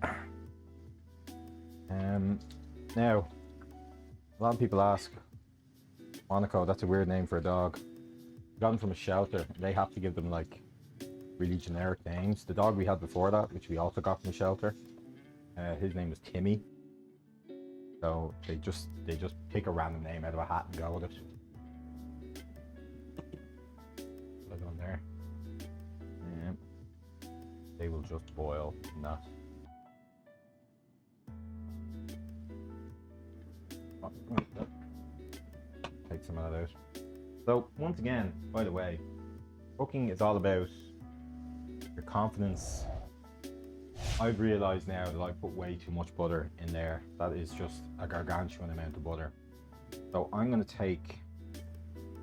Now, a lot of people ask, Monaco, that's a weird name for a dog. Got him from a shelter. They have to give them like really generic names. The dog we had before that, which we also got from a shelter, his name was Timmy. So they just pick a random name out of a hat and go with it. Look on there. They will just boil in that. Take some of that out. So once again, by the way, cooking is all about your confidence. I've realized now that I put way too much butter in there. That is just a gargantuan amount of butter. So I'm going to take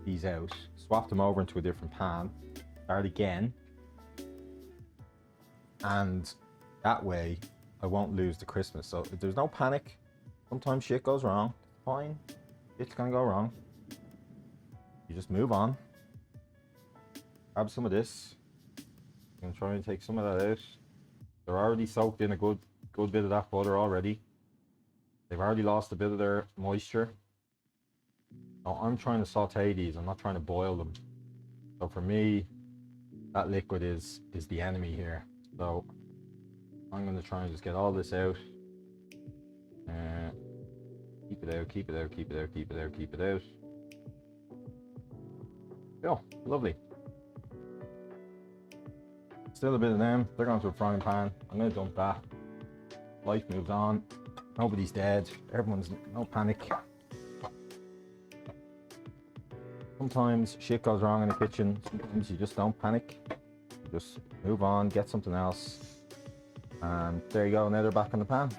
these out, swap them over into a different pan, start again, and that way I won't lose the crispness. So if there's no panic, sometimes shit goes wrong. It's fine, it's gonna go wrong. You just move on. Grab some of this. I'm gonna try and take some of that out. They're already soaked in a good bit of that butter already. They've already lost a bit of their moisture. Now I'm trying to saute these. I'm not trying to boil them. So for me, that liquid is the enemy here. So I'm going to try and just get all this out. Keep it out, keep it out, keep it out, keep it out, keep it out. Oh, lovely. Still a bit of them. They're going to a frying pan. I'm going to dump that. Life moves on. Nobody's dead. Everyone's no panic. Sometimes shit goes wrong in the kitchen. Sometimes you just don't panic. You just move on, get something else. And there you go, now they're back in the pan.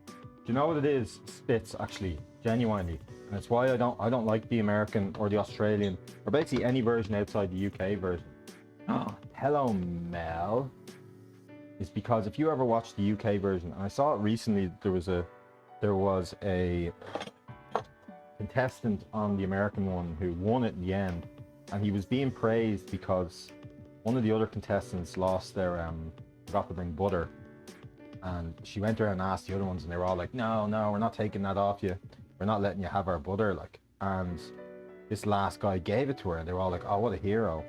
Do you know what it is? Spits, actually, genuinely. And it's why I don't like the American or the Australian, or basically any version outside the UK version. Oh, hello, Mel. It's because if you ever watched the UK version, and I saw it recently, there was a contestant on the American one who won it in the end, and he was being praised because one of the other contestants lost their forgot to bring butter, and she went around and asked the other ones, and they were all like, no, we're not taking that off you, we're not letting you have our butter, like. And this last guy gave it to her, and they were all like, oh, what a hero.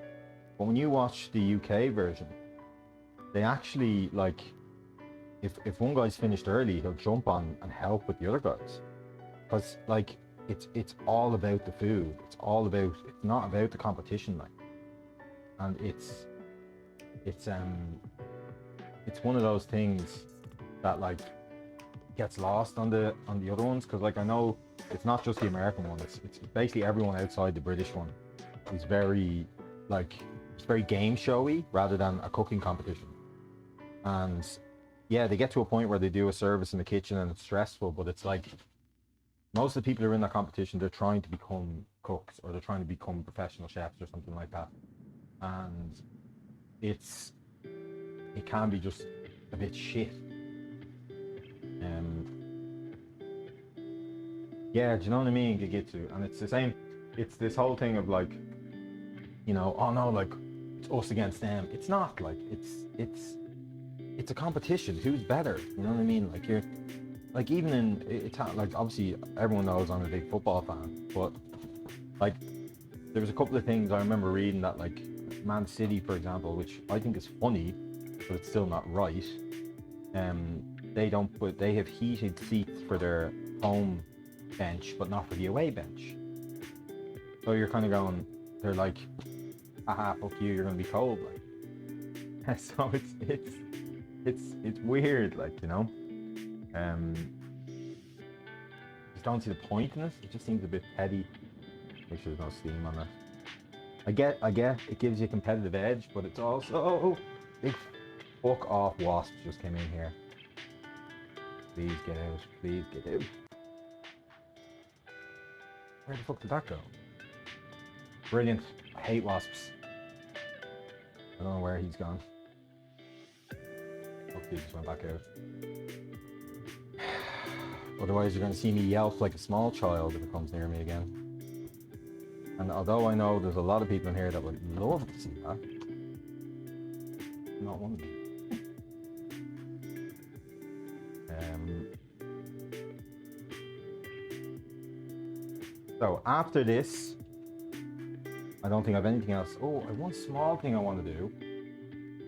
But when you watch the UK version, they actually, like, if one guy's finished early, he'll jump on and help with the other guys, because like it's all about the food. It's not about the competition, like. And it's one of those things that like gets lost on the other ones, because like I know it's not just the American one. It's basically everyone outside the British one is very like, it's very game showy rather than a cooking competition. And yeah, they get to a point where they do a service in the kitchen and it's stressful, but it's like most of the people who are in that competition, they're trying to become cooks, or they're trying to become professional chefs or something like that. And it can be just a bit shit. Yeah, do you know what I mean? Gigitsu. And it's the same, it's this whole thing of like, you know, oh no, like it's us against them. It's not like it's a competition. Who's better? You know what I mean? Like you're like even in it's like obviously everyone knows I'm a big football fan, but like there was a couple of things I remember reading that like Man City, for example, which I think is funny, but it's still not right. They have heated seats for their home bench, but not for the away bench. So you're kind of going, they're like, haha, fuck you, you're gonna be cold, like. So it's weird, like, you know. Just don't see the point in it. It just seems a bit petty. Make sure there's no steam on that. I get it gives you a competitive edge, but it's also big fuck off wasp just came in here. Please get out. Please get out. Where the fuck did that go? Brilliant. I hate wasps. I don't know where he's gone. Hopefully he just went back out. Otherwise you're going to see me yelp like a small child if it comes near me again. And although I know there's a lot of people in here that would love to see that, I'm not one of them. So after this, I don't think I have anything else. Oh, I have one small thing I want to do.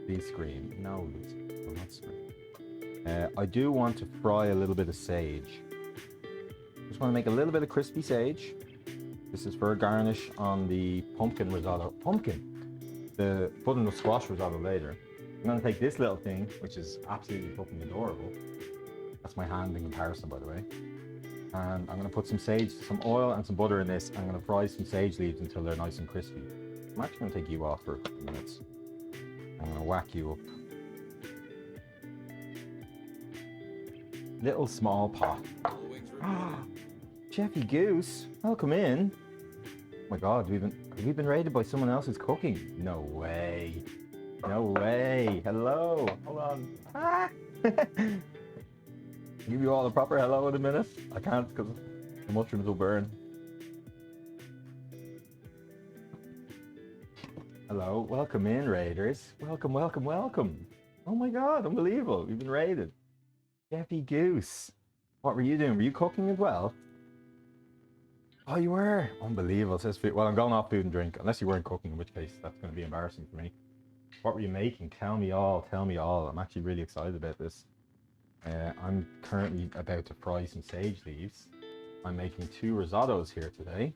Please scream. No, will not scream. I do want to fry a little bit of sage. Just want to make a little bit of crispy sage. This is for a garnish on the pumpkin risotto. The butternut squash risotto later. I'm going to take this little thing, which is absolutely fucking adorable. That's my hand in comparison, by the way. And I'm going to put some sage, some oil and some butter in this. I'm going to fry some sage leaves until they're nice and crispy. I'm actually going to take you off for a couple of minutes. I'm going to whack you up. Little small pot. Jeffy Goose, welcome in. Oh my God, have we been raided by someone else's cooking? No way. No way. Hello. Hold on. Ah. Give you all a proper hello in a minute. I can't because the mushrooms will burn. Hello, welcome in, raiders. Welcome, welcome, welcome. Oh my God, unbelievable. We've been raided. Jeffy Goose. What were you doing? Were you cooking as well? Oh, you were? Unbelievable. Says food. Well, I'm going off food and drink, unless you weren't cooking, in which case that's going to be embarrassing for me. What were you making? Tell me all. Tell me all. I'm actually really excited about this. I'm currently about to fry some sage leaves. I'm making 2 risottos here today.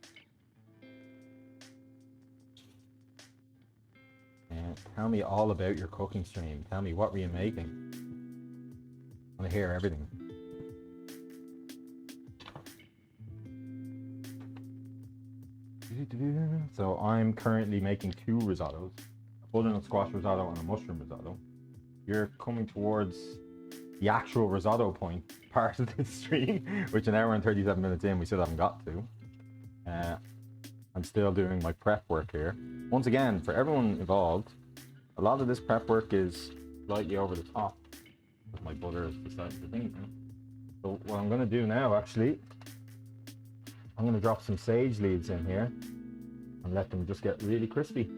Tell me all about your cooking stream. Tell me, what were you making? I want to hear everything. So I'm currently making 2 risottos. A butternut squash risotto and a mushroom risotto. You're coming towards the actual risotto point part of the stream, which an hour and 37 minutes in we still haven't got to. I'm still doing my prep work here. Once again, for everyone involved, a lot of this prep work is slightly over the top. My butter is beside the thing. So what I'm going to do now, actually, I'm going to drop some sage leaves in here and let them just get really crispy.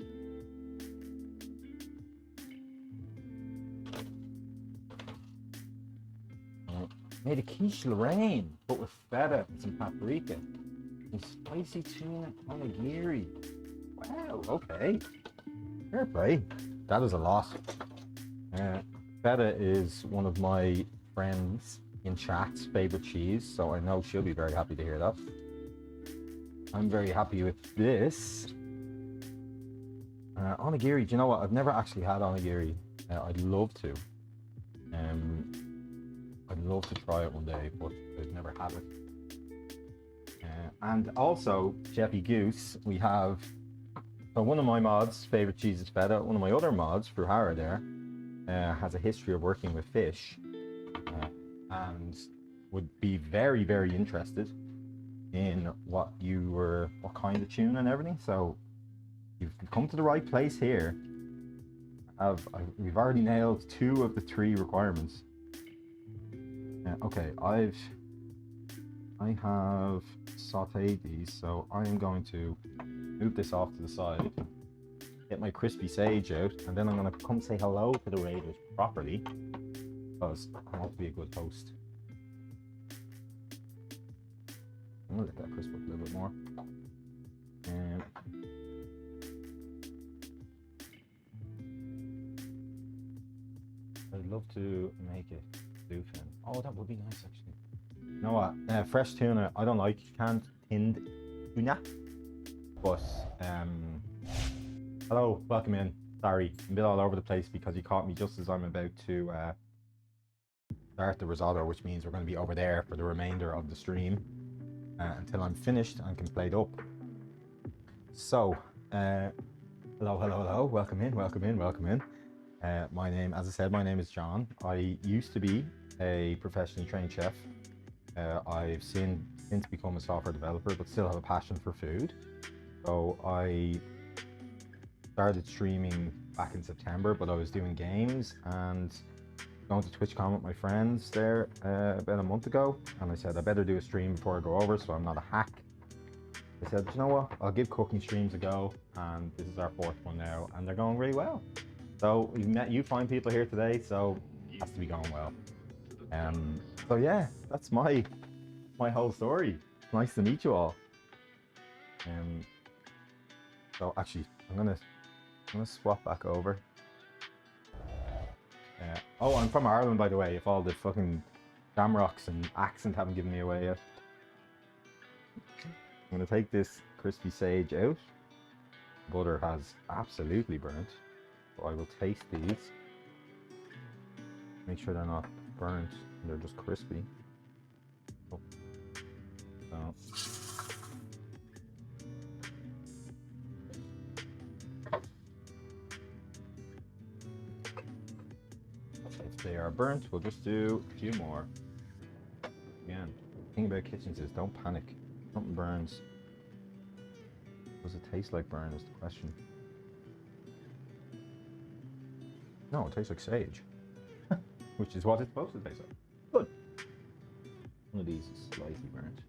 Made a quiche Lorraine, but with feta and some paprika. Some spicy tuna onigiri. Wow, okay. Fair play. That is a lot. Feta is one of my friends in chat's favorite cheese, so I know she'll be very happy to hear that. I'm very happy with this. Onigiri, do you know what? I've never actually had onigiri. I'd love to. I'd love to try it one day, but I've never had it. And also, Jeffy Goose, we have... So one of my mods' favorite cheese is feta. One of my other mods, Fruhara there, has a history of working with fish and would be very, very interested in what kind of tuna and everything. So you've come to the right place here. We've already nailed 2 of the 3 requirements. Okay, I have sauteed these, so I am going to move this off to the side. get my crispy sage out, and then I'm gonna come say hello to the raiders properly, because I want to be a good host. I'm gonna let that crisp up a little bit more. I'd love to make it bluefin. Oh, that would be nice actually. You know what? Fresh tuna, I don't like canned tinned tuna. But hello, welcome in. Sorry, I'm a bit all over the place because you caught me just as I'm about to start the risotto, which means we're going to be over there for the remainder of the stream until I'm finished and can plate up. So, hello, welcome in. My name, as I said, my name is John. I used to be a professionally trained chef. I've since become a software developer, but still have a passion for food. So I started streaming back in September, but I was doing games and going to TwitchCon with my friends there about a month ago. And I said, I better do a stream before I go over, so I'm not a hack. I said, you know what, I'll give cooking streams a go. And this is our 4th one now, and they're going really well. So we've met you fine people here today, so it has to be going well. So yeah, that's my whole story. It's nice to meet you all. So actually, I'm gonna swap back over. Oh, I'm from Ireland, by the way. If all the fucking shamrocks and accent haven't given me away yet. I'm gonna take this crispy sage out. Butter has absolutely burnt. So I will taste these. Make sure they're not burnt and they're just crispy. Oh. So. If they are burnt, we'll just do a few more. Again, the thing about kitchens is don't panic. Something burns. Does it taste like burn is the question. No, it tastes like sage. Which is what it's supposed to taste like. Good. One of these is slightly burnt.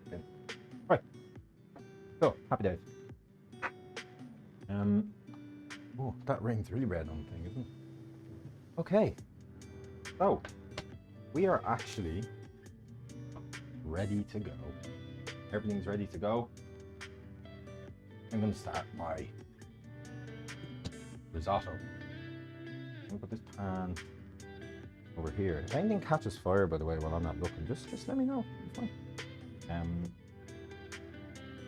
Okay. Right. So, happy days. Oh, that ring's really red on the thing, isn't it? Okay. So, we are actually ready to go. Everything's ready to go. I'm going to start my risotto. I'm going to put this pan over here. If anything catches fire, by the way, while I'm not looking, just let me know. It's fine.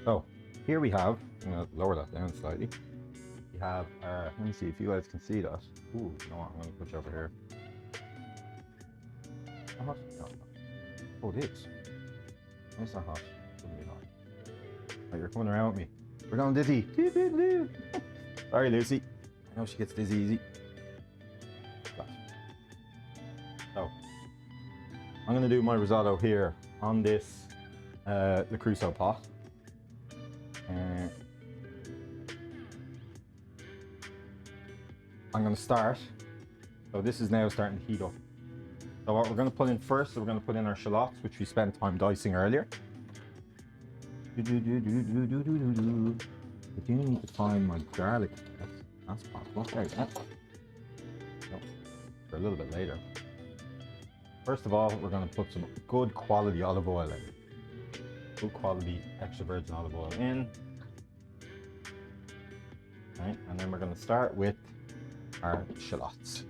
So, here we have, I'm going to lower that down slightly. We have our, let me see if you guys can see that. Ooh, you know what, I'm going to put you over here. How hot? No. Oh, it is. It's not hot. Shouldn't be hot. Right, you're coming around with me. We're going dizzy. Sorry, Lucy. I know she gets dizzy easy. So, I'm going to do my risotto here on this Le Crusoe pot. I'm going to start. So this is now starting to heat up. So what we're going to put in first is we're going to put in our shallots, which we spent time dicing earlier. I do need to find my garlic. That's possible. There you go. No, for a little bit later. First of all, we're going to put some good quality olive oil in. Good quality extra virgin olive oil in. Right, and then we're going to start with our shallots.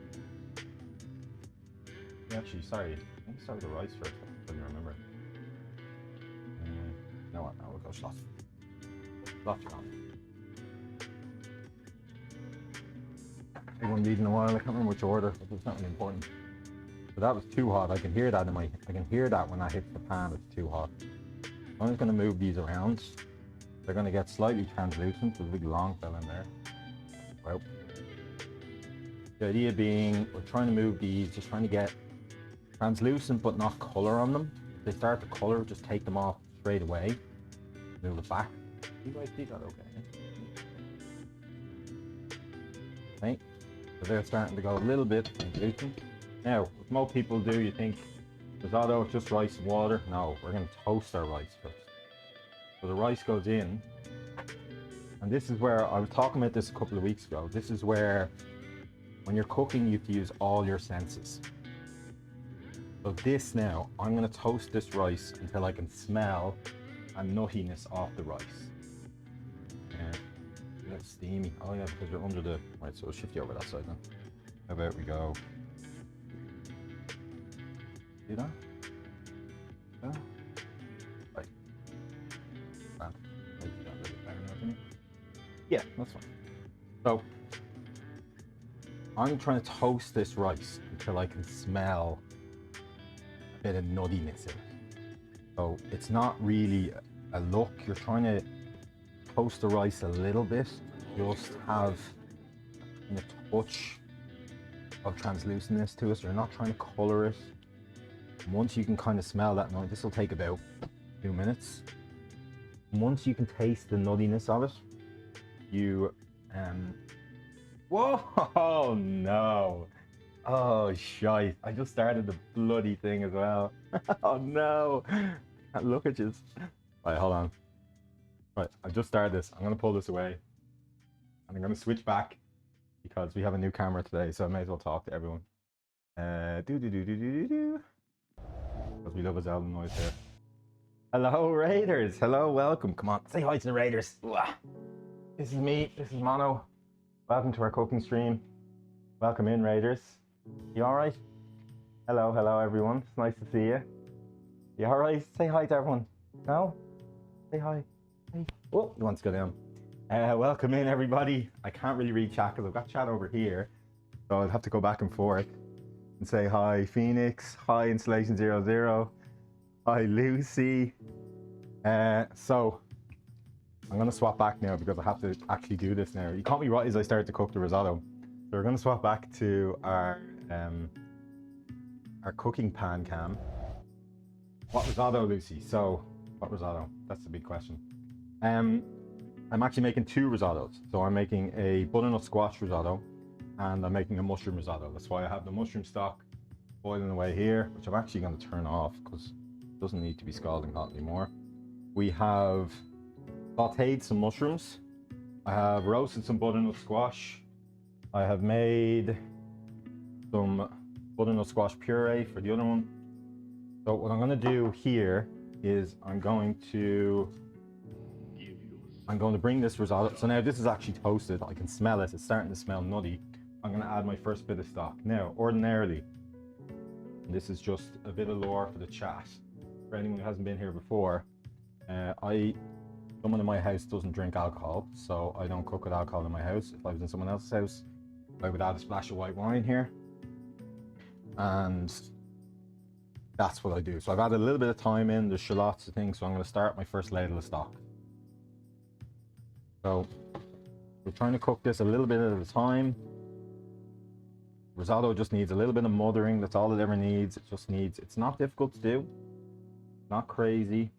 Actually, sorry, let me start with the rice first, if I can remember. You know what, now we'll go shallots. Shallots gone. I haven't eaten in a while, I can't remember which order, but it's not really important. So that was too hot, I can hear that I can hear that when I hit the pan, it's too hot. I'm just going to move these around. They're going to get slightly translucent, there's a big long fella in there. Well, the idea being, we're trying to move these, just trying to get translucent but not color on them. If they start to color, just take them off straight away. Move it back. You guys see that okay? Okay, so they're starting to go a little bit translucent. Now, what most people do, you think, risotto, just rice and water. No, we're going to toast our rice first. So the rice goes in, And this is where I was talking about this a couple of weeks ago. This is where when you're cooking, you have to use all your senses. So this now, I'm gonna toast this rice until I can smell a nuttiness off the rice. A little steamy. Oh yeah, because you're under the, right, so I'll shift you over that side then. How about we go, see that? Yeah. Right. Grand. Maybe that a little bit better now, don't you? Yeah, that's fine. So, I'm trying to toast this rice until I can smell a bit of nuttiness in it. So it's not really a look. You're trying to toast the rice a little bit, just have a touch of translucentness to it. So you're not trying to color it. Once you can kind of smell that, now this will take about 2 minutes. Once you can taste the nuttiness of it, you whoa, oh no, oh shite, I just started the bloody thing as well. Oh no, look at you. Right, hold on. Right, I've just started this. I'm gonna pull this away and I'm gonna switch back because we have a new camera today, so I may as well talk to everyone. Because we love his album noise here. Hello Raiders, hello, welcome. Come on, say hi to the Raiders. This is me, this is Mono. Welcome to our cooking stream. Welcome in, Raiders. You all right? Hello, hello, everyone. It's nice to see you. You all right? Say hi to everyone. No? Say hi. Hey. Oh, he wants to go down. Welcome in, everybody. I can't really read chat because I've got chat over here, so I'll have to go back and forth and say hi, Phoenix. Hi, Installation 00. Hi, Lucy. So I'm going to swap back now because I have to actually do this now. You caught me right as I started to cook the risotto. So we're going to swap back to our cooking pan cam. What risotto, Lucy? So, what risotto? That's the big question. I'm actually making 2 risottos. So I'm making a butternut squash risotto and I'm making a mushroom risotto. That's why I have the mushroom stock boiling away here, which I'm actually going to turn off because it doesn't need to be scalding hot anymore. We have sauteed some mushrooms. I have roasted some butternut squash. I have made some butternut squash puree for the other one. So what I'm going to do here is I'm going to bring this risotto. So now this is actually toasted. I can smell it. It's starting to smell nutty. I'm going to add my first bit of stock. Now, ordinarily, this is just a bit of lore for the chat. For anyone who hasn't been here before, someone in my house doesn't drink alcohol, so I don't cook with alcohol in my house. If I was in someone else's house, I would add a splash of white wine here. And that's what I do. So I've added a little bit of thyme in, there's shallots and things, so I'm going to start my first ladle of stock. So we're trying to cook this a little bit at a time. Risotto just needs a little bit of mothering, that's all it ever needs. It's not difficult to do, not crazy.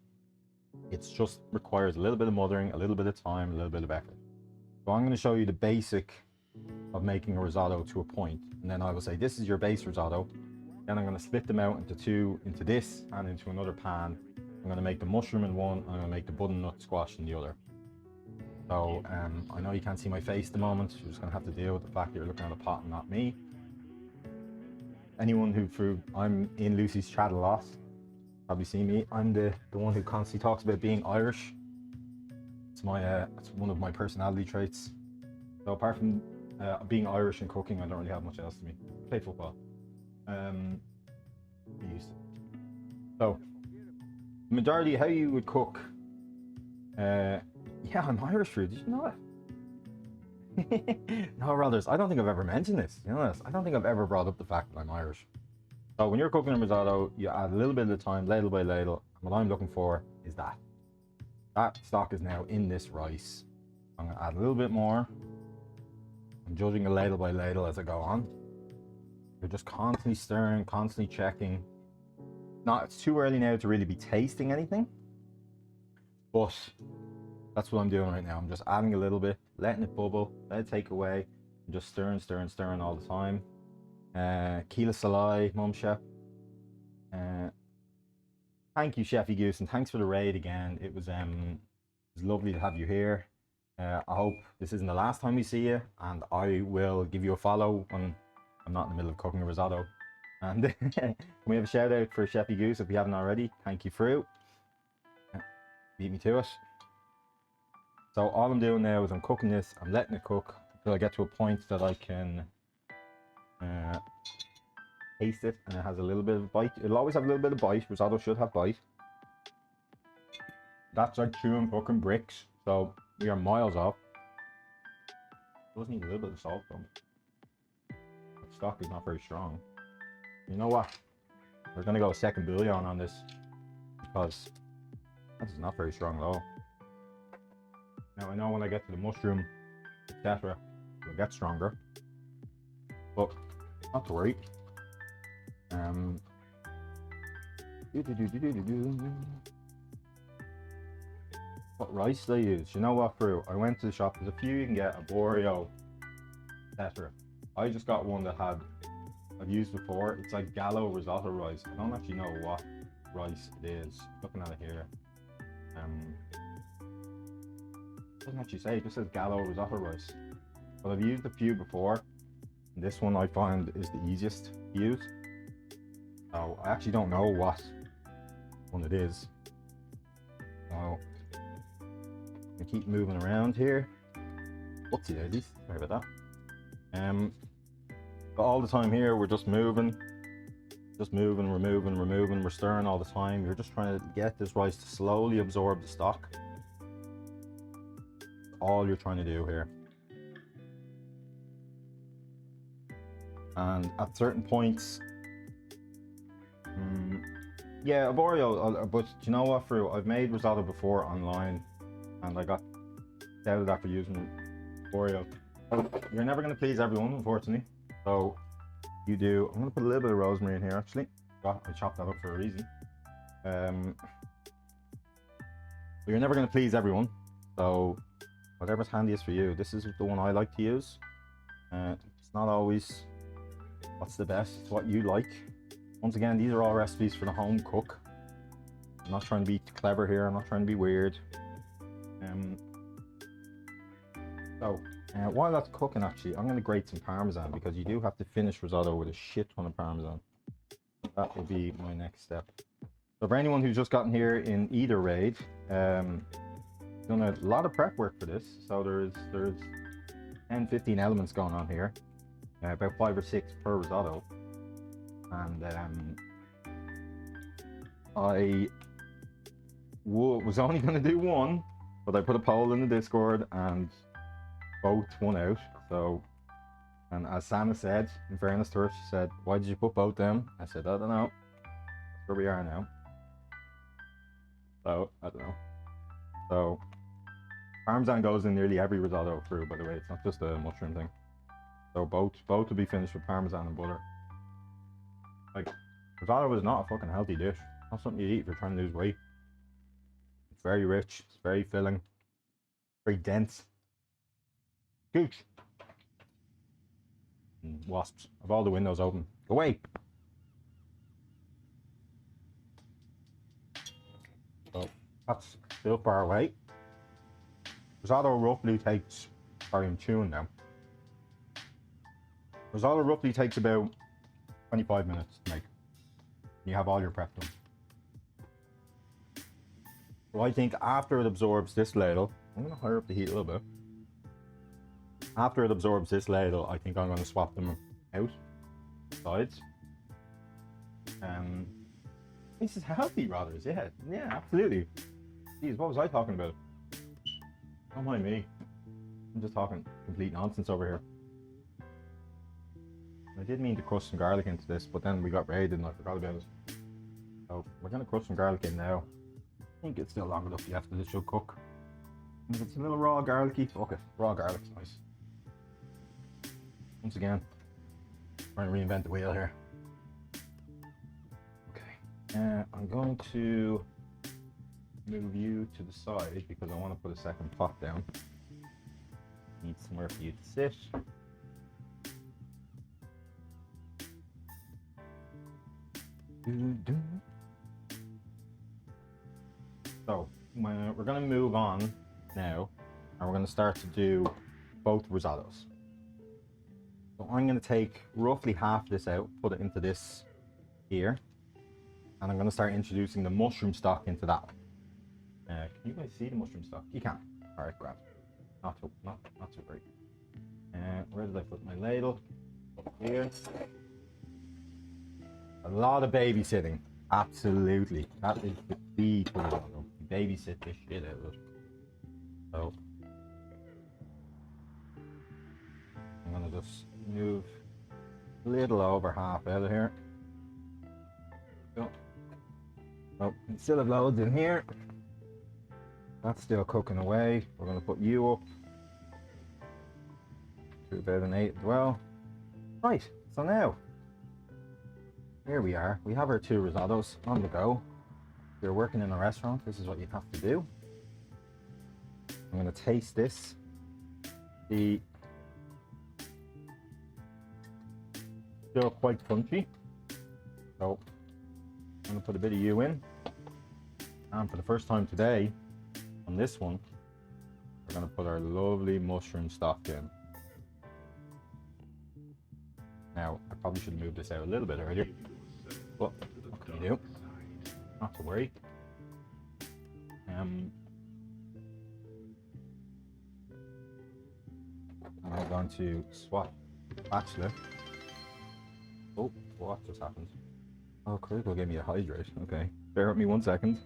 It just requires a little bit of mothering, a little bit of time, a little bit of effort. So I'm going to show you the basic of making a risotto to a point, and then I will say this is your base risotto. Then I'm going to split them out into this and into another pan. I'm going to make the mushroom in one, and I'm going to make the butternut squash in the other. So I know you can't see my face at the moment. You're just going to have to deal with the fact that you're looking at a pot and not me. Anyone I'm in Lucy's chat a lot, probably see me. I'm the one who constantly talks about being Irish. It's one of my personality traits. So apart from being Irish and cooking, I don't really have much else to me. I play football. Used to. So the majority how you would cook. Yeah, I'm Irish food. Did you know that? No, brothers, I don't think I've ever mentioned this. You know this? I don't think I've ever brought up the fact that I'm Irish. So when you're cooking a risotto, you add a little bit of time, ladle by ladle. And what I'm looking for is that. That stock is now in this rice. I'm going to add a little bit more. I'm judging a ladle by ladle as I go on. You're just constantly stirring, constantly checking. It's too early now to really be tasting anything. But that's what I'm doing right now. I'm just adding a little bit, letting it bubble, let it take away, and just stirring, stirring, stirring all the time. Keela Salai, Mum Chef. Thank you, Chefy Goose, and thanks for the raid again. It was lovely to have you here. I hope this isn't the last time we see you, and I will give you a follow when I'm not in the middle of cooking a risotto. And can we have a shout out for Chefy Goose if we haven't already? Thank you, Fruit. Beat me to it. So all I'm doing now is I'm cooking this, I'm letting it cook until I get to a point that I can taste it, and it has a little bit of bite. It'll always have a little bit of bite. Risotto should have bite. That's like chewing fucking bricks, so we are miles off. Does need a little bit of salt though. The stock is not very strong. You know what? We're gonna go second bouillon on this because that is not very strong at all. Now I know when I get to the mushroom, etc., it'll get stronger, but not to worry. What rice do I use? You know what, Fruit? I went to the shop. There's a few you can get, a Borio, etc. I just got one that I've used before. It's like Gallo risotto rice. I don't actually know what rice it is. Looking at it here, doesn't actually say. It just says Gallo risotto rice. But I've used a few before. And this one I find is the easiest to use. So I actually don't know what one it is. So I keep moving around here. Whoopsie daisies, sorry about that. But all the time here we're just moving, removing, we're stirring all the time. You're just trying to get this rice to slowly absorb the stock. That's all you're trying to do here. And at certain points, yeah, Borio, but you know what, Fruit? I've made risotto before online, and I got doubted after using Borio. So you're never going to please everyone, unfortunately. So you do. I'm going to put a little bit of rosemary in here, actually. I chopped that up for a reason. But you're never going to please everyone. So whatever's handiest for you. This is the one I like to use. It's not always what's the best. It's what you like. Once again, these are all recipes for the home cook. I'm not trying to be clever here. I'm not trying to be weird. While that's cooking, actually, I'm going to grate some Parmesan because you do have to finish risotto with a shit ton of Parmesan. That will be my next step. So for anyone who's just gotten here in either raid, done a lot of prep work for this. So there's 10-15 elements going on here, about 5 or 6 per risotto. And I was only going to do one, but I put a poll in the Discord and both won out. So, and as Sana said, in fairness to her, she said, "Why did you put both them?" I said, "I don't know. That's where we are now." So I don't know. So Parmesan goes in nearly every risotto through, by the way. It's not just a mushroom thing. So both will be finished with Parmesan and butter. Like, risotto is not a fucking healthy dish. It's not something you eat if you're trying to lose weight. It's very rich. It's very filling. Very dense. Gooch. And wasps. I've all the windows open. Go away. So that's still far away. Risotto roughly takes. Sorry, I'm chewing now. Risotto roughly takes about 25 minutes to make. You have all your prep done. So I think after it absorbs this ladle, I'm going to higher up the heat a little bit. After it absorbs this ladle, I think I'm going to swap them out, sides. This is healthy, Rothers. Yeah, absolutely. Jeez, what was I talking about? Don't mind me. I'm just talking complete nonsense over here. I did mean to crush some garlic into this, but then we got raided and I forgot about it. So we're going to crush some garlic in now. I think it's still long enough yet that it should cook. If it's a little raw garlicky, fuck it. Raw garlic's nice. Once again, trying to reinvent the wheel here. Okay, I'm going to move you to the side because I want to put a second pot down. Need somewhere for you to sit. So we're going to move on now and we're going to start to do both risottos. So I'm going to take roughly half this out, put it into this here, and I'm going to start introducing the mushroom stock into that one. Can you guys see the mushroom stock? You can. All right, grab. Not too great. Where did I put my ladle? Up here. A lot of babysitting. Absolutely. That is the key to it. Babysit this shit out of it. So I'm gonna just move a little over half out of here. Oh, we still have loads in here. That's still cooking away. We're gonna put you up to about an 8 as well. Right, so now here we are. We have our 2 risottos on the go. If you're working in a restaurant, this is what you have to do. I'm gonna taste this. The still quite crunchy. So I'm gonna put a bit of you in. And for the first time today, on this one, we're gonna put our lovely mushroom stock in. Now, I probably should have moved this out a little bit earlier, but what can we do? Not to worry. I'm going to swap spatula. Oh, what just happened? Oh, Critical gave me a hydrate. Okay, bear with me 1 second.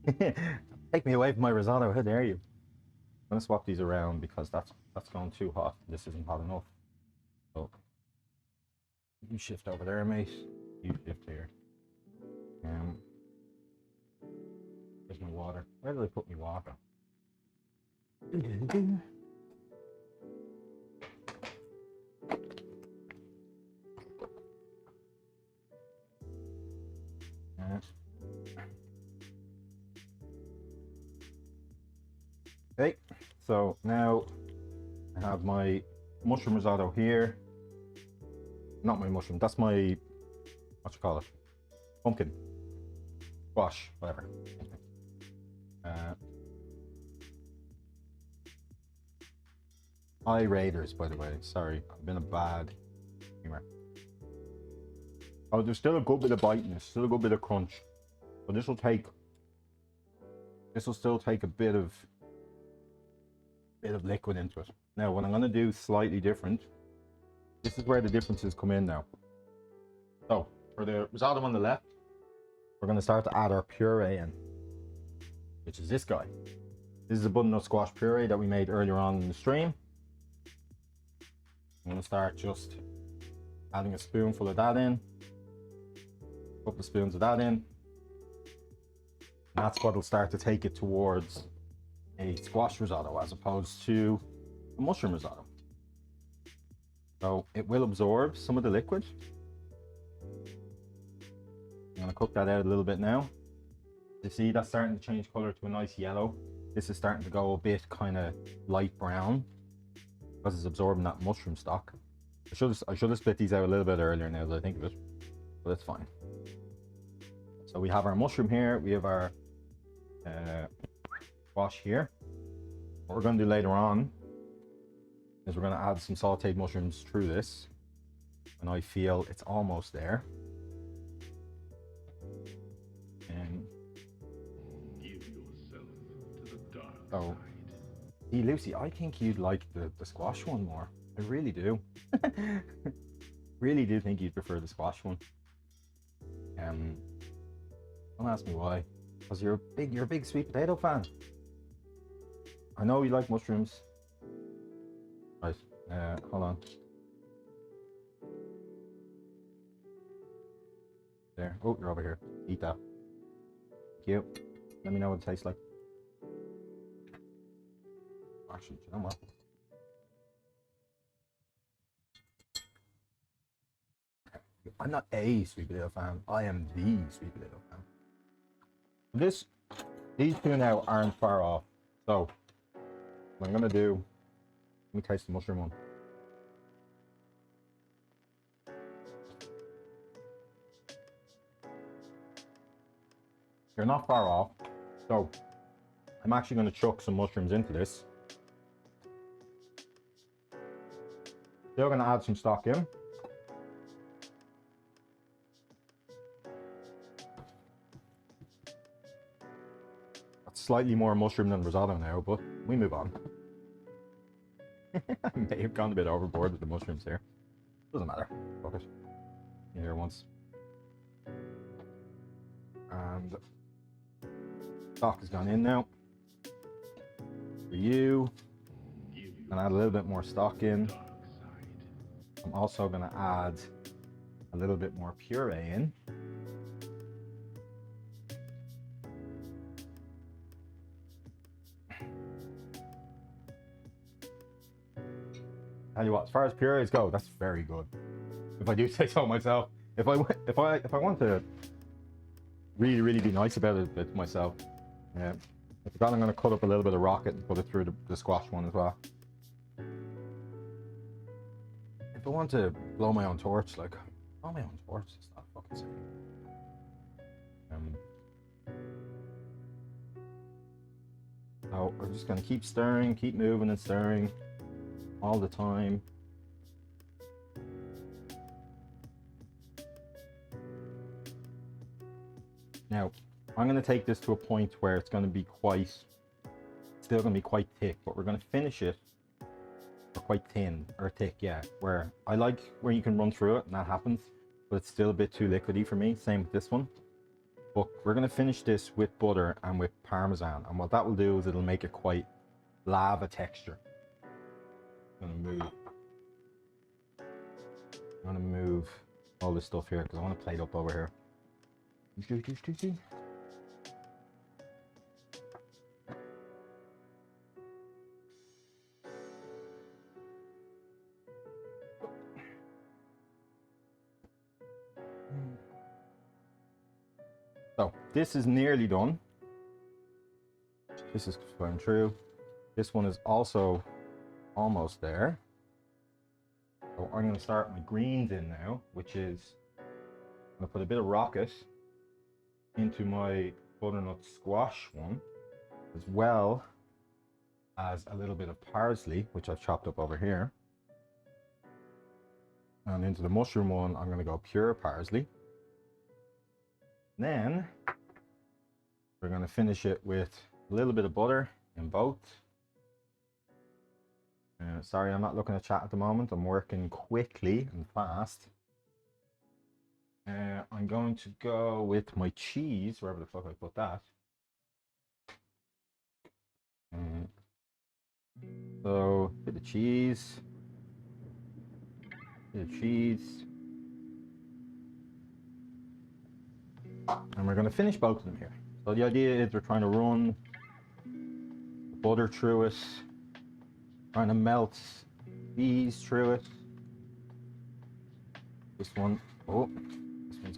Take me away from my risotto, how dare you? I'm gonna swap these around because that's going too hot. This isn't hot enough. So you shift over there, mate. You shift here. Where's my water? Where did I put my water? Okay, so now I have my mushroom risotto here. Not my mushroom, that's my, what you call it? Pumpkin. Squash, whatever. Eye Raiders, by the way. Sorry, I've been a bad humor. Oh, there's still a good bit of bitiness, still a good bit of crunch. But this will still take a bit of liquid into it. Now, what I'm gonna do slightly different. This is where the differences come in now. So, for the risotto on the left, we're gonna start to add our puree in, which is this guy. This is a butternut squash puree that we made earlier on in the stream. I'm gonna start just adding a spoonful of that in, a couple of spoons of that in. And that's what'll start to take it towards a squash risotto as opposed to a mushroom risotto. So it will absorb some of the liquid. I'm gonna cook that out a little bit now. You see that's starting to change color to a nice yellow. This is starting to go a bit kind of light brown because it's absorbing that mushroom stock. I should have split these out a little bit earlier now that I think of it, but it's fine. So we have our mushroom here, we have our squash here. What we're going to do later on is we're going to add some sauteed mushrooms through this, and I feel it's almost there. And give yourself to the dark oh, side. hey Lucy, I think you'd like the squash one more. I really do. Really do think you'd prefer the squash one. Don't ask me why, because you're a big sweet potato fan. I know you like mushrooms. Right, hold on. There. Oh, you're over here. Eat that. Thank you. Let me know what it tastes like. Actually, you know what? I'm not a sweet potato fan. I am the sweet potato fan. These two now aren't far off. So, what I'm gonna do, let me taste the mushroom one. You're not far off. So, I'm actually going to chuck some mushrooms into this. Still going to add some stock in. That's slightly more mushroom than risotto now, but we move on. I may have gone a bit overboard with the mushrooms here. Doesn't matter. Fuck it. Here once. And stock has gone in now. For you, and add a little bit more stock in. I'm also going to add a little bit more puree in. Tell you what, as far as purees go, that's very good. If I do say so myself, if I want to really be nice about it to myself, yeah, I forgot I'm going to cut up a little bit of rocket and put it through the squash one as well. If I want to blow my own torch, like, blow my own torch, it's not fucking saying. So we're just going to keep stirring, keep moving and stirring all the time. Now, I'm going to take this to a point where it's going to be still going to be quite thick, but we're going to finish it, or quite thin, or thick, yeah, where I like where you can run through it, and that happens, but it's still a bit too liquidy for me, same with this one. But we're going to finish this with butter and with Parmesan, and what that will do is it'll make it quite lava texture. I'm going to move all this stuff here, because I want to plate up over here. So this is nearly done. This is going through. This one is also almost there. So I'm going to start my greens in now, which is I'm going to put a bit of rocket into my butternut squash one, as well as a little bit of parsley, which I've chopped up over here. And into the mushroom one, I'm going to go pure parsley. Then we're going to finish it with a little bit of butter in both. Sorry, I'm not looking at chat at the moment. I'm working quickly and fast. I'm going to go with my cheese, wherever the fuck I put that. So, bit of cheese. And we're going to finish both of them here. So the idea is we're trying to run the butter through it, trying to melt cheese through it. This one's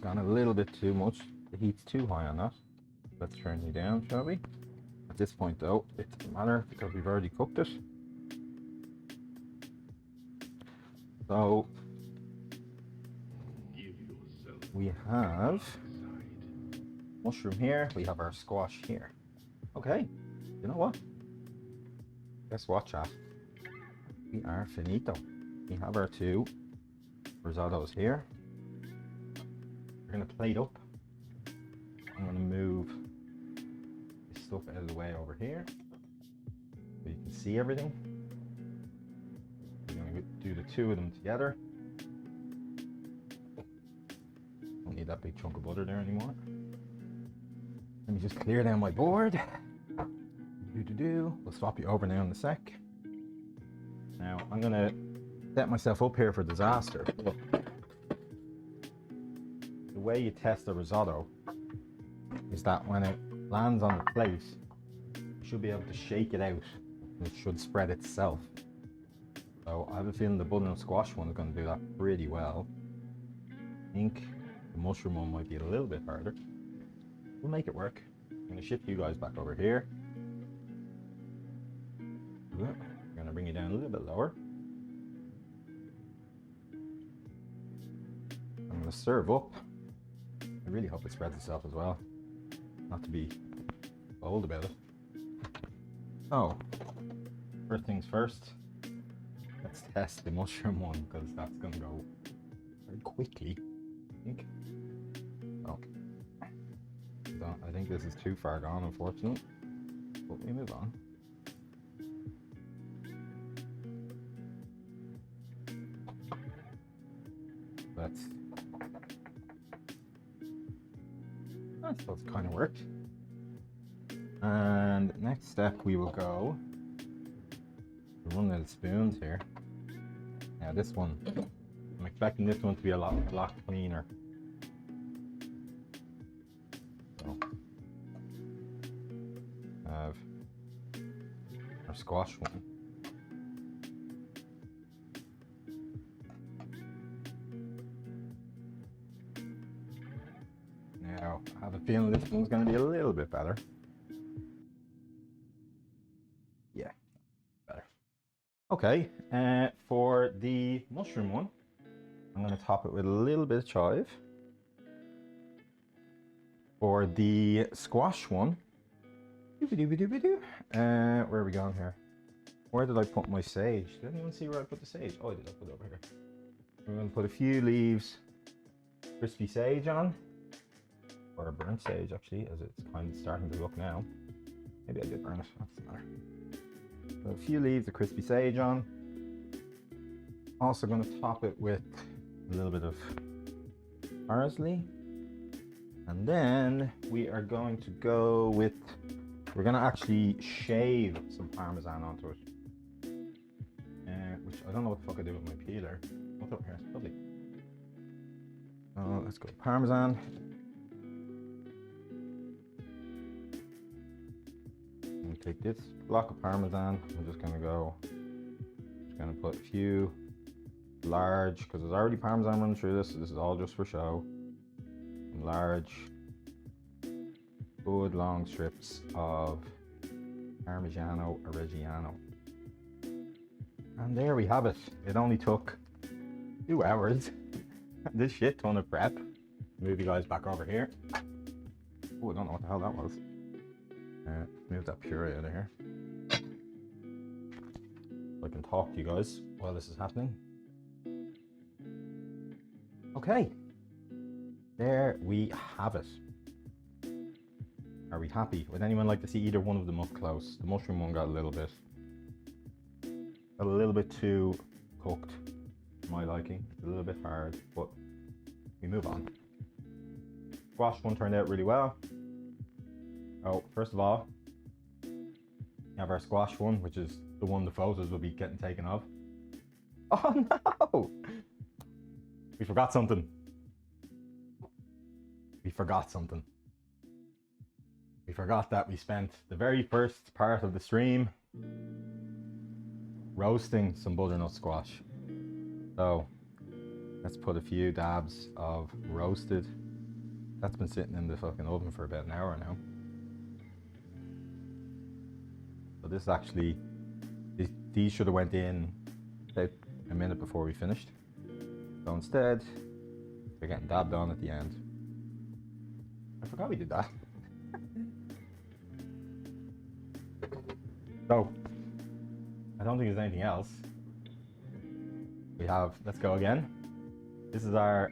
gone a little bit too much. The heat's too high on that. Let's turn you down, shall we? At this point though, it doesn't matter because we've already cooked it. So we have mushroom here, we have our squash here. Okay, you know what? Guess what, chat? We are finito. We have our two risottos here. We're gonna plate up. I'm gonna move this stuff out of the way over here so you can see everything. We're gonna do the two of them together. Don't need that big chunk of butter there anymore. Let me just clear down my board. We'll swap you over now in a sec. Now I'm gonna set myself up here for disaster. Look. The way you test a risotto is that when it lands on the plate, you should be able to shake it out and it should spread itself. So I have a feeling the butternut squash one is going to do that pretty well. I think the mushroom one might be a little bit harder. We'll make it work. I'm going to shift you guys back over here. I'm going to bring you down a little bit lower. I'm going to serve up. I really hope it spreads itself as well. Not to be bold about it. So, first things first, let's test the mushroom one because that's gonna go very quickly, I think. Oh, I think this is too far gone, unfortunately, but we move on. That supposed to kind of worked. And next step we will go. We're running out of spoons here. Yeah, this one. I'm expecting this one to be a lot cleaner. So, have our squash one. Now, I have a feeling this one's going to be a little bit better. Yeah, better. Okay, for the mushroom one, I'm going to top it with a little bit of chive. For the squash one, where are we going here? Where did I put my sage? Did anyone see where I put the sage? Oh, I did. I put it over here. I'm going to put a few leaves, crispy sage on. Or a burnt sage, actually, as it's kind of starting to look now. Maybe I did burn it, that doesn't matter. So a few leaves of crispy sage on. Also going to top it with a little bit of parsley. And then we are going to go with, we're going to actually shave some parmesan onto it. Which I don't know what the fuck I do with my peeler. What's up here? It's lovely. Let's go parmesan. Take this block of parmesan. I'm just gonna put a few large, because there's already parmesan running through this. So this is all just for show. Large, good long strips of Parmigiano Reggiano. And there we have it. It only took 2 hours. This shit ton of prep. Move you guys back over here. Oh, I don't know what the hell that was. Move that puree out of here. So I can talk to you guys while this is happening. Okay. There we have it. Are we happy? Would anyone like to see either one of them up close? The mushroom one got a little bit too cooked for my liking. It's a little bit hard, but we move on. Squash one turned out really well. Oh, first of all, we have our squash one, which is the one the photos will be getting taken of. Oh no! We forgot something. We forgot that we spent the very first part of the stream roasting some butternut squash. So let's put a few dabs of roasted. That's been sitting in the fucking oven for about an hour now. So this actually, these should have went in about a minute before we finished. So instead, they're getting dabbed on at the end. I forgot we did that. So, I don't think there's anything else. We have, let's go again. This is our,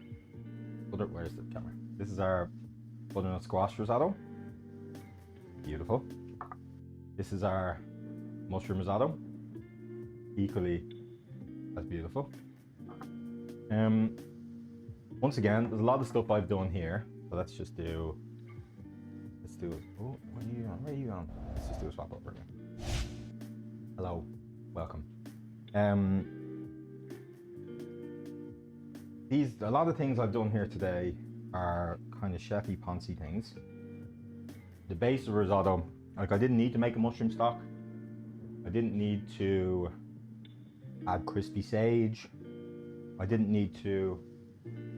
where's the camera? This is our butternut squash risotto. Beautiful. This is our mushroom risotto. Equally as beautiful. Once again, there's a lot of stuff I've done here. So let's do it. Oh, where are you going? Let's just do a swap over again. Hello, welcome. A lot of things I've done here today are kind of chefy poncy things. The base of risotto, like I didn't need to make a mushroom stock. I didn't need to add crispy sage. I didn't need to,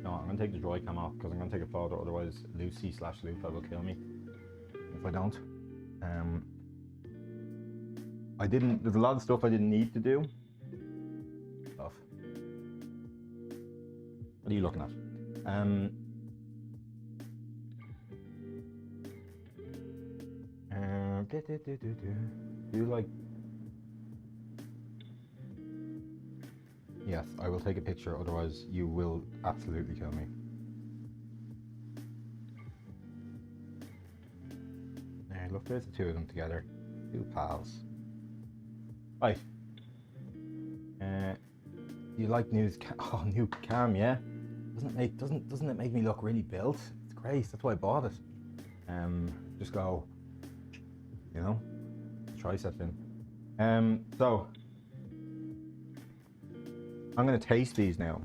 no, I'm gonna take the dry cam off because I'm gonna take a photo, otherwise Lucy/Lufa will kill me if I don't. There's a lot of stuff I didn't need to do. What are you looking at? you like... Yes, I will take a picture, otherwise you will absolutely kill me. There, look, there's the two of them together. Two pals. Right. You like new cam, yeah? Doesn't it make me look really built? It's great, that's why I bought it. Just go, you know, tricep in. So I'm gonna taste these now.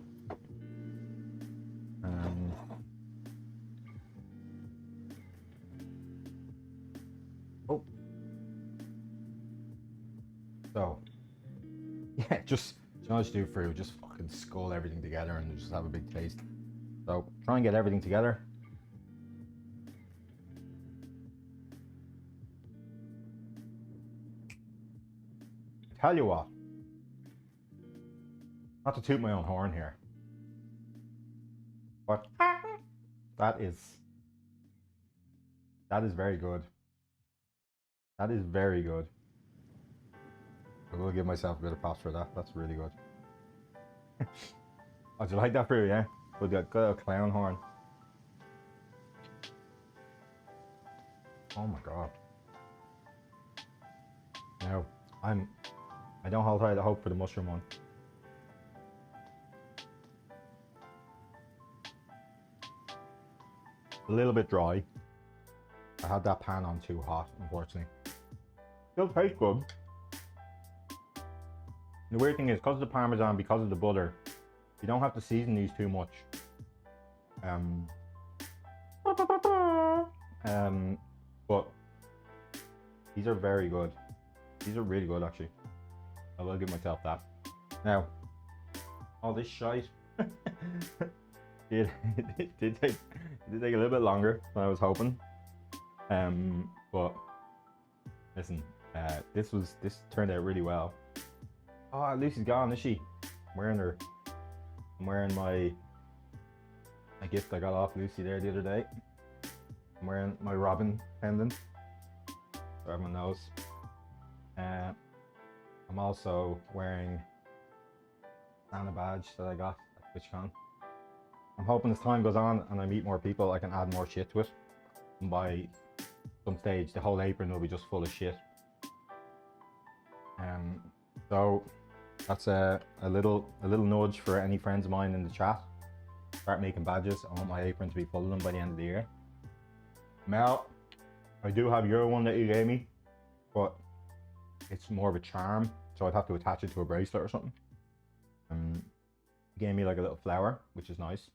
Oh. So yeah, just, you know what you do for you, just fucking skull everything together and just have a big taste. So try and get everything together. Tell you what, not to toot my own horn here, but that is very good. That is very good. I will give myself a bit of props for that. That's really good. Oh, do you like that, Brew? Yeah? Good little clown horn. Oh my god. Now, I don't hold out hope for the mushroom one. A little bit dry. I had that pan on too hot, unfortunately. Still tastes good. The weird thing is, because of the Parmesan, because of the butter, you don't have to season these too much. But these are very good. These are really good, actually. I will give myself that. Now, all this shite it did take a little bit longer than I was hoping. But listen, this turned out really well. Oh, Lucy's gone, is she? I'm wearing my gift I got off Lucy there the other day. I'm wearing my Robin pendant, so everyone knows. I'm also wearing Santa badge that I got at TwitchCon. I'm hoping as time goes on and I meet more people, I can add more shit to it. And by some stage, the whole apron will be just full of shit. So that's a little nudge for any friends of mine in the chat. Start making badges. I want my apron to be full of them by the end of the year. Mel, I do have your one that you gave me, but it's more of a charm, so I'd have to attach it to a bracelet or something. You gave me like a little flower, which is nice.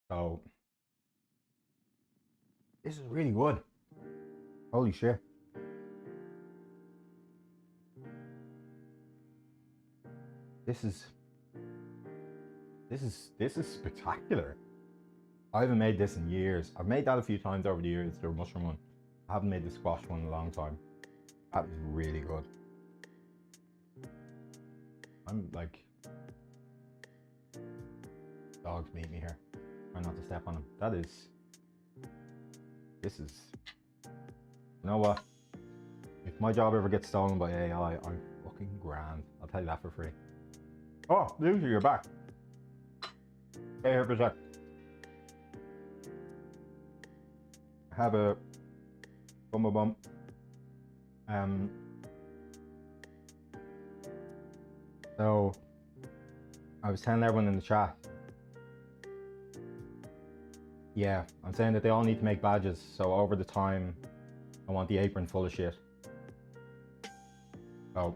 So this is really good. Holy shit. This is spectacular. I haven't made this in years. I've made that a few times over the years, the mushroom one. I haven't made the squash one in a long time. That is really good. I'm like... Dogs meet me here. Try not to step on them. This is... You know what? If my job ever gets stolen by AI, I'm fucking grand. I'll tell you that for free. Oh, Lucy, you're back. Stay here for a sec. Have a bum. So I was telling everyone in the chat. Yeah, I'm saying that they all need to make badges. So over the time, I want the apron full of shit. So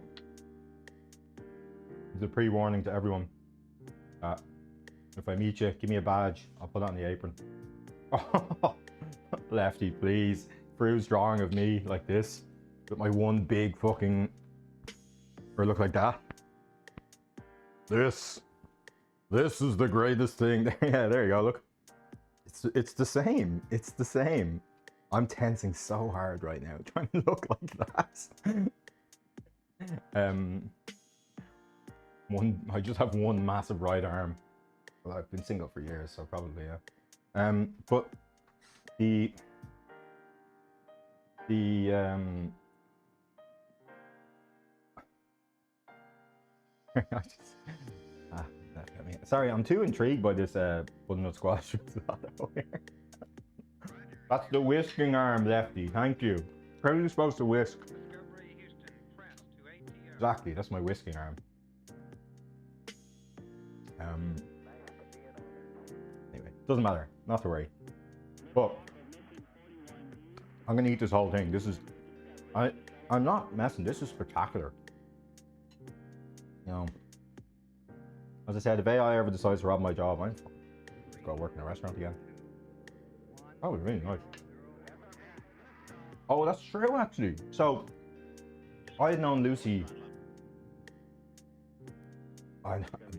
there's a pre-warning to everyone. If I meet you, give me a badge. I'll put it on the apron. Oh, Lefty, please. Fru's drawing of me like this, with my one big fucking... Or look like that. This is the greatest thing. Yeah, there you go. Look, it's the same. It's the same. I'm tensing so hard right now, trying to look like that. I just have one massive right arm. Well, I've been single for years, so probably, yeah. But The I just, that got me. Sorry, I'm too intrigued by this butternut squash risotto here. That's the whisking arm, Lefty. Thank you. How are you supposed to whisk? Exactly, that's my whisking arm. Anyway, doesn't matter. Not to worry. But I'm gonna eat this whole thing. This is, I'm not messing. This is spectacular. You know, as I said, if AI ever decides to rob my job, I'm just go work in a restaurant again. That was really nice. Oh, that's true actually. So I had known Lucy.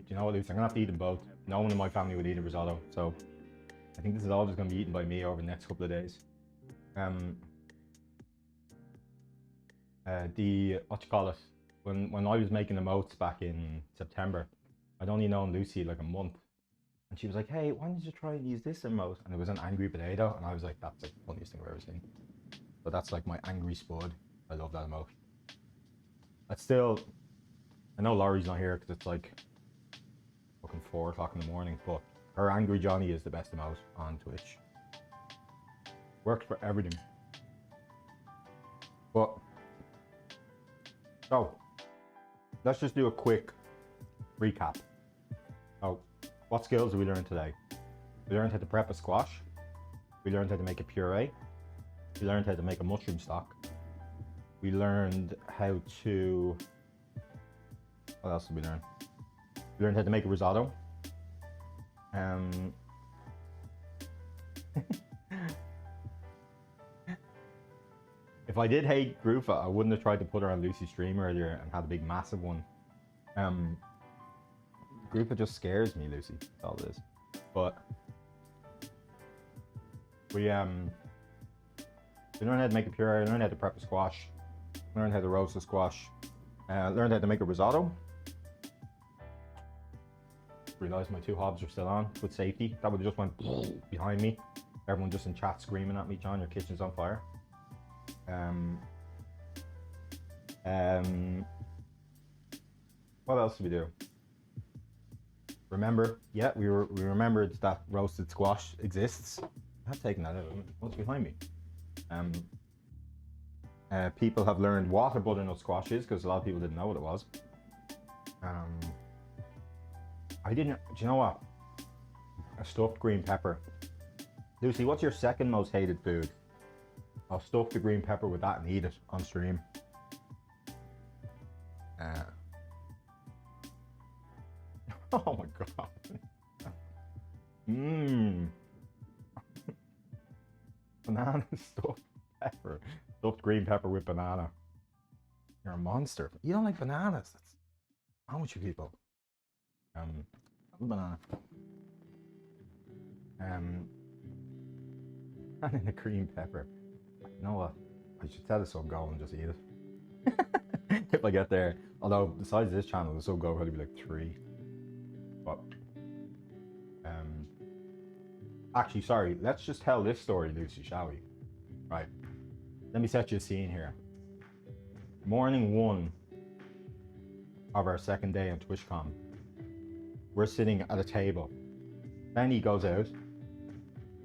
You know what, Lucy? I'm gonna have to eat them both. No one in my family would eat a risotto, so I think this is all just gonna be eaten by me over the next couple of days. What you call it? When I was making the moats back in September, I'd only known Lucy like a month, and she was like, "Hey, why don't you try and use this emote?" And it was an angry potato, and I was like, "That's like the funniest thing I've ever seen." But that's like my angry spud. I love that emote. But still, I know Laurie's not here because it's like fucking 4 o'clock in the morning, but her angry Johnny is the best emote on Twitch. Works for everything. But so let's just do a quick recap. Oh, what skills did we learn today? We learned how to prep a squash. We learned how to make a puree. We learned how to make a mushroom stock. We learned how to... What else did we learn? We learned how to make a risotto. If I did hate Grufa, I wouldn't have tried to put her on Lucy's stream earlier and had a big massive one. Grufa just scares me, Lucy. That's all it is. But we learned how to make a puree, learned how to prep a squash, learned how to roast a squash, learned how to make a risotto. Realised my 2 hobs are still on with safety. That would have just went behind me. Everyone just in chat screaming at me, "John, your kitchen's on fire." What else did we do? Remember, yeah, we remembered that roasted squash exists. I've taken that out. What's behind me? People have learned what a butternut squash is because a lot of people didn't know what it was. I didn't. Do you know what? A stuffed green pepper. Lucy, what's your second most hated food? I'll stuff the green pepper with that and eat it on stream. Oh my god. Banana stuffed pepper. Stuffed green pepper with banana. You're a monster. You don't like bananas. That's wrong with you people. Banana. And in a green pepper. You know what? I should tell the sub go and just eat it. If I get there. Although the size of this channel, the sub go will probably be like 3. But actually, sorry, let's just tell this story, Lucy, shall we? Right. Let me set you a scene here. Morning 1 of our second day on TwitchCon. We're sitting at a table. Benny goes out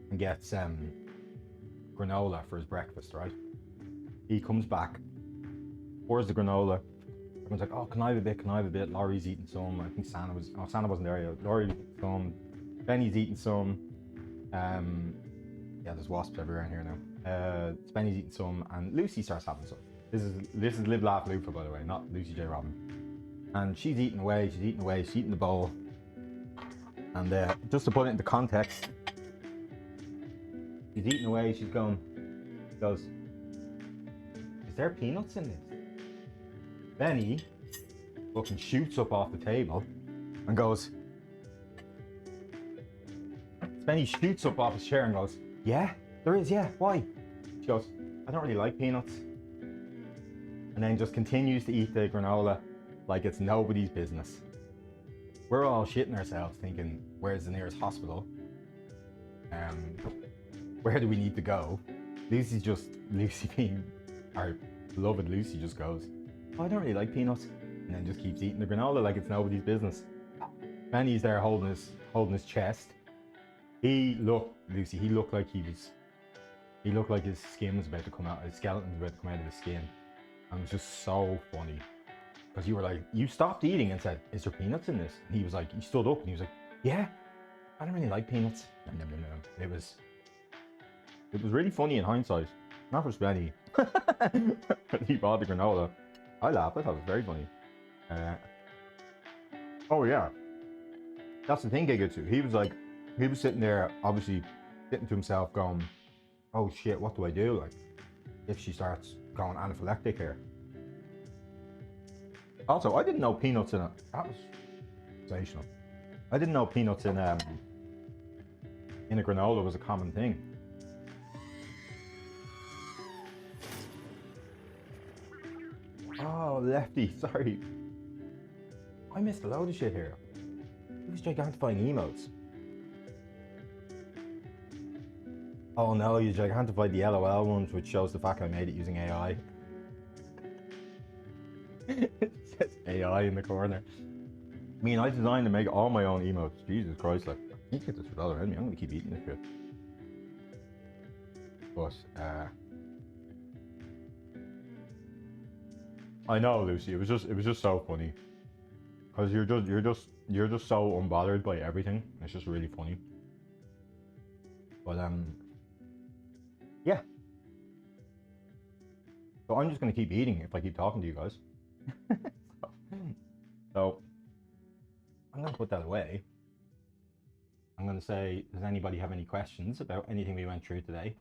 and gets granola for his breakfast, right? He comes back, pours the granola. Everyone's like, "Oh, can I have a bit? Can I have a bit?" Laurie's eating some. I think Santa was. Oh, Santa wasn't there yet. Laurie's eating some. Benny's eating some. Yeah, there's wasps everywhere in here now. Benny's eating some, and Lucy starts having some. This is Live Laugh Lufa, by the way, not Lucy J Robin. And she's eating away. She's eating away. She's eating the bowl. And just to put it into context, she's eating away. She goes, "Is there peanuts in this?" Benny fucking shoots up off the table and goes. Benny shoots up off his chair and goes, "Yeah, there is. Yeah, why?" She goes, "I don't really like peanuts." And then just continues to eat the granola like it's nobody's business. We're all shitting ourselves thinking, where's the nearest hospital? where do we need to go? Lucy being our beloved Lucy just goes, oh, I don't really like peanuts. And then just keeps eating the granola like it's nobody's business. Benny's there holding his chest. He looked like he looked like his skin was about to come out, his skeleton was about to come out of his skin. And it was just so funny. Because you were like, you stopped eating and said, is there peanuts in this? And he was like, he stood up and he was like, yeah, I don't really like peanuts. Nom, nom, nom, nom. It was really funny in hindsight. Not for Spenny. He bought the granola. I laughed, I thought it was very funny. Oh yeah. That's the thing, Gigatsu. He was sitting there, obviously sitting to himself going, oh shit, what do I do? Like, if she starts going anaphylactic here. Also, I didn't know peanuts in it. That was sensational. I didn't know peanuts in a granola was a common thing. Oh, Lefty, sorry. I missed a load of shit here. He was gigantifying emotes. Oh no, you gigantified the LOL ones, which shows the fact I made it using AI. It says AI in the corner. I mean, I designed to make all my own emotes. Jesus Christ, like, I need to get this for $1 enemy. I'm gonna keep eating this shit. But, I know, Lucy. It was just so funny. Cause you're just so unbothered by everything. It's just really funny. But yeah. So I'm just gonna keep eating if I keep talking to you guys. So I'm gonna put that away. I'm gonna say, does anybody have any questions about anything we went through today?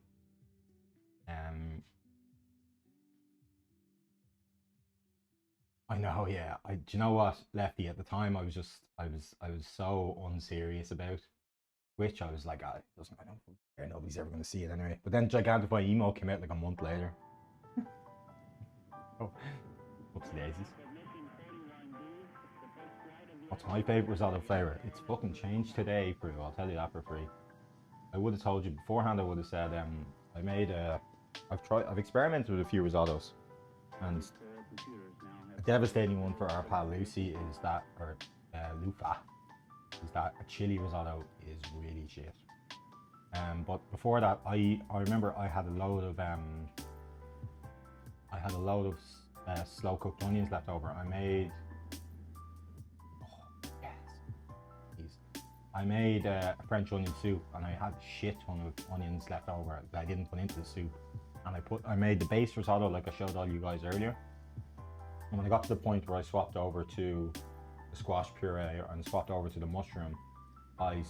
I know, yeah. Do you know what, Lefty? At the time, I was so unserious about Twitch. I was like, I don't care. Nobody's ever going to see it anyway. But then Gigantify Emo came out like a month later. Oh, whoopsie daisies. What's my favorite risotto flavor? It's fucking changed today, Prue. I'll tell you that for free. I would have told you beforehand. I would have said, I made I've experimented with a few risottos, and a devastating one for our pal Lucy is that, or Lufa, is that a chili risotto is really shit. But before that, I remember I had a load of slow cooked onions left over. I made, oh yes, please. I made a French onion soup, and I had a shit ton of onions left over that I didn't put into the soup. And I made the base risotto like I showed all you guys earlier. And when I got to the point where I swapped over to the squash puree and swapped over to the mushroom, I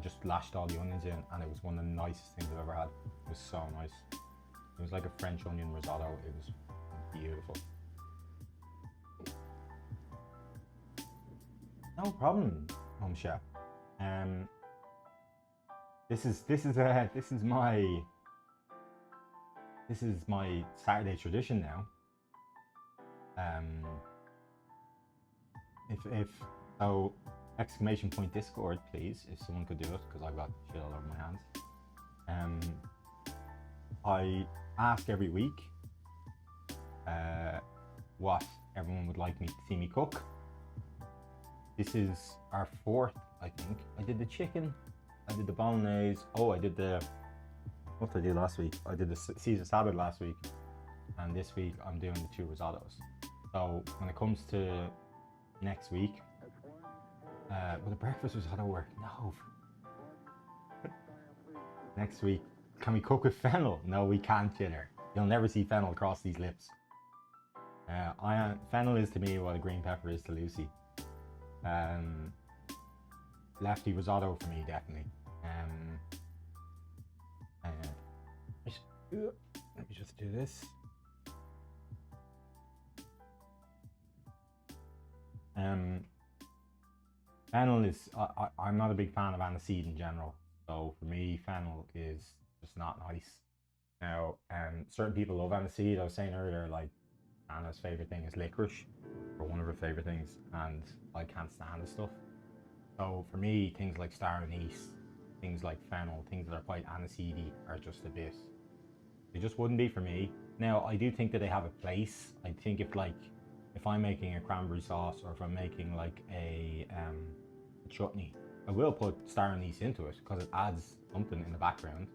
just lashed all the onions in, and it was one of the nicest things I've ever had. It was so nice. It was like a French onion risotto. It was beautiful. No problem, Home Chef. This is my Saturday tradition now. If so, exclamation point Discord, please, if someone could do it, because I've got shit all over my hands. I ask every week what everyone would like me to see me cook. This is our fourth, I think. I did the chicken, I did the bolognese. Oh, I did what did I do last week? I did the Caesar salad last week, and this week I'm doing the 2 risottos. So when it comes to next week, will the breakfast risotto work? No. Next week, can we cook with fennel? No, we can't, Jitter. You'll never see fennel across these lips. Fennel is to me what a green pepper is to Lucy. Lefty risotto for me, definitely. Let me just do this. Fennel is, I'm not a big fan of aniseed in general, so for me fennel is just not nice. Now, certain people love aniseed. I was saying earlier, like, Anna's favourite thing is licorice, or one of her favourite things, and I can't stand the stuff. So for me, things like star anise things like fennel, things that are quite aniseedy, are just a bit. They just wouldn't be for me. Now, I do think that they have a place. I think if I'm making a cranberry sauce, or if I'm making like a chutney, I will put star anise into it because it adds something in the background.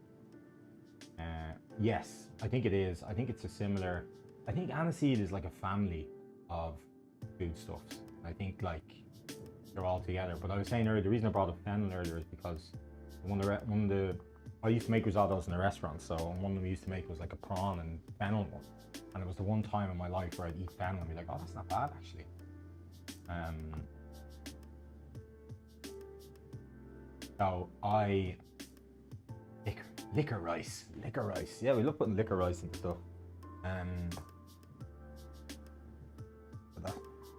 Yes, I think it is. I think it's a similar. I think aniseed is like a family of foodstuffs. I think like they're all together. But I was saying earlier, the reason I brought up fennel earlier is because one of the I used to make risottos in a restaurant, so one of them we used to make was like a prawn and fennel one, and it was the one time in my life where I'd eat fennel and be like, oh, that's not bad actually. So liquor rice. Yeah, we love putting liquor rice into stuff.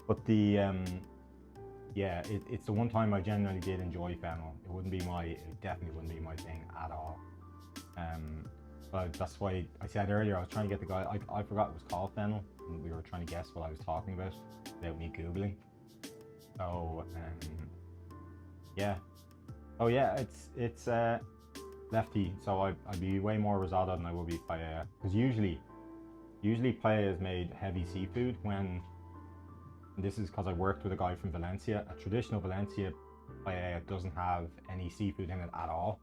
But the yeah, it's the one time I genuinely did enjoy fennel. It definitely wouldn't be my thing at all. But that's why I said earlier I was trying to get the guy. I forgot it was called fennel, and we were trying to guess what I was talking about without me googling. So yeah. Oh yeah, it's lefty. So I'd be way more risotto than I would be paella, because usually paella is made heavy seafood. When this is because I worked with a guy from Valencia. A traditional Valencia paella doesn't have any seafood in it at all.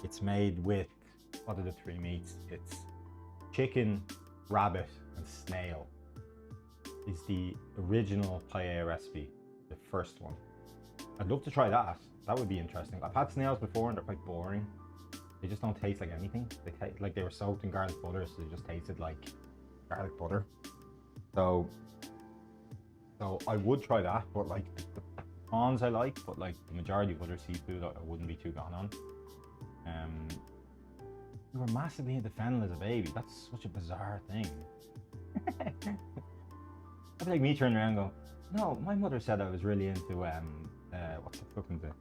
It's made with, what are the three meats? It's chicken, rabbit, and snail. It's the original paella recipe, the first one. I'd love to try that. That would be interesting. I've had snails before and they're quite boring. They just don't taste like anything. They taste like they were soaked in garlic butter, so they just tasted like garlic butter. So I would try that, but like the prawns I like, but like the majority of other seafood I wouldn't be too gone on. You were massively into fennel as a baby. That's such a bizarre thing. That'd be like me turning around and go, no, my mother said I was really into what's the fucking thing?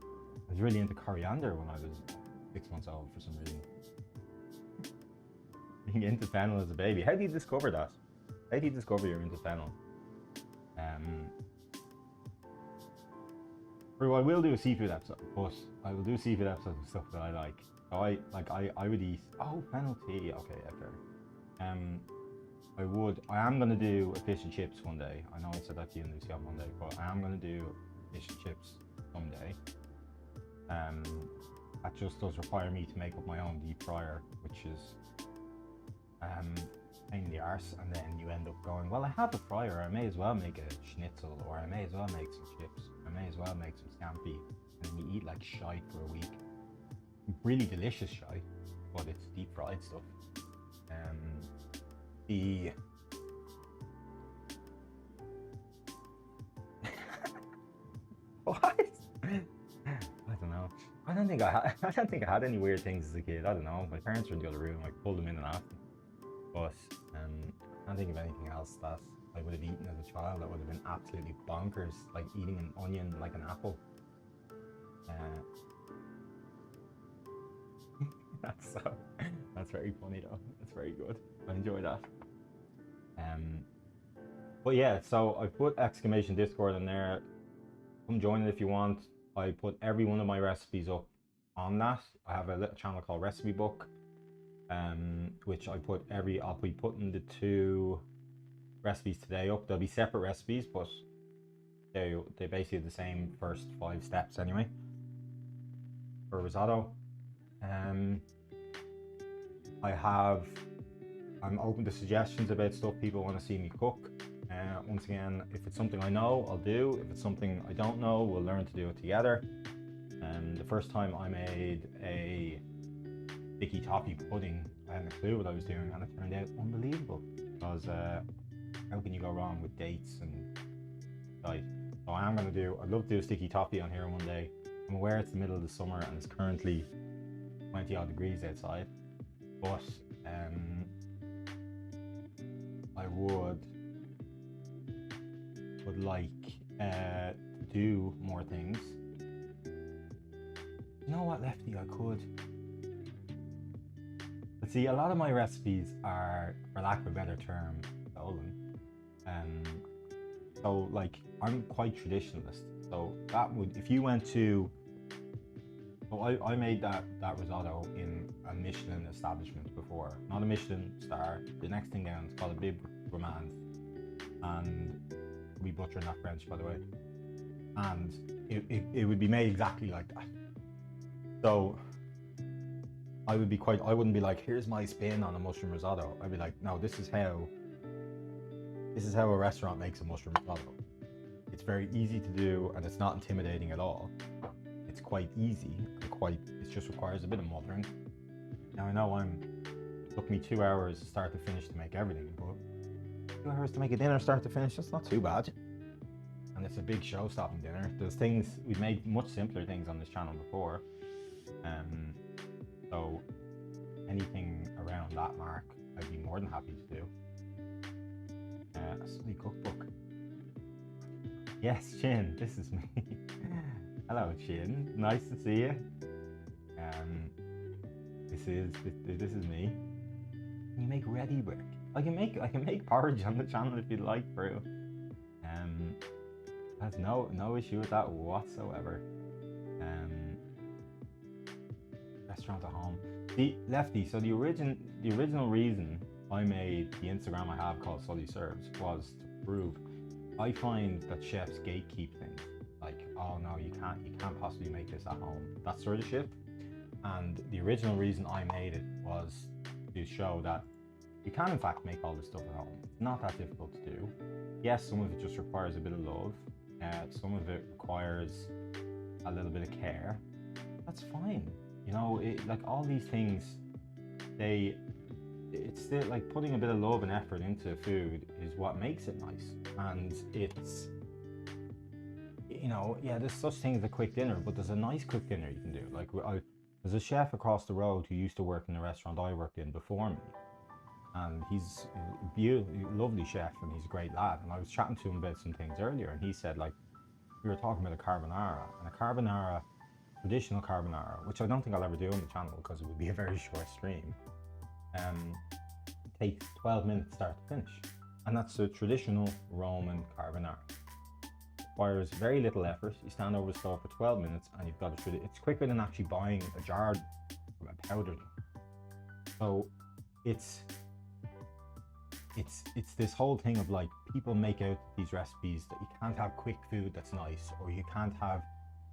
I was really into coriander when I was 6 months old for some reason. Being into fennel as a baby. How do you discover that? How do you discover you're into fennel? I will do a seafood episode, but I will do a seafood episode of stuff that I like. So I would eat. Oh, fennel tea. Okay, yeah, fair. I am gonna do a fish and chips one day. I know I said that to you and Lucy on Monday, but I am gonna do fish and chips someday. That just does require me to make up my own deep fryer, which is pain in the arse, and then you end up going, well, I have a fryer, I may as well make a schnitzel, or I may as well make some chips, I may as well make some scampi, and then you eat like shite for a week. Really delicious shite, but it's deep fried stuff. What? I don't know. I don't think I had any weird things as a kid. I don't know. My parents were in the other room. I pulled them in and asked them. But I can't think of anything else that I would have eaten as a child that would have been absolutely bonkers, like eating an onion like an apple. That's very funny though. That's very good. I enjoy that. But yeah, so I put exclamation Discord in there. Come join it if you want. I put every one of my recipes up on that. I have a little channel called Recipe Book, which I'll be putting the 2 recipes today up. They'll be separate recipes, but they basically the same first 5 steps anyway for risotto. I'm open to suggestions about stuff people want to see me cook. Once again, if it's something I know, I'll do. If it's something I don't know, we'll learn to do it together. The first time I made a sticky toffee pudding, I hadn't a clue what I was doing, and it turned out unbelievable. Because how can you go wrong with dates and shite? So I'd love to do a sticky toffee on here one day. I'm aware it's the middle of the summer and it's currently 20 odd degrees outside, but I would like to do more things. You know what, Lefty, I could. But see, a lot of my recipes are, for lack of a better term, stolen. So like, I'm quite traditionalist. So that would, if you went to So I made that risotto in a Michelin establishment before, not a Michelin star. The next thing down is called a bib gourmand, and we butchering that French, by the way. And it would be made exactly like that. So I wouldn't be like, here's my spin on a mushroom risotto. I'd be like, no, this is how a restaurant makes a mushroom risotto. It's very easy to do, and it's not intimidating at all. It's quite easy and it just requires a bit of mothering. Now I know it took me 2 hours start to finish to make everything, but 2 hours to make a dinner start to finish, that's not too bad. And it's a big show-stopping dinner. There's things, we've made much simpler things on this channel before. So anything around that mark, I'd be more than happy to do. A sunny cookbook. Yes, Chin, this is me. Hello, Chin. Nice to see you. This is me. Can you make ready work? I can make porridge on the channel if you'd like, bro. Has no issue with that whatsoever. Restaurant at home. See, Lefty, so the original reason I made the Instagram I have called Sully Serves was to prove I find that chefs gatekeep things. Like, oh no, you can't possibly make this at home. That sort of shit. And the original reason I made it was to show that you can in fact make all this stuff at home. It's not that difficult to do. Yes, some of it just requires a bit of love. Some of it requires a little bit of care. That's fine. You know, like all these things, it's still like putting a bit of love and effort into food is what makes it nice. And it's, you know, yeah, there's such thing as a quick dinner, but there's a nice quick dinner you can do. Like, there's a chef across the road who used to work in the restaurant I worked in before me. And he's a beautiful, lovely chef, and he's a great lad. And I was chatting to him about some things earlier, and he said, like, we were talking about a carbonara, and a carbonara, traditional carbonara, which I don't think I'll ever do on the channel because it would be a very short stream, takes 12 minutes start to finish. And that's a traditional Roman carbonara. Requires very little effort. You stand over the stove for 12 minutes and you've got it. It's quicker than actually buying a jar from a powder. So it's this whole thing of like, people make out these recipes that you can't have quick food that's nice, or you can't have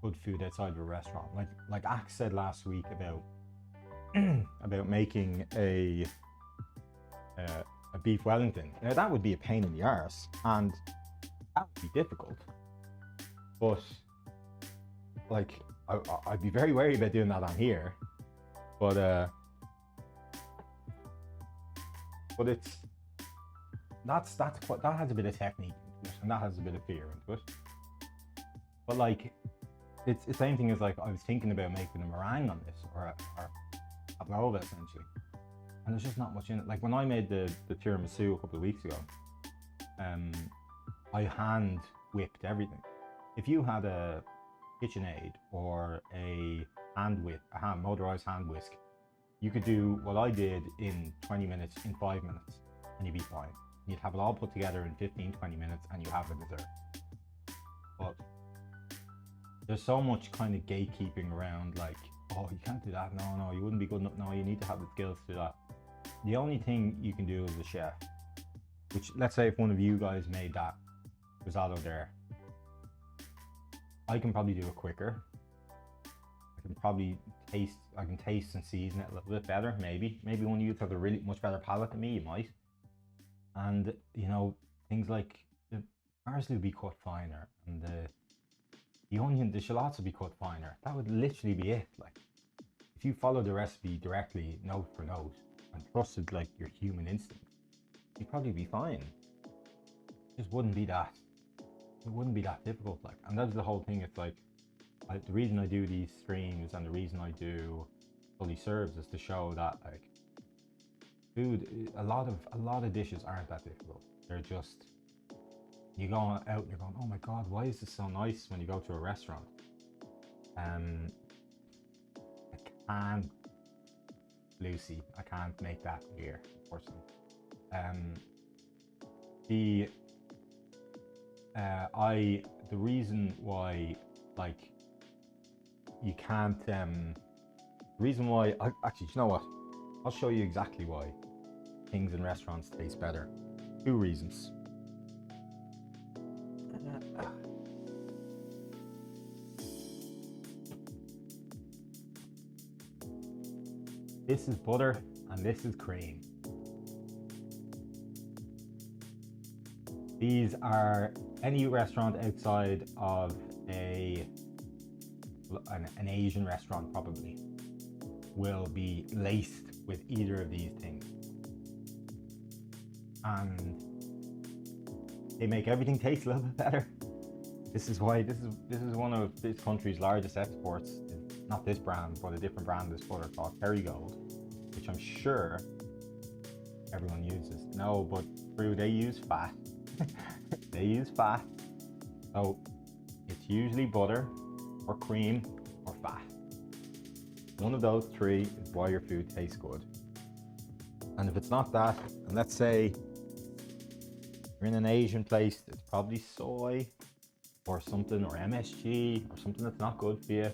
good food outside of a restaurant. Like Axe said last week about about making a beef Wellington. Now that would be a pain in the arse, and that would be difficult. But like, I'd be very wary about doing that on here. But it's that has a bit of technique into it, and that has a bit of fear into it. But like, it's the same thing as like, I was thinking about making a meringue on this, or a pavlova essentially, and there's just not much in it. Like when I made the tiramisu a couple of weeks ago, I hand whipped everything. If you had a KitchenAid or a motorized hand whisk, you could do what I did in 20 minutes, in 5 minutes, and you'd be fine. You'd have it all put together in 15-20 minutes and you have a dessert. But there's so much kind of gatekeeping around, like, oh, you can't do that, no, you wouldn't be good enough, no, you need to have the skills to do that. The only thing you can do as a chef, which, let's say if one of you guys made that risotto there, I can probably do it quicker. I can taste and season it a little bit better, maybe. Maybe one of you have a really much better palate than me, you might. And, you know, things like the parsley would be cut finer, and the onion, the shallots would be cut finer. That would literally be it. Like, if you follow the recipe directly, note for note, and trusted like your human instinct, you'd probably be fine. It just wouldn't be that. It wouldn't be that difficult. Like, and that's the whole thing. It's like, the reason I do these streams and the reason I do Fully Serves is to show that, like, food, a lot of dishes aren't that difficult. They're just, you go out and you're going, oh my god, why is this so nice when you go to a restaurant? Lucy, I can't make that here, unfortunately. The reason why, like, you can't. Reason why, actually, do you know what? I'll show you exactly why things in restaurants taste better. 2 reasons. This is butter and this is cream. These are any restaurant outside of an Asian restaurant probably will be laced with either of these things. And they make everything taste a little bit better. This is why this is one of this country's largest exports. Not this brand, but a different brand of this butter called Kerrygold, which I'm sure everyone uses. No, but Brew, they use fat. They use fat. So it's usually butter or cream or fat. One of those 3 is why your food tastes good. And if it's not that, and let's say you're in an Asian place, it's probably soy or something, or MSG or something that's not good for you.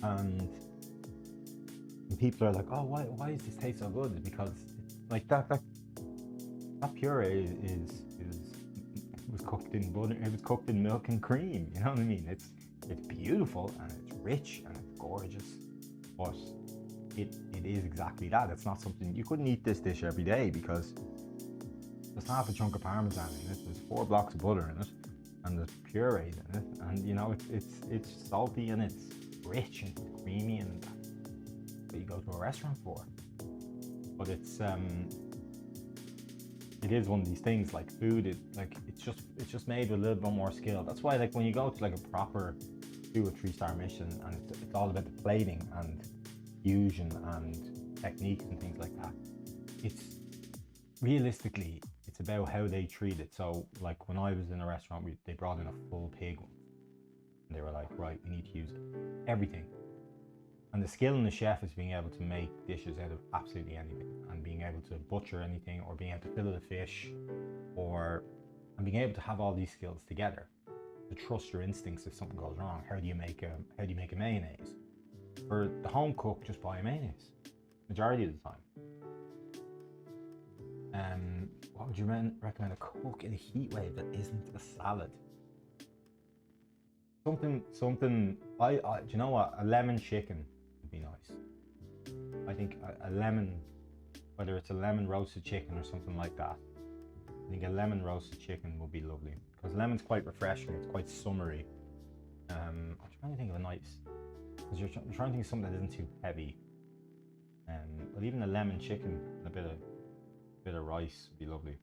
And people are like, oh, why does this taste so good? It's because like that puree was cooked in butter. It was cooked in milk and cream. You know what I mean? It's beautiful and it's rich and it's gorgeous, but it is exactly that. It's not something you couldn't eat this dish every day because there's half a chunk of parmesan in it. There's 4 blocks of butter in it, and there's puree in it, and you know it's salty and it's rich and creamy, and that's what you go to a restaurant for. But it is one of these things like food. It's just made with a little bit more skill. That's why like when you go to like a proper 2 or 3 star Michelin, and it's all about the plating and fusion and techniques and things like that. It's realistically it's about how they treat it. So like when I was in a restaurant, they brought in a full pig one, and they were like, right, we need to use everything. And the skill in the chef is being able to make dishes out of absolutely anything, and being able to butcher anything, or being able to fillet a fish, and being able to have all these skills together. To trust your instincts if something goes wrong. How do you make a mayonnaise? For the home cook, just buy a mayonnaise majority of the time. What would you recommend a cook in a heat wave that isn't a salad? Something. Do you know what? A lemon chicken would be nice. I think a lemon, whether it's a lemon roasted chicken or something like that. I think a lemon roasted chicken would be lovely because lemon's quite refreshing. It's quite summery. I'm trying to think of a nice, because you're trying to think of something that isn't too heavy. But even a lemon chicken and a bit of rice would be lovely.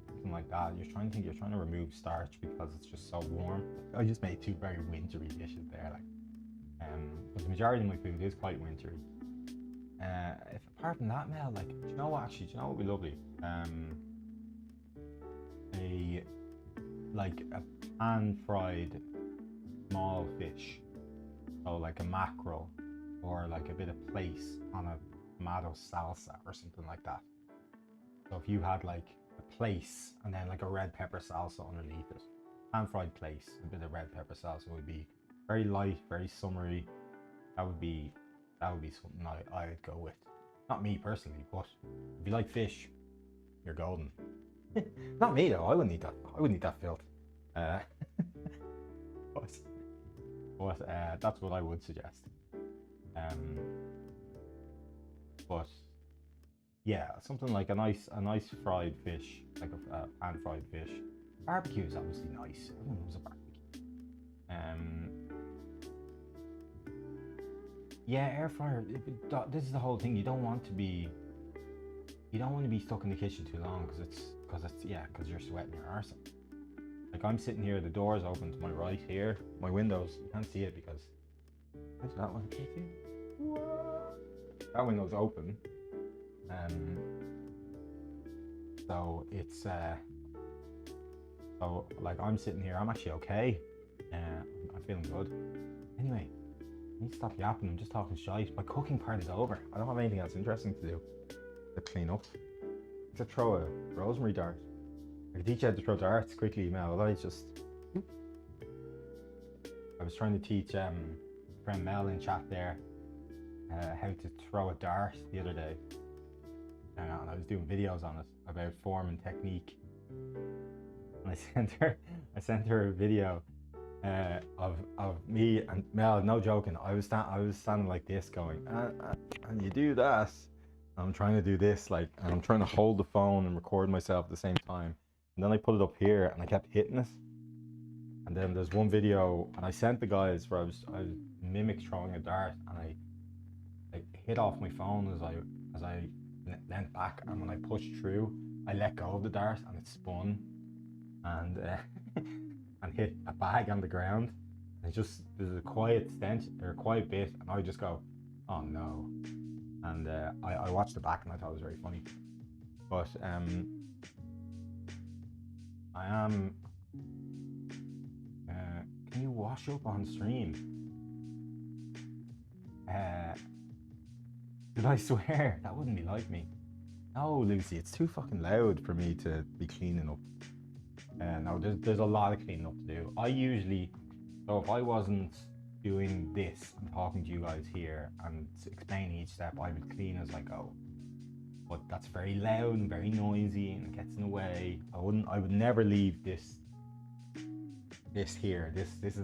Something like that. You're trying to remove starch because it's just so warm. I just made 2 very wintry dishes there, like. But the majority of my food is quite wintry. If apart from that, Mel, like, do you know what would be lovely? A pan-fried small fish, so like a mackerel, or like a bit of plaice on a tomato salsa or something like that. So if you had like a plaice and then like a red pepper salsa underneath it, pan-fried plaice, a bit of red pepper salsa would be very light, very summery. That would be something I'd go with. Not me personally, but if you like fish, you're golden. Not me though. I wouldn't eat that. I wouldn't eat that filth. But that's what I would suggest. But yeah, something like a nice fried fish, like a pan fried fish. Barbecue is obviously nice. Everyone loves a barbecue. Yeah, air fryer. This is the whole thing. You don't want to be stuck in the kitchen too long because you're sweating your arse off. Like I'm sitting here, the door's open to my right here. My windows, you can't see it because where's that one? Can you see it? That window's open. So it's so like I'm sitting here. I'm actually okay. I'm feeling good. Anyway. I need to stop yapping. I'm just talking shite. My cooking part is over. I don't have anything else interesting to do. To clean up. To throw a rosemary dart. I can teach you how to throw darts quickly, Mel. I just was trying to teach friend Mel in chat there how to throw a dart the other day. And I was doing videos on it about form and technique. And I sent her a video of me and Mel. No joking, I was standing like this, going, and you do that. I'm trying to do this, like, and I'm trying to hold the phone and record myself at the same time. And then I put it up here, and I kept hitting it. And then there's one video, and I sent the guys where I was mimic throwing a dart, and I hit off my phone as I leant back, and when I pushed through, I let go of the dart, and it spun, and and hit a bag on the ground. And just there's a quiet stench or a quiet bit, and I just go, oh no. And I watched it back, and I thought it was very funny. But I am. Can you wash up on stream? Did I swear? That wouldn't be like me. No, Lucy, it's too fucking loud for me to be cleaning up. No, there's a lot of cleaning up to do. I usually, so if I wasn't doing this and talking to you guys here and explaining each step, I would clean as I go. But that's very loud and very noisy, and it gets in the way. I would never leave this here. This is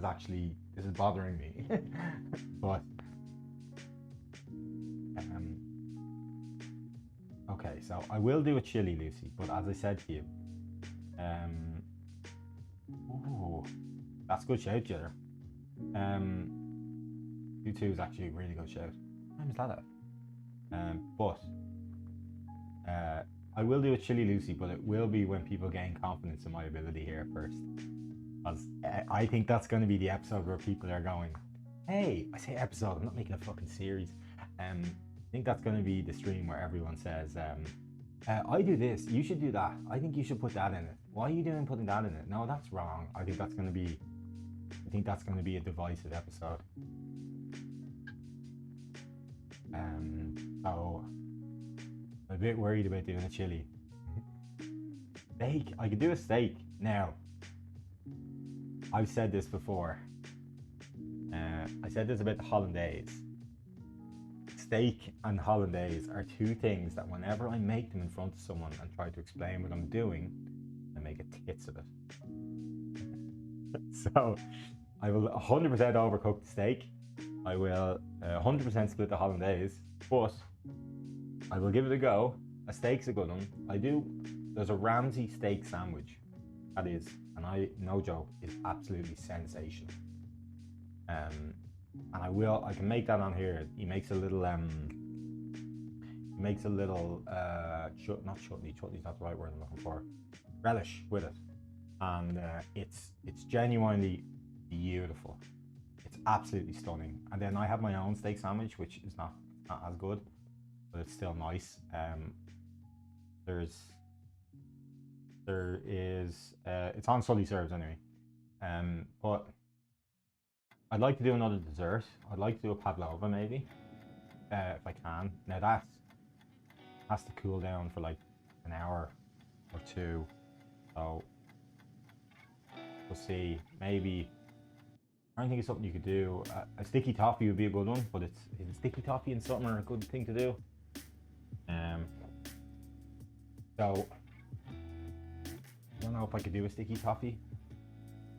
bothering me. But okay, so I will do a chili, Lucy, but as I said to you, ooh, that's a good shout, Jitter. 2-2 is actually a really good shout. What time is that at? But I will do a chili, Lucy, but it will be when people gain confidence in my ability here first. Because I think that's going to be the episode where people are going, hey, I say episode, I'm not making a fucking series. I think that's going to be the stream where everyone says, I do this, you should do that. I think you should put that in it. Why are you putting that in it? No, that's wrong. I think that's going to be a divisive episode. So I'm a bit worried about doing a chili. Steak, I could do a steak. Now, I've said this before. I said this about the hollandaise. Steak and hollandaise are two things that whenever I make them in front of someone and try to explain what I'm doing, I make a tits of it. So I will 100% overcook the steak. I will 100% split the hollandaise, but I will give it a go. A steak's a good one. There's a Ramsay steak sandwich. That is, and no joke, is absolutely sensational. And I can make that on here. He makes a little not chutney, chutney's not the right word I'm looking for, relish with it. And it's genuinely beautiful. It's absolutely stunning. And then I have my own steak sandwich, which is not as good, but it's still nice. It's on Sully Serves anyway. But I'd like to do another dessert. I'd like to do a pavlova maybe, if I can. Now that has to cool down for like an hour or two. So we'll see. Maybe I think it's something you could do. A sticky toffee would be a good one, but is sticky toffee in summer a good thing to do? So I don't know if I could do a sticky toffee.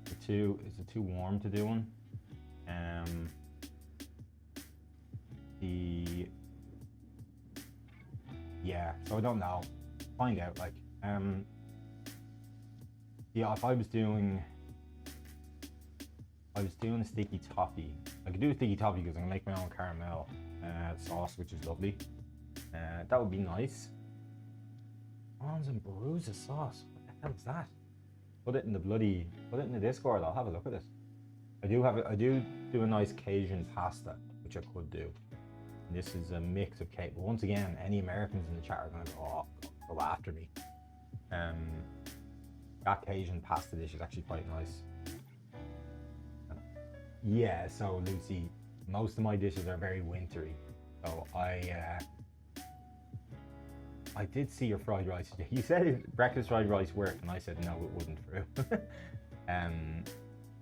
Is it too warm to do one? So I don't know. Find out. Like, if I was doing a sticky toffee, I could do a sticky toffee because I can make my own caramel sauce, which is lovely. That would be nice. Prawns and Bruza sauce. What the hell is that? Put it in the Discord. I'll have a look at it. I do do a nice Cajun pasta, which I could do. And this is a mix of cake. But once again, any Americans in the chat are gonna go after me. That Cajun pasta dish is actually quite nice. Yeah, so Lucy, most of my dishes are very wintry. So I did see your fried rice. You said breakfast fried rice worked, and I said no, it wouldn't, Drew.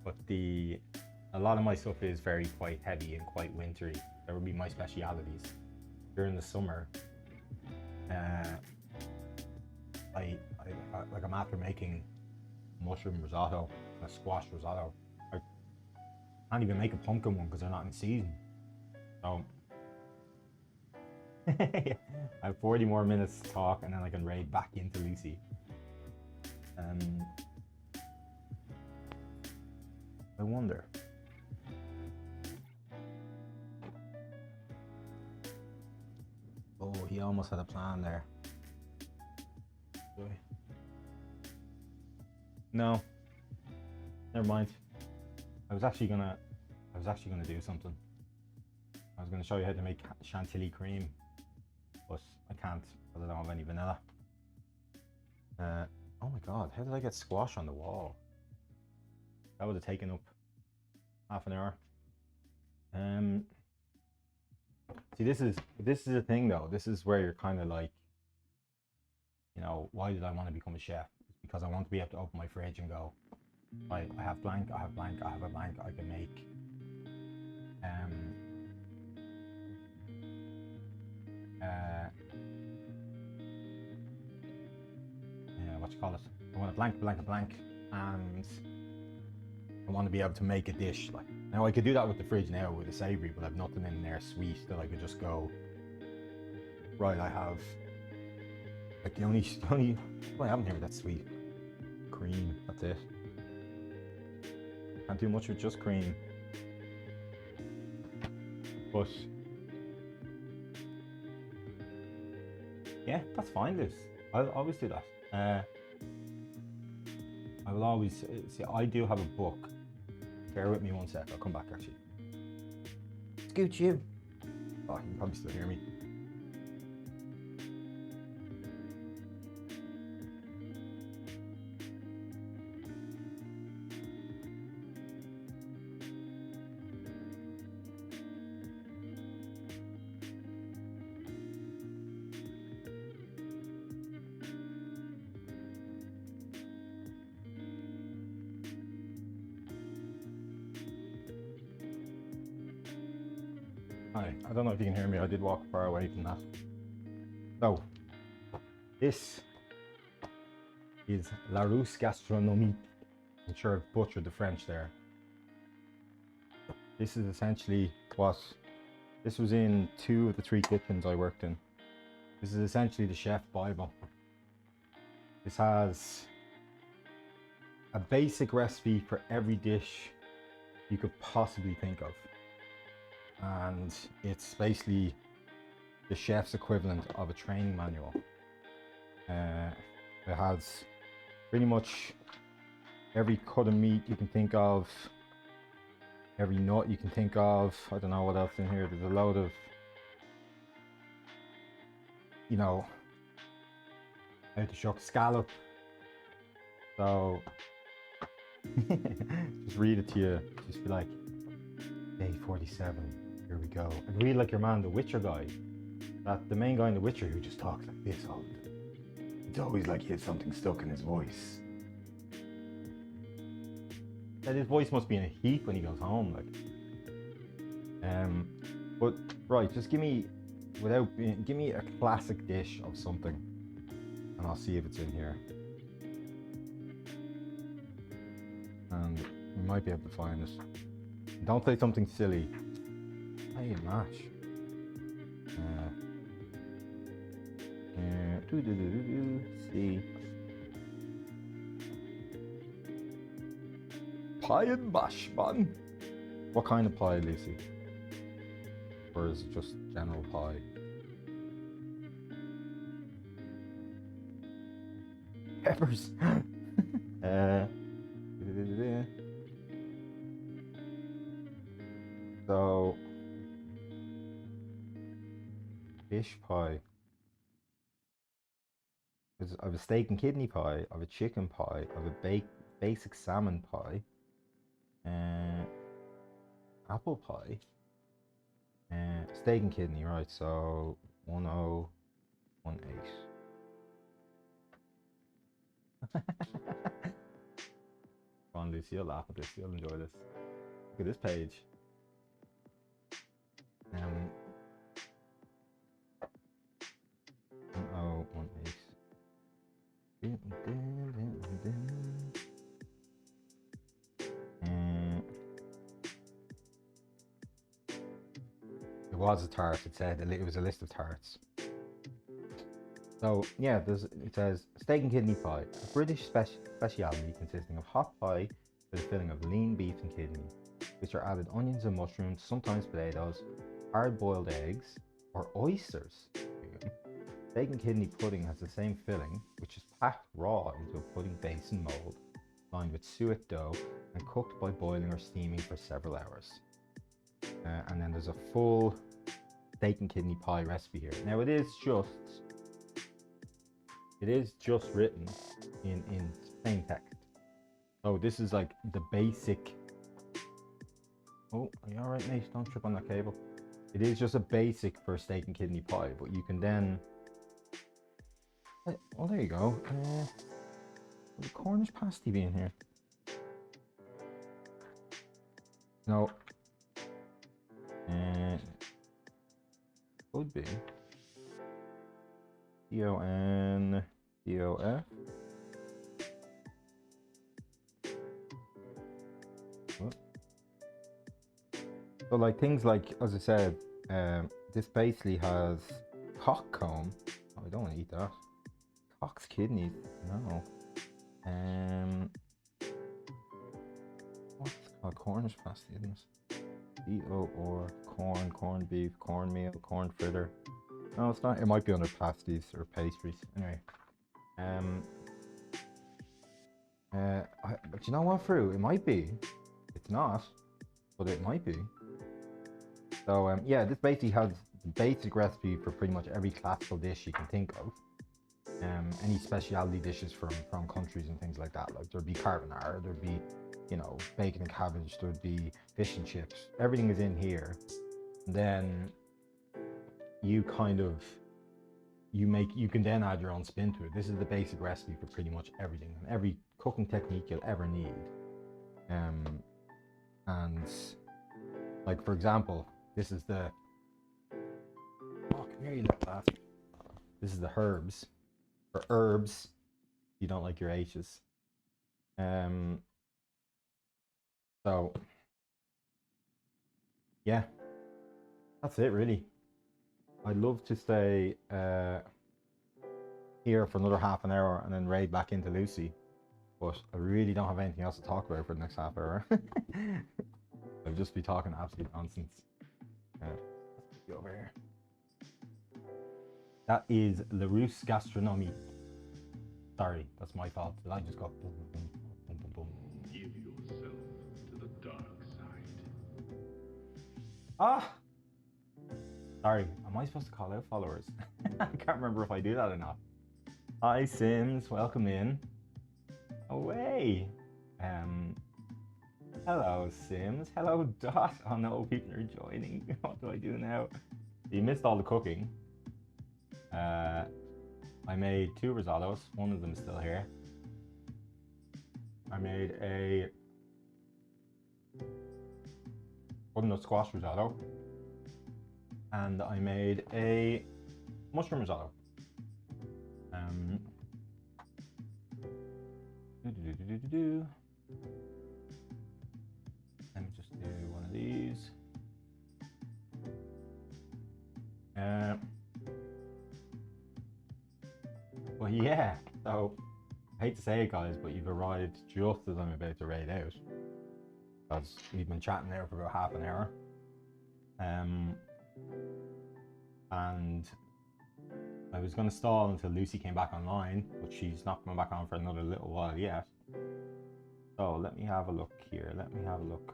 But A lot of my stuff is very quite heavy and quite wintry. That would be my specialities. During the summer, like I'm after making mushroom risotto and a squash risotto. I can't even make a pumpkin one because they're not in season. So I have 40 more minutes to talk and then I can raid back into Lucy. I wonder. Oh, he almost had a plan there. No, never mind. I was actually gonna do something. I was gonna show you how to make chantilly cream, but I can't because I don't have any vanilla. Oh my god, how did I get squash on the wall? That would have taken up half an hour. See, this is the thing though. This is where you're kind of like, you know, why did I want to become a chef? It's because I want to be able to open my fridge and go, I have blank, I have blank, I have a blank, I can make. What you call it? I want a blank, blank, blank, and I want to be able to make a dish. Like now, I could do that with the fridge now with the savory, but I've nothing in there sweet that I could just go. Right, I have like the only what I haven't here that's sweet cream. That's it. Can't do much with just cream. But yeah, that's fine, Liz. I'll always do that. I will always see. I do have a book. Bear with me one sec. I'll come back actually. Scoot you. Oh, you can probably still hear me. Hi, I don't know if you can hear me. I did walk far away from that. So, this is La Russe Gastronomie. I'm sure I've butchered the French there. This is essentially what, this was in 2 of the 3 kitchens I worked in. This is essentially the chef Bible. This has a basic recipe for every dish you could possibly think of. And it's basically the chef's equivalent of a training manual. It has pretty much every cut of meat you can think of, every nut you can think of. I don't know what else in here. There's a load of, you know, how to shuck scallop. So just read it to you. Just be like, day 47. Here we go. And read like your man, the Witcher guy. That the main guy in The Witcher who just talks like this all the time. It's always like he had something stuck in his voice. That his voice must be in a heap when he goes home, like. But right, just give me a classic dish of something, and I'll see if it's in here. And we might be able to find it. Don't say something silly. Hey, mash. See. Pie and mash, man. What kind of pie, Lucy? Or is it just general pie? Peppers. So, fish pie. I have a steak and kidney pie, I have a chicken pie, I have a basic salmon pie, apple pie, steak and kidney, right? So 1018. Come on, Lucy, you'll laugh at this. You'll enjoy this. Look at this page. Oh, 1 8. It was a tart. It said it was a list of tarts. So yeah, it says steak and kidney pie, a British speciality consisting of hot pie with a filling of lean beef and kidney, which are added onions and mushrooms, sometimes potatoes, hard-boiled eggs, or oysters. Steak and kidney pudding has the same filling, which is packed raw into a pudding basin mold, lined with suet dough, and cooked by boiling or steaming for several hours. And then there's a full steak and kidney pie recipe here. Now it is just written in plain text. So this is like the basic. Oh, are you alright, mate? Don't trip on that cable. It is just a basic for steak and kidney pie, but you can then. Oh, there you go. Will the Cornish pasty be in here? No. Could be. CONDOF. So like things like, as I said, this basically has cock comb. Oh, I don't want to eat that. Cock's kidneys. No. What's it called? Cornish pasty, isn't it? or corned beef, cornmeal, corn fritter. No, it's not. It might be under pasties or pastries. Anyway, but you know what, fruit? It might be. It's not, but it might be. So yeah, this basically has the basic recipe for pretty much every classical dish you can think of. Any specialty dishes from countries and things like that. Like there'd be carbonara, there'd be, you know, bacon and cabbage, there'd be fish and chips. Everything is in here. Then you kind of you can then add your own spin to it. This is the basic recipe for pretty much everything and every cooking technique you'll ever need. And like, for example, this is the come here, you little bastard. This is the herbs or herbs. You don't like your H's. So yeah, that's it really. I'd love to stay here for another half an hour and then raid back into Lucy, but I really don't have anything else to talk about for the next half hour. I'll just be talking absolute nonsense. Let's go over here. That is La Russe Gastronomie. Sorry, that's my fault. Did I just go boom, boom, boom, boom, boom? Give yourself to the dark side. Ah! Sorry, am I supposed to call out followers? I can't remember if I do that or not. Hi Sims, welcome in. Away. Hello Sims. Hello Dot. Oh no, people are joining. What do I do now? You missed all the cooking. I made 2 risottos. One of them is still here. I made a butternut squash risotto. And I made a mushroom risotto. Let me just do one of these. Well, yeah. So I hate to say it, guys, but you've arrived just as I'm about to raid out, because we've been chatting there for about half an hour. And I was going to stall until Lucy came back online, but she's not coming back on for another little while yet. So let me have a look here. Let me have a look.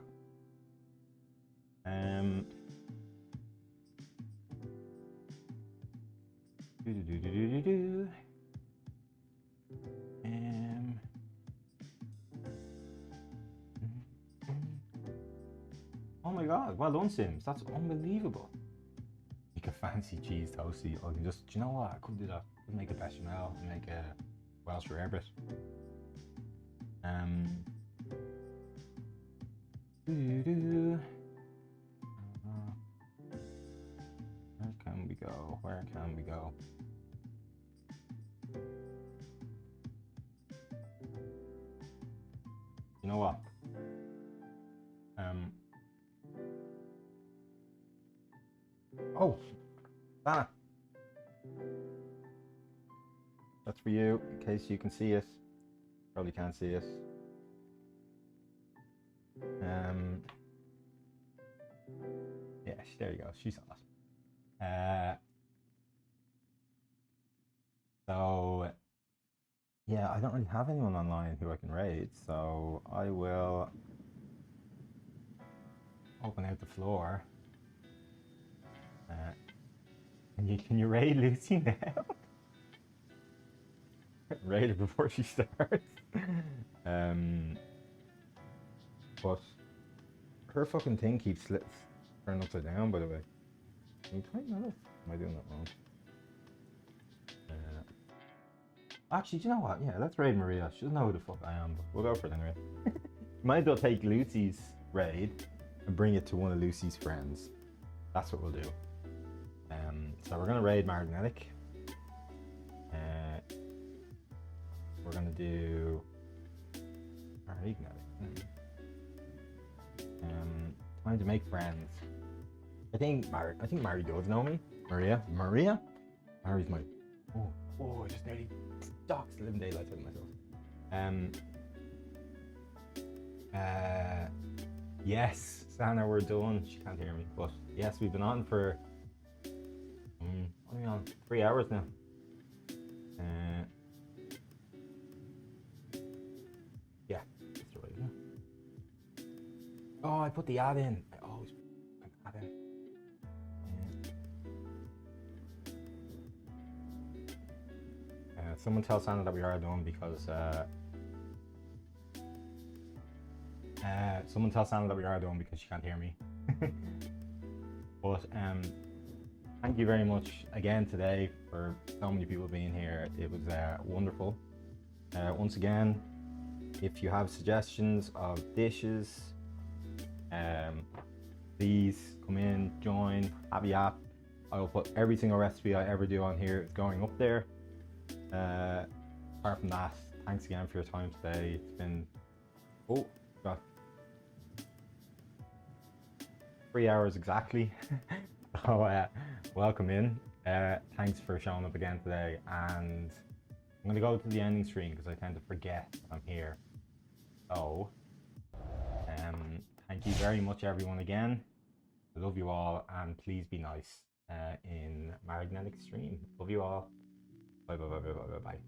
Oh my god, well done Sims, that's unbelievable. Make a fancy cheese toasty. I can just, do you know what, I could do that. I could make a bechamel and make a Welsh rarebit. Doo-doo. Where can we go? Where can we go? You know what? Oh, Dana. That's for you, in case you can see it. Probably can't see it. Yeah, there you go. She saw it. So yeah, I don't really have anyone online who I can raid, so I will open out the floor. Can you raid Lucy now? Raid her before she starts. But her fucking thing keeps turning upside down, by the way. Can you tighten that up? Am I doing that wrong? Actually, do you know what? Yeah, let's raid Maria. She doesn't know who the fuck I am, but we'll go for it anyway. Might as well take Lucy's raid and bring it to one of Lucy's friends. That's what we'll do. So we're gonna raid Magnetic. We're gonna do Magnetic. Trying to make friends. I think Mary does know me. Maria? Mary's my. Oh, I just nearly doxed Living Daylights out of myself. Yes, Sana, we're done. She can't hear me, but yes, we've been on for. What are we on? 3 hours now. Yeah, that's the right one. Oh, I put the ad in. I always put the ad in. Someone tell Santa that we are done because she can't hear me. But thank you very much again today for so many people being here. It was wonderful. Once again, if you have suggestions of dishes, please come in, join, have a yap. I will put every single recipe I ever do on here going up there. Apart from that, thanks again for your time today. It's been 3 hours exactly. So welcome in. Thanks for showing up again today, and I'm gonna go to the ending screen because I tend to forget I'm here. So thank you very much everyone again. I love you all, and please be nice in Magnetic stream. Love you all. Bye bye bye bye bye bye bye.